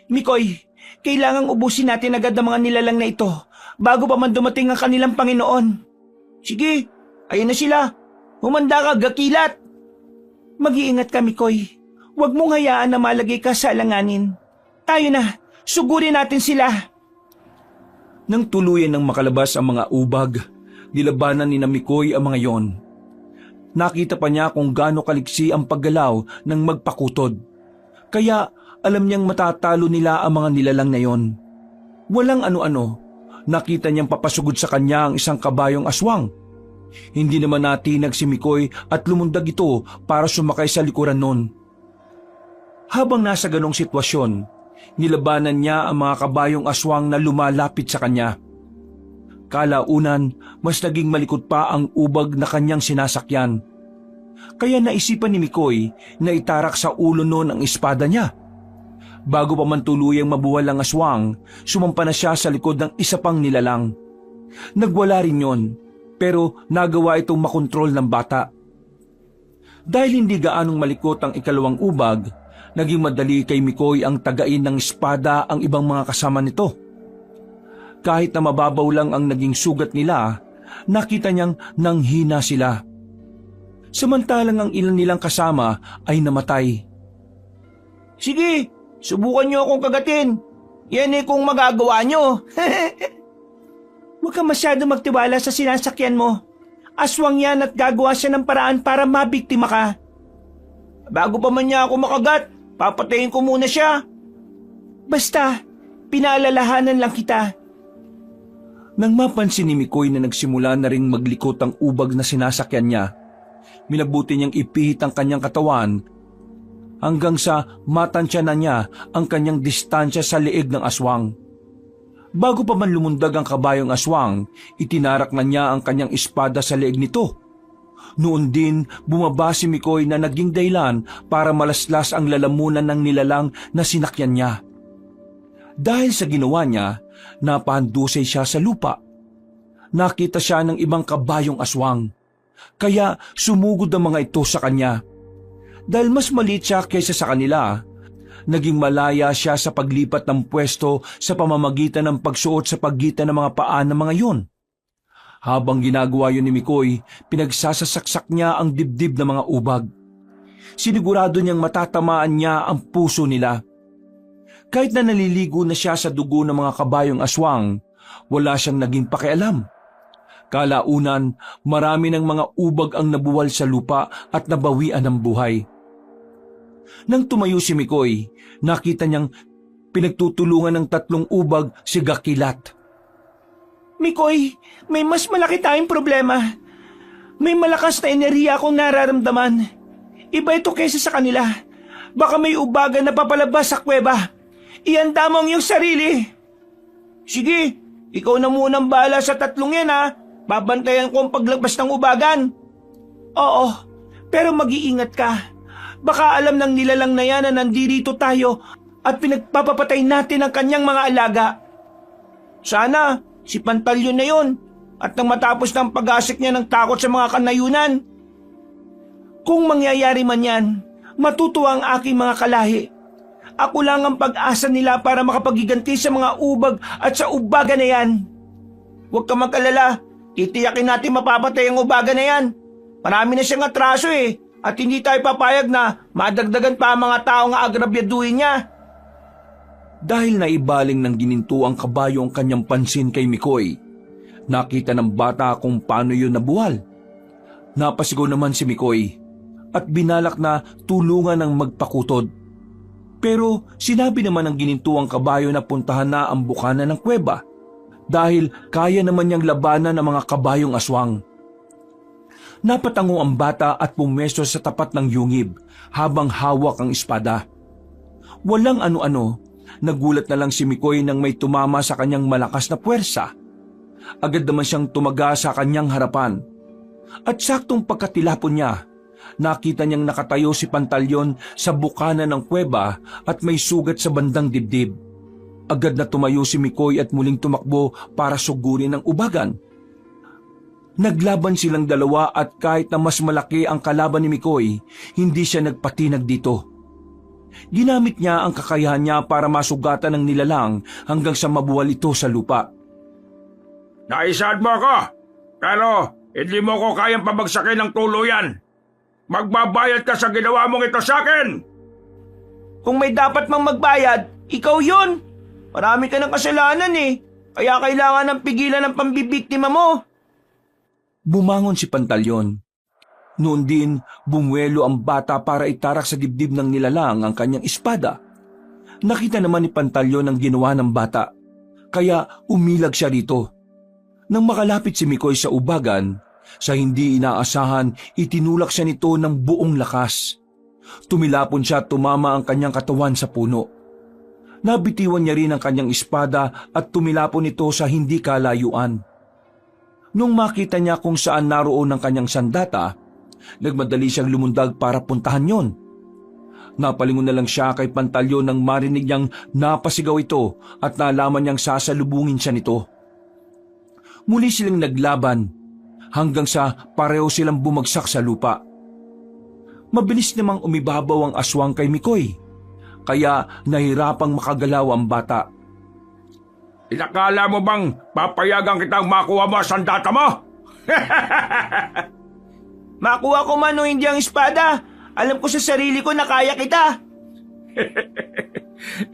Mikoy, kailangang ubusin natin agad ang mga nilalang na ito bago pa man dumating ang kanilang Panginoon. Sige, ayun na sila. Humanda ka, Gakilat. Mag-iingat ka, Mikoy. Huwag mong hayaan na malagay ka sa alanganin. Tayo na, sugurin natin sila. Nang tuluyan ng makalabas ang mga ubag, nilabanan ni na Mikoy ang mga yon. Nakita pa niya kung gaano kaliksi ang paggalaw ng magpakutod. Kaya alam niyang matatalo nila ang mga nilalang na yon. Walang ano-ano, nakita niyang papasugod sa kanya ang isang kabayong aswang. Hindi naman natinag si Mikoy at lumundag ito para sumakay sa likuran nun. Habang nasa ganong sitwasyon, nilabanan niya ang mga kabayong aswang na lumalapit sa kanya. Kalaunan, mas naging malikot pa ang ubag na kanyang sinasakyan. Kaya naisipan ni Mikoy na itarak sa ulo noon ang espada niya. Bago pa man tuluyang mabuwal ang aswang, sumampa na siya sa likod ng isa pang nilalang. Nagwala rin yon, pero nagawa itong makontrol ng bata. Dahil hindi gaanong malikot ang ikalawang ubag, naging madali kay Mikoy ang tagain ng espada ang ibang mga kasama nito. Kahit na mababaw lang ang naging sugat nila, nakita niyang nanghina sila. Samantalang ang ilan nilang kasama ay namatay. Sige, subukan niyo akong kagatin. Yan kung magagawa niyo. Huwag ka masyado magtiwala sa sinasakyan mo. Aswang yan at gagawa siya ng paraan para mabiktima ka. Bago pa man niya ako makagat, papatayin ko muna siya. Basta, pinaalalahanan lang kita. Nang mapansin ni Mikoy na nagsimula na ring maglikot ang ubag na sinasakyan niya, minabuti niyang ipihit ang kanyang katawan hanggang sa matansya na niya ang kanyang distansya sa leeg ng aswang. Bago pa man lumundag ang kabayong aswang, itinarak na niya ang kanyang espada sa leeg nito. Noon din, bumaba si Mikoy na naging dahilan para malaslas ang lalamunan ng nilalang na sinakyan niya. Dahil sa ginawa niya, napahandusay siya sa lupa. Nakita siya ng ibang kabayong aswang, kaya sumugod ang mga ito sa kanya. Dahil mas maliit siya kaysa sa kanila, naging malaya siya sa paglipat ng pwesto sa pamamagitan ng pagsuot sa pagitan ng mga paa ng mga yun. Habang ginagawa yun ni Mikoy, pinagsasasaksak niya ang dibdib ng mga ubag. Sinigurado niyang matatamaan niya ang puso nila. Kahit na naliligo na siya sa dugo ng mga kabayong aswang, wala siyang naging pakialam. Kalaunan, marami ng mga ubag ang nabuwal sa lupa at nabawian ng buhay. Nang tumayo si Mikoy, nakita niyang pinagtutulungan ng 3 ubag si Gakilat. Mikoy, may mas malaki tayong problema. May malakas na enerhiya akong nararamdaman. Iba ito kaysa sa kanila. Baka may ubagan na papalabas sa kuweba. Ihanda mo ang iyong sarili. Sige, ikaw na munang bahala sa 3 yan ha. Babantayan ko ang paglabas ng ubagan. Oo, pero mag-iingat ka. Baka alam ng nilalang na yan na nandirito tayo at pinagpapapatay natin ang kanyang mga alaga. Sana, si Pantalyon na yon at nang matapos ng pag-asik niya ng takot sa mga kanayunan. Kung mangyayari man yan, matutuwa ang aking mga kalahi. Ako lang ang pag-asa nila para makapagiganti sa mga ubag at sa ubaga na yan. Huwag ka mag-alala, titiyakin natin mapapatay ang ubaga na yan. Marami na siyang atraso at hindi tayo papayag na madagdagan pa ang mga tao nga agrabyaduhin niya. Dahil naibaling ng gininto ang kabayo ang kanyang pansin kay Mikoy, nakita ng bata kung paano yun nabuwal. Napasigaw naman si Mikoy at binalak na tulungan ng magpakutod. Pero sinabi naman ng ginintuang kabayo na puntahan na ang bukana ng kuweba dahil kaya naman niyang labanan ng mga kabayong aswang. Napatango ang bata at pumesto sa tapat ng yungib habang hawak ang espada. Walang ano-ano, nagulat na lang si Mikoy nang may tumama sa kanyang malakas na puwersa. Agad naman siyang tumaga sa kanyang harapan. At saktong pagkatilapon niya, nakita niyang nakatayo si Pantalyon sa bukana ng kuweba at may sugat sa bandang dibdib. Agad na tumayo si Mikoy at muling tumakbo para sugurin ang ubagan. Naglaban silang dalawa at kahit na mas malaki ang kalaban ni Mikoy, hindi siya nagpatinag dito. Ginamit niya ang kakayahan niya para masugatan ng nilalang hanggang sa mabuwal ito sa lupa. Naisad mo ako, pero hindi mo ko kayang pabagsakin ng tuluyan. Magbabayad ka sa ginawa mong ito sa akin! Kung may dapat mang magbayad, ikaw yun. Marami ka ng kasalanan kaya kailangan ng pigilan ng pambibiktima mo. Bumangon si Pantalyon. Noon din, bumuelo ang bata para itarak sa dibdib ng nilalang ang kanyang espada. Nakita naman ni Pantalyon ang ginawa ng bata, kaya umilag siya rito. Nang makalapit si Mikoy sa ubagan, sa hindi inaasahan, itinulak siya nito ng buong lakas. Tumilapon siya at tumama ang kanyang katawan sa puno. Nabitiwan niya rin ang kanyang espada at tumilapon ito sa hindi kalayuan. Nung makita niya kung saan naroon ang kanyang sandata, nagmadali siyang lumundag para puntahan yon. Napalingon na lang siya kay Pantalyon nang marinig niyang napasigaw ito at nalaman niyang sasalubungin siya nito. Muli silang naglaban hanggang sa pareho silang bumagsak sa lupa. Mabilis namang umibabaw ang aswang kay Mikoy, kaya nahirapang makagalaw ang bata. Inakala mo bang papayagan kitang makuha mo ang sandata mo? Makuha ko man o hindi ang espada, alam ko sa sarili ko na kaya kita.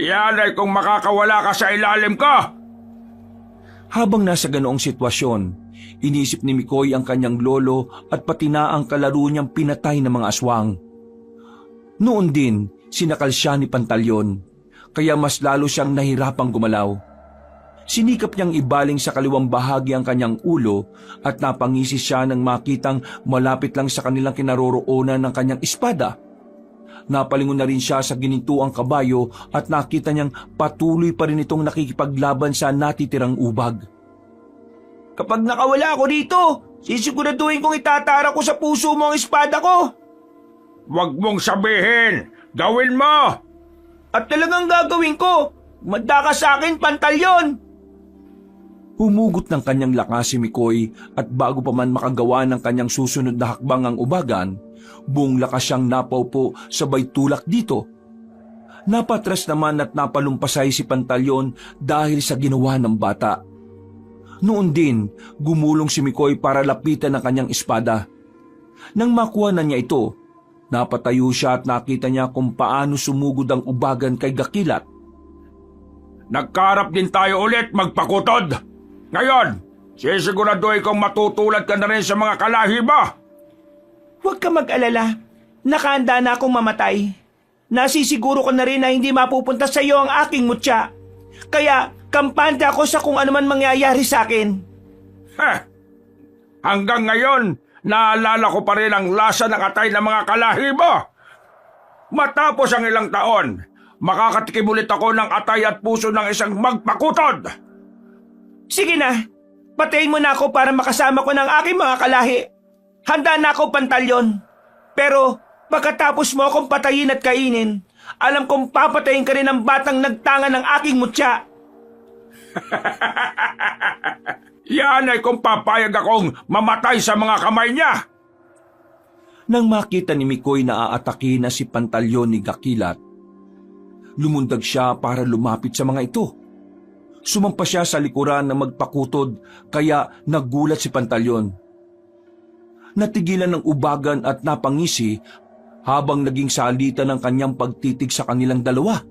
Yan ay kung makakawala ka sa ilalim ko. Habang nasa ganoong sitwasyon, inisip ni Mikoy ang kanyang lolo at pati na ang kalaro niyang pinatay ng mga aswang. Noon din, sinakal siya ni Pantalyon, kaya mas lalo siyang nahirapang gumalaw. Sinikap niyang ibaling sa kaliwang bahagi ang kanyang ulo at napangisi siya nang makitang malapit lang sa kanilang kinaroroonan ng kanyang espada. Napalingon na rin siya sa ginintuang kabayo at nakita niyang patuloy pa rin itong nakikipaglaban sa natitirang ubag. Kapag nakawala ako dito, sisiguraduhin kong itatara ko sa puso mo ang espada ko. Huwag mong sabihin, gawin mo! At talagang gagawin ko. Manda ka sa akin, Pantalyon! Humugot ng kanyang lakas si Mikoy at bago pa man makagawa ng kanyang susunod na hakbang ang ubagan, buong lakas siyang napaupo sabay tulak dito. Napatras naman at napalumpasay si Pantalyon dahil sa ginawa ng bata. Noon din, gumulong si Mikoy para lapitan ang kanyang espada. Nang makuha na niya ito, napatayo siya at nakita niya kung paano sumugod ang ubagan kay Gakilat. Nagkarap din tayo ulit, magpakutod! Ngayon, sisiguraduhin kong matutulad ka na rin sa mga kalahi mo! Huwag ka mag-alala. Nakahanda na akong mamatay. Nasisiguro ko na rin na hindi mapupunta sa iyo ang aking mutya. Kaya, kampante ako sa kung ano man mangyayari sa akin. Hanggang ngayon, naalala ko pa rin ang lasa ng atay ng mga kalahi mo! Matapos ang ilang taon, makakatikim ulit ako ng atay at puso ng isang magpakutod! Sige na, patayin mo na ako para makasama ko ng aking mga kalahi. Handa na ako, Pantalyon. Pero pagkatapos mo akong patayin at kainin, alam kong papatayin ka rin ng batang nagtanga ng aking mutya. Yan ay kung papayag akong mamatay sa mga kamay niya. Nang makita ni Mikoy na aatake na si Pantalyon ni Gakilat, lumundag siya para lumapit sa mga ito. Sumampa siya sa likuran na magpakutod kaya nagulat si Pantalyon. Natigilan ng ubagan at napangisi habang naging salitan ng kanyang pagtitig sa kanilang dalawa.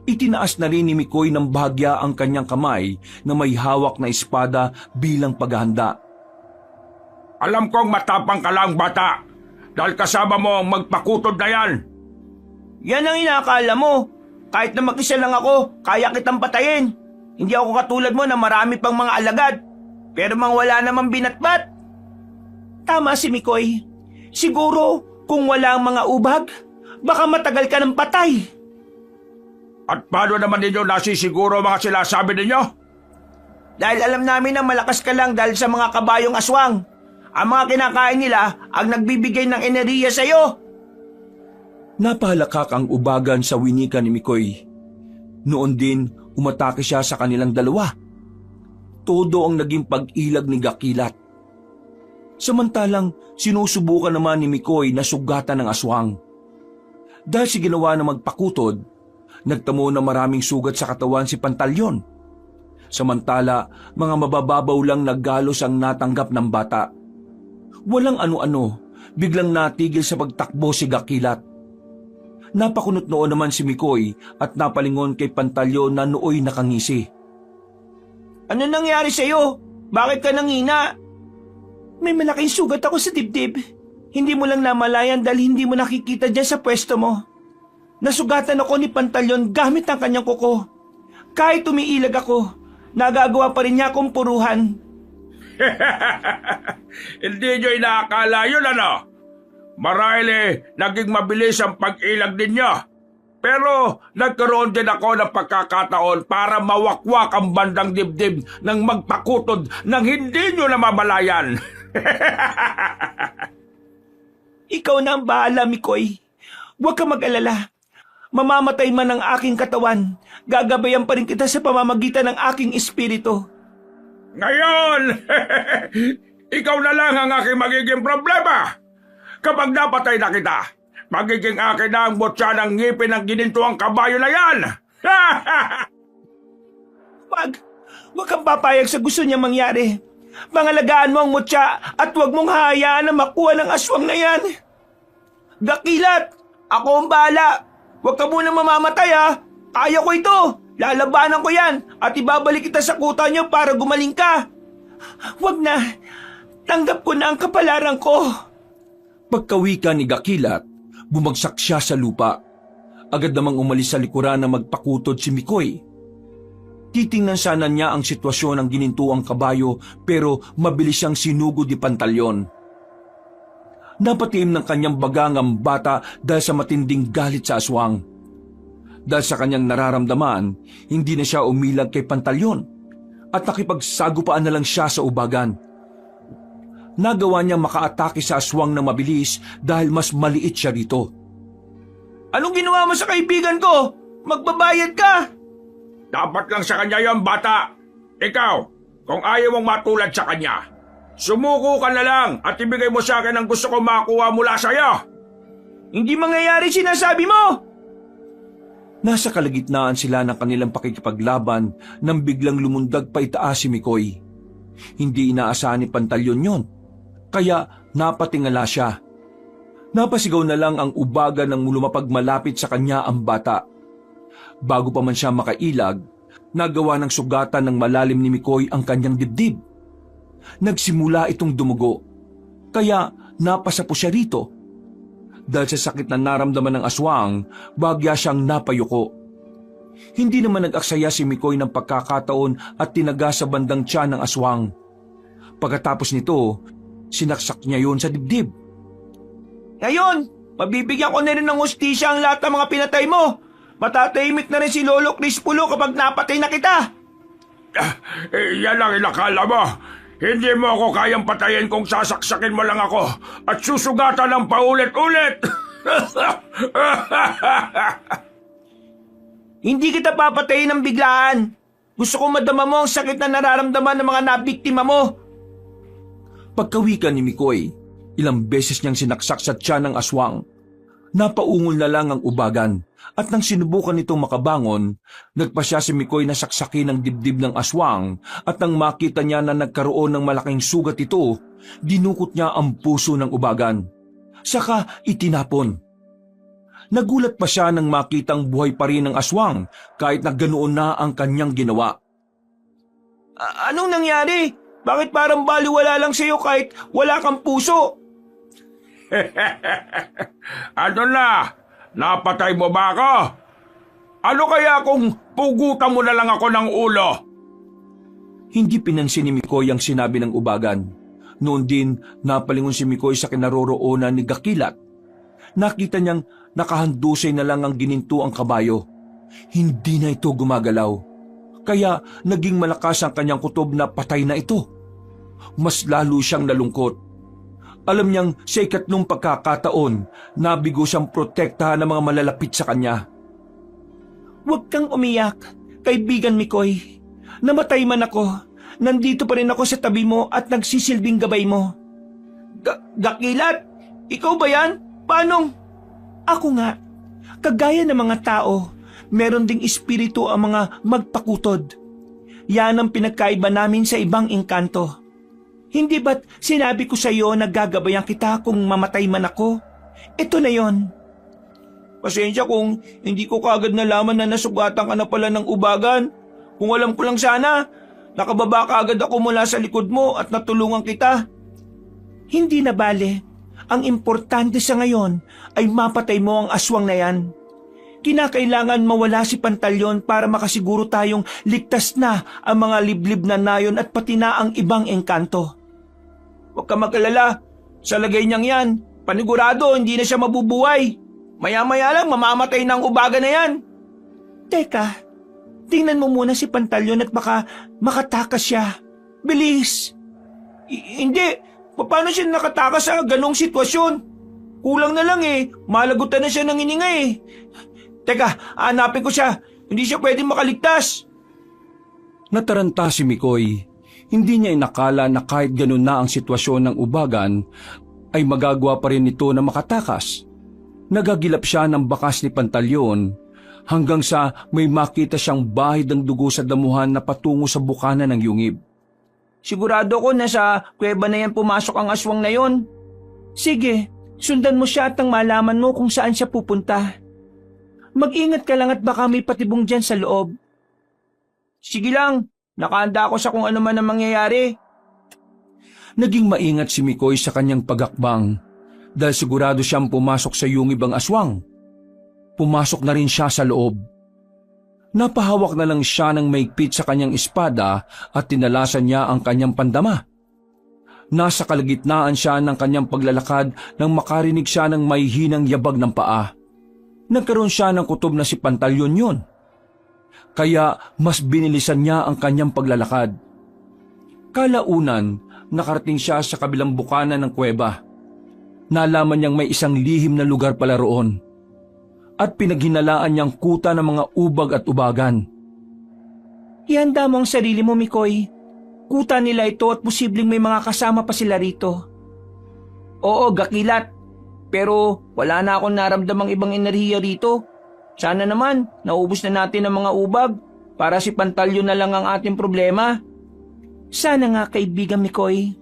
Itinaas na rin ni Mikoy ng bahagya ang kanyang kamay na may hawak na espada bilang paghahanda. Alam kong matapang ka lang, bata, dahil kasama mo ang magpakutod na yan. Yan ang inaakala mo. Kahit na mag-isa lang ako, kaya kitang patayin. Hindi ako katulad mo na marami pang mga alagad. Pero mang wala namang binatbat. Tama si Mikoy. Siguro kung wala ang mga ubag, baka matagal ka ng patay. At paano naman ninyo nasisiguro mga sinasabi ninyo? Dahil alam namin na malakas ka lang dahil sa mga kabayong aswang. Ang mga kinakain nila ang nagbibigay ng enerhiya sa iyo. Napalakak ang ubagan sa winika ni Mikoy. Noon din, umatake siya sa kanilang dalawa. Todo ang naging pag-ilag ni Gakilat. Samantalang sinusubukan naman ni Mikoy na sugatan ng aswang. Dahil si ginawa na magpakutod, nagtamo na maraming sugat sa katawan si Pantalyon. Samantala, mga mabababaw lang na galos ang natanggap ng bata. Walang ano-ano, biglang natigil sa pagtakbo si Gakilat. Napakunot noon naman si Mikoy at napalingon kay Pantalyon na nooy nakangisi. Ano nangyari sa iyo? Bakit ka nangina? May malaking sugat ako sa dibdib. Hindi mo lang namalayan dahil hindi mo nakikita dyan sa pwesto mo. Nasugatan ako ni Pantalyon gamit ang kanyang kuko. Kahit umiilag ako, nagagawa pa rin niya akong puruhan. Hindi nyo inaakala yun, ano? Marahil naging mabilis ang pag-ilag ninyo. Pero nagkaroon din ako ng pagkakataon para mawakwak ang bandang dibdib ng magpakutod nang hindi nyo namamalayan. Ikaw na ang bahala, Mikoy. Huwag ka mag-alala. Mamamatay man ang aking katawan, gagabayan pa rin kita sa pamamagitan ng aking espiritu. Ngayon, ikaw na lang ang aking magiging problema. Kapag napatay na kita, magiging akin na ang botsa ng ngipin ng ginintuang kabayo na yan. Huwag kang papayag sa gusto niya mangyari. Pangalagaan mo ang mutya at huwag mong hahayaan na makuha ng aswang na yan. Dakilat, ako ang bahala. Huwag ka munang mamamatay ha. Kaya ko ito. Lalabanan ko yan at ibabalik kita sa kuta niyo para gumaling ka. Huwag na. Tanggap ko na ang kapalaran ko. Pagkawika ni Gakilat, bumagsak siya sa lupa. Agad namang umalis sa likuran na magpakutod si Mikoy. Titingnan sana niya ang sitwasyon ng ginintuang kabayo pero mabilis siyang sinugod ni Pantalyon. Napatiim ng kanyang bagang ang bata dahil sa matinding galit sa aswang. Dahil sa kanyang nararamdaman, hindi na siya umilag kay Pantalyon at nakipagsagupaan na lang siya sa ubagan. Nagawa niya makaatake sa aswang ng mabilis dahil mas maliit siya rito. Anong ginawa mo sa kaibigan ko? Magbabayad ka! Dapat lang sa kanya yon, bata. Ikaw, kung ayaw mong matulad sa kanya, sumuko ka na lang at ibigay mo sa akin ang gusto kong makuha mula sa'yo. Hindi mangyayari sinasabi mo! Nasa kalagitnaan sila ng kanilang pakikipaglaban nang biglang lumundag pa itaas si Mikoy. Hindi inaasahan ni Pantalyon yon, kaya napatingala siya. Napasigaw na lang ang ubaga nang lumapag malapit sa kanya ang bata. Bago pa man siya makailag, nagawa ng sugatan ng malalim ni Mikoy ang kanyang dibdib. Nagsimula itong dumugo, kaya napasa po siya rito. Dahil sa sakit na naramdaman ng aswang, bagya siyang napayuko. Hindi naman nag-aksaya si Mikoy ng pagkakataon at tinaga sa bandang tiyan ng aswang. Pagkatapos nito, sinaksak niya yon sa dibdib. Ngayon, mabibigyan ko na rin ng hustisya ang lahat ng mga pinatay mo. Matatahimik na rin si Lolo Crispulo kapag napatay na kita. Yan ang inakala mo. Hindi mo ako kayang patayin kung sasaksakin mo lang ako at susugatan ng paulit-ulit. Hindi kita papatayin ng biglaan. Gusto kong madama mo ang sakit na nararamdaman ng mga nabiktima mo. Pagkawika ni Mikoy, ilang beses niyang sinaksak sa tiyan ng aswang. Napaungol na lang ang ubagan at nang sinubukan nitong makabangon, nagpasya si Mikoy na saksakin ang dibdib ng aswang at nang makita niya na nagkaroon ng malaking sugat ito, dinukot niya ang puso ng ubagan. Saka itinapon. Nagulat pa siya nang makitang buhay pa rin ang aswang kahit na ganoon na ang kanyang ginawa. Anong nangyari? Bakit parang baliwala lang sa'yo kahit wala kang puso? Ano na? Napatay mo ba ako? Ano kaya kung pugutan mo na lang ako ng ulo? Hindi pinansin ni Mikoy ang sinabi ng ubagan. Noon din, napalingon si Mikoy sa kinaroroonan ni Gakilat. Nakita niyang nakahandusay na lang ang gininto ang kabayo. Hindi na ito gumagalaw. Kaya naging malakas ang kanyang kutob na patay na ito. Mas lalo siyang nalungkot. Alam niyang sa ikatlong pagkakataon, nabigo siyang protektahan ng mga malalapit sa kanya. Huwag kang umiyak, kaibigan Mikoy. Namatay man ako, nandito pa rin ako sa tabi mo at nagsisilbing gabay mo. Gakilat? Ikaw ba yan? Paanong? Ako nga. Kagaya ng mga tao, meron ding espiritu ang mga magpakutod. Yan ang pinagkaiba namin sa ibang engkanto. Hindi ba't sinabi ko sa iyo na gagabayan kita kung mamatay man ako? Ito na yon. Pasensya kung hindi ko kagad nalaman na nasugatan ka na pala ng ubagan. Kung alam ko lang sana, nakababa kaagad ako mula sa likod mo at natulungan kita. Hindi na bale. Ang importante sa ngayon ay mapatay mo ang aswang na yan. Kinakailangan mawala si Pantalyon para makasiguro tayong ligtas na ang mga liblib na nayon at pati na ang ibang engkanto. Huwag ka mag-alala. Sa lagay niyang yan, panigurado hindi na siya mabubuhay. Maya-maya lang mamamatay na ang ubaga na yan. Teka, tingnan mo muna si Pantalyon at baka makatakas siya. Bilis! Hindi, paano siya nakatakas sa ganong sitwasyon? Kulang na lang malagutan na siya ng hininga Teka, hanapin ko siya. Hindi siya pwedeng makaligtas. Nataranta si Mikoy. Hindi niya inakala na kahit ganun na ang sitwasyon ng ubagan, ay magagawa pa rin ito na makatakas. Nagagilap siya ng bakas ni Pantalyon hanggang sa may makita siyang bahid ng dugo sa damuhan na patungo sa bukana ng yungib. Sigurado ko na sa kuweba na yan pumasok ang aswang na yon. Sige, sundan mo siya at nang malaman mo kung saan siya pupunta. Mag-ingat ka lang at baka may patibong dyan sa loob. Sige lang, nakahanda ako sa kung ano man ang mangyayari. Naging maingat si Mikoy sa kanyang pagakbang dahil sigurado siyang pumasok sa yungib ang aswang. Pumasok na rin siya sa loob. Napahawak na lang siya ng maigpit sa kanyang espada at tinalasan niya ang kanyang pandama. Nasa kalagitnaan siya ng kanyang paglalakad nang makarinig siya ng may hinang yabag ng paa. Nagkaroon siya ng kutob na si Pantalyon yun. Kaya mas binilisan niya ang kanyang paglalakad. Kalaunan, nakarating siya sa kabilang bukana ng kuweba. Nalaman niyang may isang lihim na lugar pala roon. At pinaghinalaan niyang kuta ng mga ubag at ubagan. Ihanda mo ang sarili mo, Mikoy. Kuta nila ito at posibleng may mga kasama pa sila rito. Oo, gakilat. Pero wala na akong naramdamang ibang enerhiya rito. Sana naman, naubos na natin ang mga ubag para si Pantalyon na lang ang ating problema. Sana nga, kaibigan Mikoy.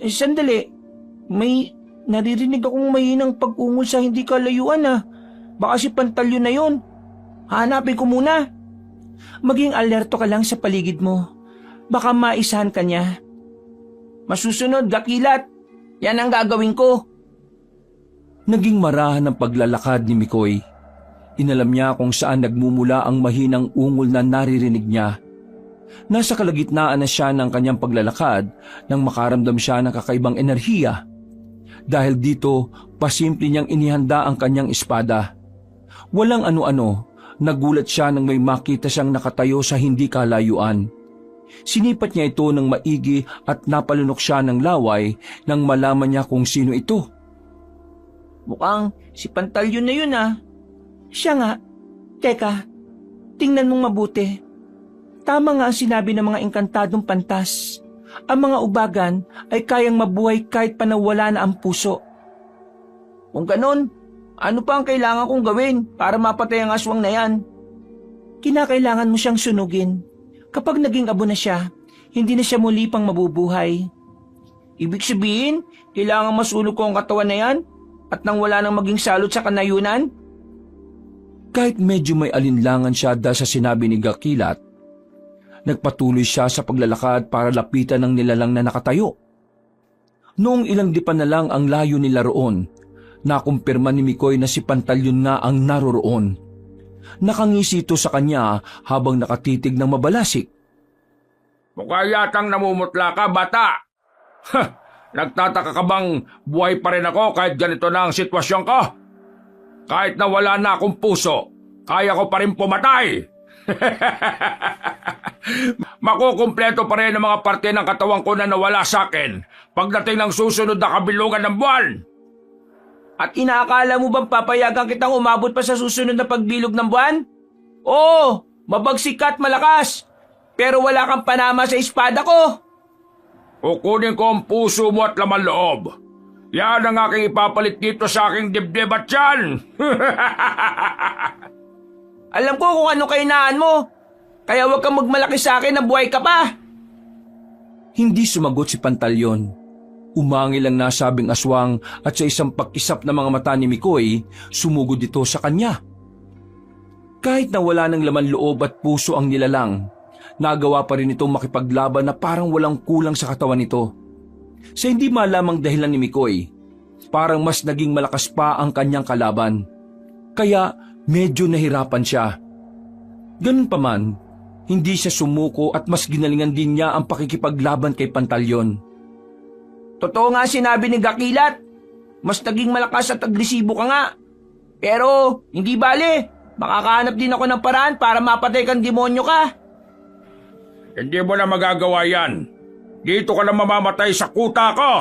Sandali, may naririnig akong mahinang pag-ungol sa hindi kalayuan Baka si Pantalyon na yun. Hanapin ko muna. Maging alerto ka lang sa paligid mo. Baka maisahan ka niya. Masusunod, gakilat. Yan ang gagawin ko. Naging marahan ang paglalakad ni Mikoy. Inalam niya kung saan nagmumula ang mahinang ungol na naririnig niya. Nasa kalagitnaan na siya ng kanyang paglalakad nang makaramdam siya ng kakaibang enerhiya. Dahil dito, pasimple niyang inihanda ang kanyang espada. Walang ano-ano, nagulat siya nang may makita siyang nakatayo sa hindi kalayuan. Sinipat niya ito ng maigi at napalunok siya ng laway nang malaman niya kung sino ito. Mukhang si Pantalyon na yun Siya nga. Teka, tingnan mong mabuti. Tama nga ang sinabi ng mga engkantadong pantas. Ang mga ubagan ay kayang mabuhay kahit pa nawala na ang puso. Kung ganon, ano pa ang kailangan kong gawin para mapatay ang aswang na yan? Kinakailangan mo siyang sunugin. Kapag naging abo na siya, hindi na siya muli pang mabubuhay. Ibig sabihin, kailangan masunog ko ang katawan na yan at nang wala nang maging salot sa kanayunan? Kahit medyo may alinlangan siya dahil sa sinabi ni Gakilat, nagpatuloy siya sa paglalakad para lapitan ng nilalang na nakatayo. Noong ilang dipan na lang ang layo nila roon, nakumpirma ni Mikoy na si Pantalyon nga ang naroroon. Nakangisi ito sa kanya habang nakatitig ng mabalasik. Mukha yatang namumutla ka, bata. Nagtataka ka bang buhay pa rin ako kahit ganito na ang sitwasyon ko? Kahit na wala na akong puso, kaya ko pa rin pumatay. Makukumpleto pa rin ang mga parte ng katawan ko na nawala sa akin pagdating ng susunod na kabilungan ng buwan. At inaakala mo bang papayagan kitang umabot pa sa susunod na pagbilog ng buwan? Oo, mabagsik ka at malakas. Pero wala kang panama sa espada ko. Kukunin ko ang puso mo at laman loob. Yan ang aking ipapalit dito sa aking dibdib at tiyan. Alam ko kung ano kainaan mo. Kaya huwag kang magmalaki sa akin na buhay ka pa. Hindi sumagot si Pantalyon. Umangil ang nasabing aswang at sa isang pakisap na mga mata ni Mikoy, sumugod ito sa kanya. Kahit na wala ng laman loob at puso ang nilalang, nagawa pa rin itong makipaglaban na parang walang kulang sa katawan nito. Sa hindi malamang dahilan ni Mikoy, parang mas naging malakas pa ang kanyang kalaban. Kaya medyo nahirapan siya. Ganun pa man, hindi siya sumuko at mas ginalingan din niya ang pakikipaglaban kay Pantalyon. Totoo nga sinabi ni Gakilat. Mas naging malakas at agresibo ka nga. Pero, hindi bale. Makakahanap din ako ng paraan para mapatay kang demonyo ka. Hindi mo na magagawa yan. Dito ka na mamamatay sa kuta ko.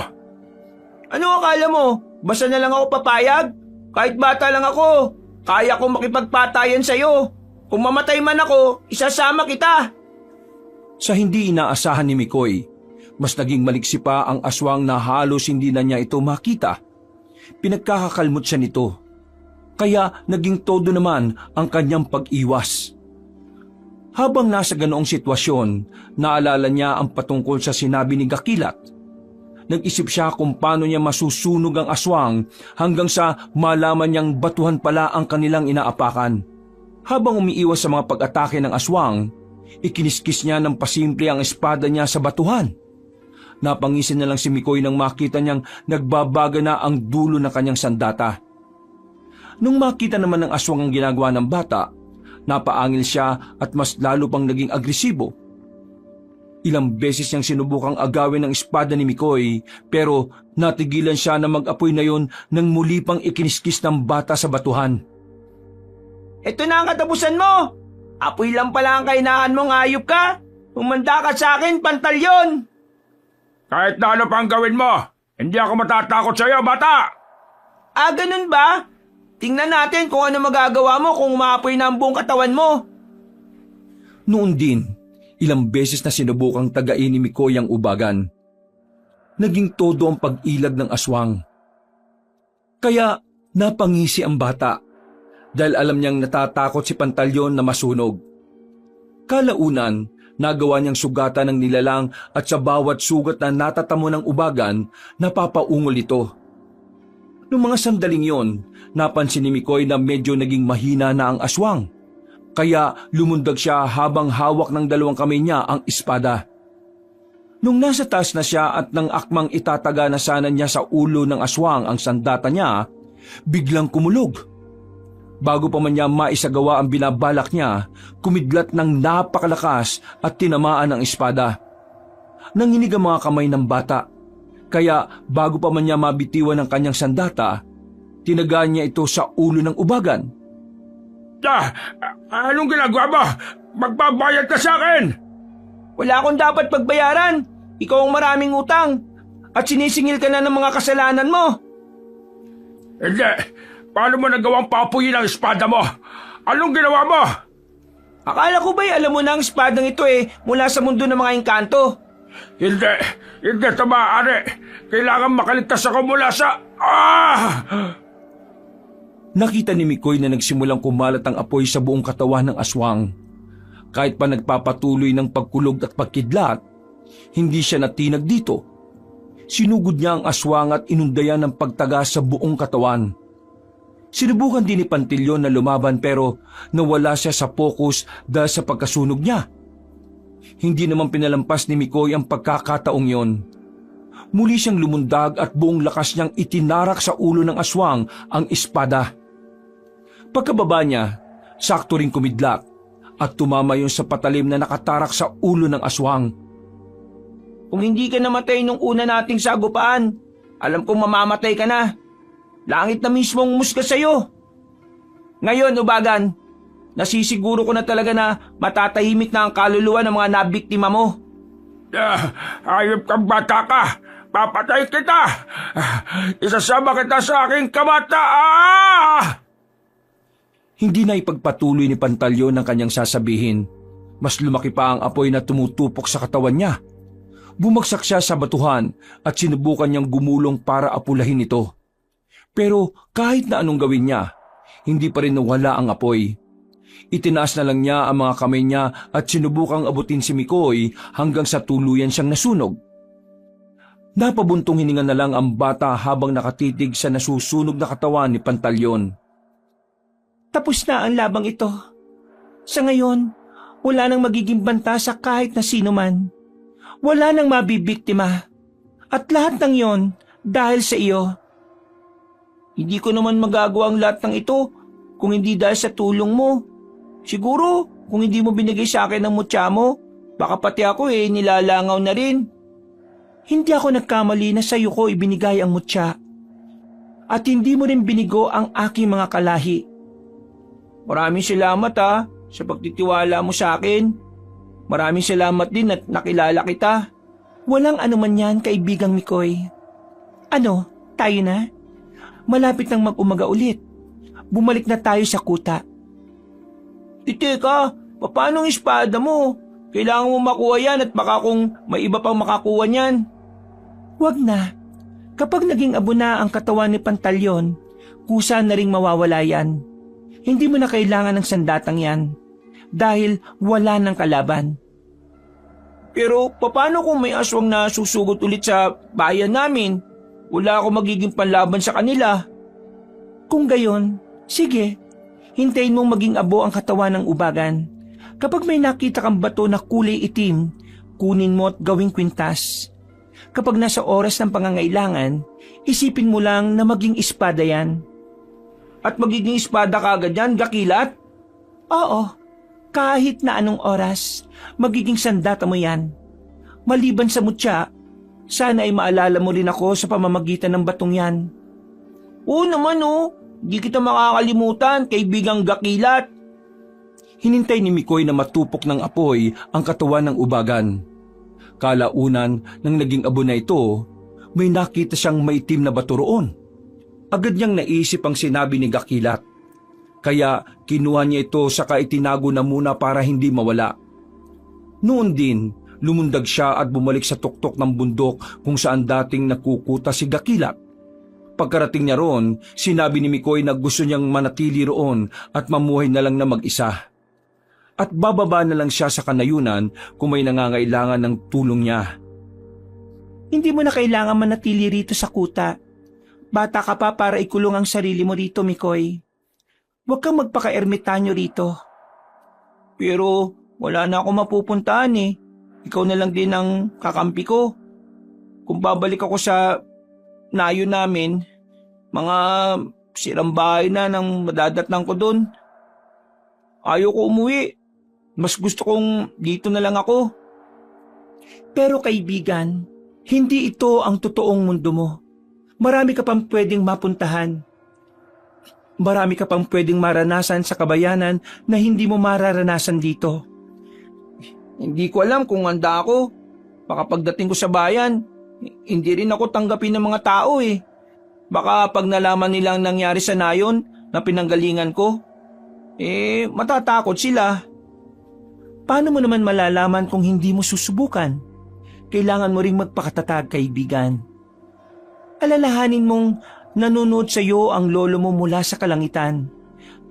Ano akala mo? Basta na lang ako papayag? Kahit bata lang ako, kaya ko makipagpatayan sa'yo. Kung mamatay man ako, isasama kita. Sa hindi inaasahan ni Mikoy, mas naging maliksi pa ang aswang na halos hindi na niya ito makita. Pinagkakakalmot siya nito. Kaya naging todo naman ang kanyang pag-iwas. Habang nasa ganoong sitwasyon, naalala niya ang patungkol sa sinabi ni Gakilat. Nag-isip siya kung paano niya masusunog ang aswang hanggang sa malaman niyang batuhan pala ang kanilang inaapakan. Habang umiiwas sa mga pag-atake ng aswang, ikiniskis niya ng pasimple ang espada niya sa batuhan. Napangisin na lang si Mikoy nang makita niyang nagbabaga na ang dulo ng kanyang sandata. Nung makita naman ng aswang ang ginagawa ng bata, napaangil siya at mas lalo pang naging agresibo. Ilang beses niyang sinubukang agawin ang espada ni Mikoy pero natigilan siya na mag-apoy na yon nang muli pang ikiniskis ng bata sa batuhan. Ito na ang katapusan mo! Apoy lang pala ang kainahan mong hayop ka! Umanda ka sa akin, pantalyon! Kahit na ano pang gawin mo, hindi ako matatakot sa iyo, bata! Ah, ganun ba? Tingnan natin kung ano magagawa mo kung umaapoy na ang buong katawan mo. Noon din, ilang beses na sinubukang tagain ni Mikoy ang ubagan. Naging todo ang pag-ilag ng aswang. Kaya napangisi ang bata dahil alam niyang natatakot si Pantalyon na masunog. Kalaunan, nagawa niyang sugatan ng nilalang at sa bawat sugat na natatamo ng ubagan, napapaungol ito. Noong mga sandaling yon, napansin ni Mikoy na medyo naging mahina na ang aswang. Kaya lumundag siya habang hawak ng dalawang kamay niya ang espada. Nung nasa taas na siya at nang akmang itataga na sana niya sa ulo ng aswang ang sandata niya, biglang kumulog. Bago pa man niya maisagawa ang binabalak niya, kumidlat ng napakalakas at tinamaan ang espada. Nanginig ang mga kamay ng bata. Kaya bago pa man niya mabitiwan ang kanyang sandata, tinagaan niya ito sa ulo ng ubagan. Anong ginagawa mo? Magbabayad ka sa akin! Wala akong dapat pagbayaran. Ikaw ang maraming utang. At sinisingil ka na ng mga kasalanan mo. Hindi. Paano mo nagawang papuyin ang espada mo? Anong ginawa mo? Akala ko ba'y alam mo na ang espadang ito mula sa mundo ng mga engkanto? Hindi. Hindi ito maaari. Kailangan makaligtas ako mula sa... Nakita ni Mikoy na nagsimulang kumalat ang apoy sa buong katawan ng aswang. Kahit pa nagpapatuloy ng pagkulog at pagkidlat, hindi siya natinag dito. Sinugod niya ang aswang at inundayan ng pagtaga sa buong katawan. Sinubukan din ni Pantilyon na lumaban pero nawala siya sa focus dahil sa pagkasunog niya. Hindi naman pinalampas ni Mikoy ang pagkakataong yon. Muli siyang lumundag at buong lakas niyang itinarak sa ulo ng aswang ang espada. Pagkababa niya, sakto ring kumidlat at tumama yon sa patalim na nakatarak sa ulo ng aswang. Kung hindi ka namatay nung una nating sagupaan, alam kong mamamatay ka na. Langit na mismo ang umusga sa'yo. Ngayon, ubagan, nasisiguro ko na talaga na matatahimik na ang kaluluwa ng mga nabiktima mo. Hayop kang bata ka! Papatay kita! Isasama kita sa aking kamata! Hindi na ipagpatuloy ni Pantalyon ang kanyang sasabihin. Mas lumaki pa ang apoy na tumutupok sa katawan niya. Bumagsak siya sa batuhan at sinubukan niyang gumulong para apulahin ito. Pero kahit na anong gawin niya, hindi pa rin nawala ang apoy. Itinaas na lang niya ang mga kamay niya at sinubukang abutin si Mikoy hanggang sa tuluyan siyang nasunog. Napabuntong hininga na lang ang bata habang nakatitig sa nasusunog na katawan ni Pantalyon. Tapos na ang labang ito. Sa ngayon, wala nang magiging banta sa kahit na sino man. Wala nang mabibiktima. At lahat ng yon dahil sa iyo. Hindi ko naman magagawa ang lahat ng ito kung hindi dahil sa tulong mo. Siguro, kung hindi mo binigay sa akin ang mutya mo, baka pati ako nilalangaw na rin. Hindi ako nagkamali na sa iyo ko ibinigay ang mutya. at hindi mo rin binigo ang aking mga kalahi. Maraming salamat sa pagtitiwala mo sa akin. Maraming salamat din at nakilala kita. Walang anuman yan, kaibigang Mikoy. Ano, tayo na? Malapit nang mag-umaga ulit. Bumalik na tayo sa kuta. Teka, paano ang espada mo? Kailangan mo makuha yan at baka kung may iba pang makakuha niyan. Wag na. Kapag naging abo na ang katawan ni Pantalyon, kusa na ring mawawala yan. Hindi mo na kailangan ng sandatang yan dahil wala ng kalaban. Pero paano kung may aswang na susugot ulit sa bayan namin? Wala ako magiging panlaban sa kanila. Kung gayon, sige, hintayin mong maging abo ang katawan ng ubagan. Kapag may nakita kang bato na kulay itim, kunin mo at gawing kwintas. Kapag nasa oras ng pangangailangan, isipin mo lang na maging espada yan. At magiging espada ka agad yan, Gakilat? Oo, kahit na anong oras, magiging sandata mo yan. Maliban sa mutya, sana ay maalala mo rin ako sa pamamagitan ng batong yan. Oo naman di kita makakalimutan, kaibigang Gakilat. Hinintay ni Mikoy na matupok ng apoy ang katawan ng ubagan. Kalaunan nang naging abo na ito, may nakita siyang maitim na bato roon. Agad niyang naisip ang sinabi ni Gakilat. Kaya kinuha niya ito saka itinago na muna para hindi mawala. Noon din, lumundag siya at bumalik sa tuktok ng bundok kung saan dating nakukuta si Gakilat. Pagkarating niya roon, sinabi ni Mikoy na gusto niyang manatili roon at mamuhay na lang na mag-isa. At bababa na lang siya sa kanayunan kung may nangangailangan ng tulong niya. Hindi mo na kailangan manatili rito sa kuta. Bata ka pa para ikulong ang sarili mo rito, Mikoy. Huwag kang magpaka-ermitanyo rito. Pero wala na ako mapupuntahan Ikaw na lang din ang kakampi ko. Kung babalik ako sa nayo namin, mga sirang bahay na nang madadatnan ko doon. Ayoko umuwi. Mas gusto kong dito na lang ako. Pero kaibigan, hindi ito ang totoong mundo mo. Marami ka pang pwedeng mapuntahan. Marami ka pang pwedeng maranasan sa kabayanan na hindi mo mararanasan dito. Hindi ko alam kung handa ako. Baka pagdating ko sa bayan, hindi rin ako tanggapin ng mga tao Baka pag nalaman nilang nangyari sa nayon na pinanggalingan ko, matatakot sila. Paano mo naman malalaman kung hindi mo susubukan? Kailangan mo ring magpakatatag, kaibigan. Alalahanin mong nanonood sa iyo ang lolo mo mula sa kalangitan.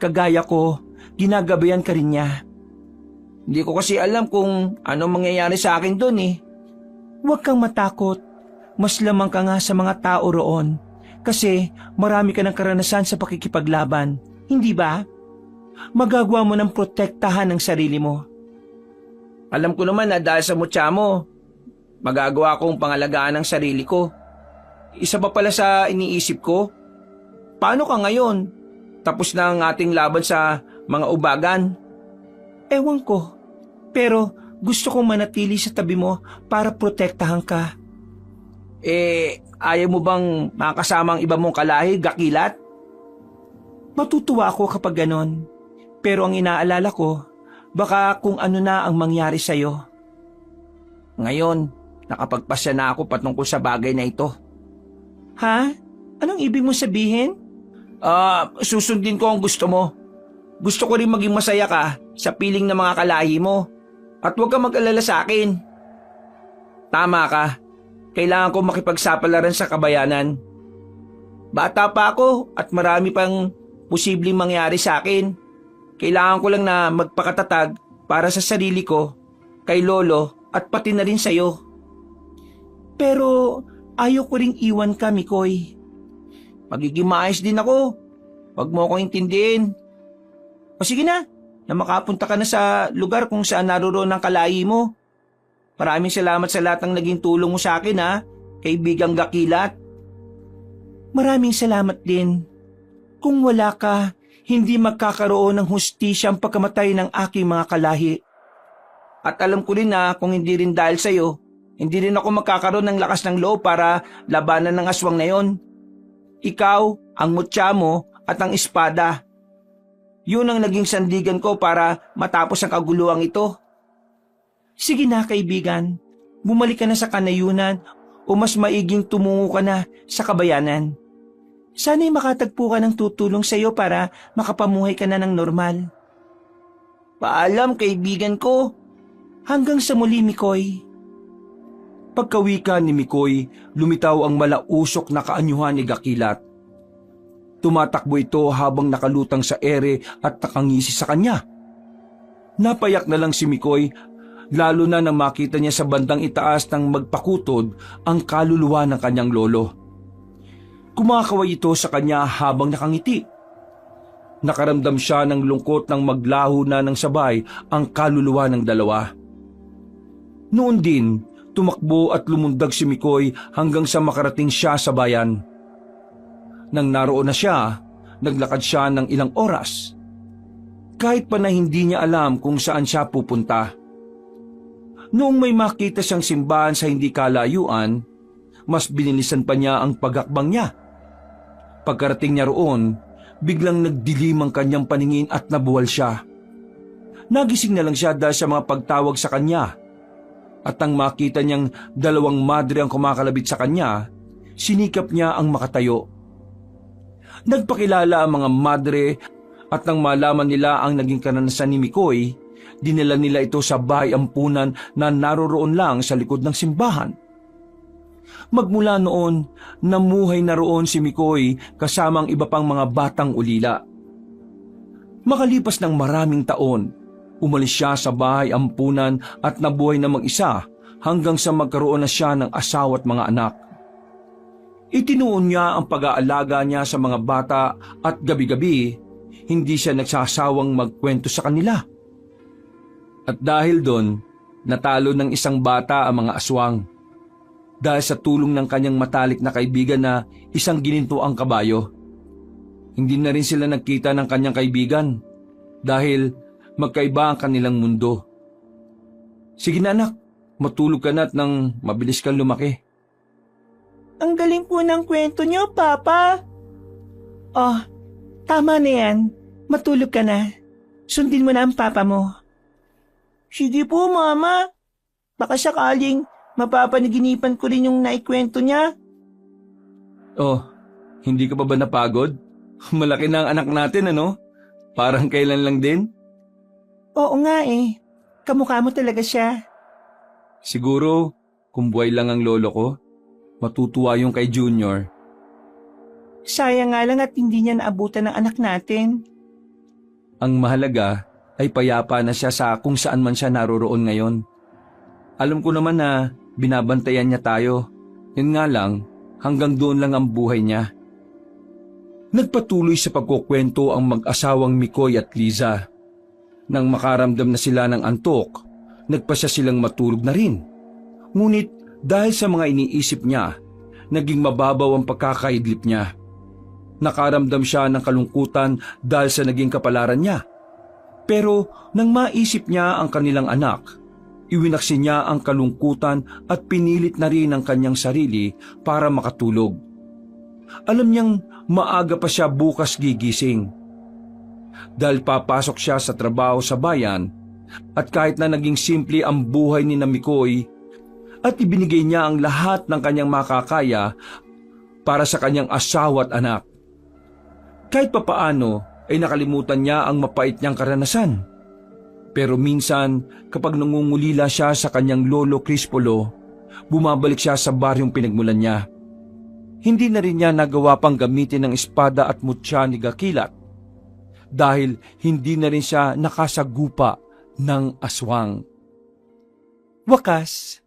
Kagaya ko, ginagabayan ka rin niya. Hindi ko kasi alam kung ano mangyayari sa akin doon Huwag kang matakot. Mas lamang ka nga sa mga tao roon. Kasi marami ka ng karanasan sa pakikipaglaban. Hindi ba? Magagawa mo ng protektahan ang sarili mo. Alam ko naman na dahil sa mutya mo, magagawa kong pangalagaan ang sarili ko. Isa pa pala sa iniisip ko, paano ka ngayon? Tapos na ang ating laban sa mga ubagan? Ewan ko, pero gusto kong manatili sa tabi mo para protektahan ka. Ayaw mo bang makasama ang iba mong kalahi, Gakilat? Matutuwa ako kapag ganon. Pero ang inaalala ko, baka kung ano na ang mangyari sa'yo. Ngayon, nakapagpasya na ako patungkol sa bagay na ito. Ha? Anong ibig mo sabihin? Susundin ko ang gusto mo. Gusto ko rin maging masaya ka sa piling ng mga kalahi mo. At huwag kang mag-alala sa akin. Tama ka. Kailangan ko makipagsapalaran sa kabayanan. Bata pa ako at marami pang posibleng mangyari sa akin. Kailangan ko lang na magpakatatag para sa sarili ko, kay Lolo at pati na rin sa'yo. Pero ayaw ko ring iwan ka, Mikoy. Magiging maayos din ako. Huwag mo akong intindihin. O sige na makapunta ka na sa lugar kung saan naroon ang kalahi mo. Maraming salamat sa lahat ng naging tulong mo sa akin kaibigang Gakilat. Maraming salamat din. Kung wala ka, hindi magkakaroon ng hustisya ang pagkamatay ng aking mga kalahi. At alam ko rin na kung hindi rin dahil sa'yo, hindi rin ako magkakaroon ng lakas ng loob para labanan ng aswang na yon. ikaw, ang mutya mo at ang espada. Yun ang naging sandigan ko para matapos ang kaguluhang ito. Sige na kaibigan, bumalik ka na sa kanayunan o mas maiging tumungo ka na sa kabayanan. Sana'y makatagpo ka ng tutulong sa iyo para makapamuhay ka na ng normal. Paalam kaibigan ko. Hanggang sa muli, Mikoy. Pagkawika ni Mikoy, lumitaw ang malausok na kaanyuhan ni Gakilat. Tumatakbo ito habang nakalutang sa ere at nakangisi sa kanya. Napayak na lang si Mikoy, lalo na nang makita niya sa bandang itaas ng magpakutod ang kaluluwa ng kanyang lolo. Kumakaway ito sa kanya habang nakangiti. Nakaramdam siya ng lungkot nang maglaho na ng sabay ang kaluluwa ng dalawa. Noon din, tumakbo at lumundag si Mikoy hanggang sa makarating siya sa bayan. Nang naroon na siya, naglakad siya ng ilang oras. Kahit pa na hindi niya alam kung saan siya pupunta. Noong may makita siyang simbahan sa hindi kalayuan, mas binilisan pa niya ang pagakbang niya. Pagkarating niya roon, biglang nagdilim ang kanyang paningin at nabuwal siya. Nagising na lang siya dahil sa mga pagtawag sa kanya. At nang makita niyang 2 madre ang kumakalabit sa kanya, sinikap niya ang makatayo. Nagpakilala ang mga madre at nang malaman nila ang naging karanasan ni Mikoy, dinala nila ito sa bahay ampunan na naroroon lang sa likod ng simbahan. Magmula noon, namuhay na roon si Mikoy kasama ang iba pang mga batang ulila. Makalipas ng maraming taon, umalis siya sa bahay ampunan at nabuhay na mag-isa hanggang sa magkaroon na siya ng asawa at mga anak. Itinuon niya ang pag-aalaga niya sa mga bata at gabi-gabi, hindi siya nagsasawang magkwento sa kanila. At dahil doon, natalo ng isang bata ang mga aswang. Dahil sa tulong ng kanyang matalik na kaibigan na isang gininto ang kabayo. Hindi na rin sila nagkita ng kanyang kaibigan dahil magkaiba ang kanilang mundo. Sige na anak, matulog ka na at nang mabilis kang lumaki. Ang galing po ng kwento niyo, Papa. Oh, tama na yan. Matulog ka na. Sundin mo na ang papa mo. Sige po, Mama. Baka sakaling mapapanaginipan ko rin yung naikwento niya. Oh, hindi ka pa ba napagod? Malaki na ang anak natin, ano? Parang kailan lang din? Oo nga eh. Kamukha mo talaga siya. Siguro, kung buhay lang ang lolo ko, matutuwa yung kay Junior. Sayang nga lang at hindi niya naabutan ng anak natin. Ang mahalaga ay payapa na siya sa kung saan man siya naroroon ngayon. Alam ko naman na binabantayan niya tayo. Yun nga lang, hanggang doon lang ang buhay niya. Nagpatuloy sa pagkukwento ang mag-asawang Mikoy at Liza. Nang makaramdam na sila ng antok, nagpasya silang matulog na rin. Ngunit dahil sa mga iniisip niya, naging mababaw ang pagkakaidlip niya. Nakaramdam siya ng kalungkutan dahil sa naging kapalaran niya. Pero nang maisip niya ang kanilang anak, iwinaksi niya ang kalungkutan at pinilit na rin ang kanyang sarili para makatulog. Alam niyang maaga pa siya bukas gigising. Dahil papasok siya sa trabaho sa bayan at kahit na naging simple ang buhay ni Mikoy at ibinigay niya ang lahat ng kanyang makakaya para sa kanyang asawa at anak. Kahit papaano ay nakalimutan niya ang mapait niyang karanasan. Pero minsan kapag nangungulila siya sa kanyang lolo Crispolo, bumabalik siya sa baryong pinagmulan niya. Hindi na rin niya nagawa pang gamitin ng espada at mutya ni Gakilat dahil hindi na rin siya nakasagupa ng aswang. Wakas.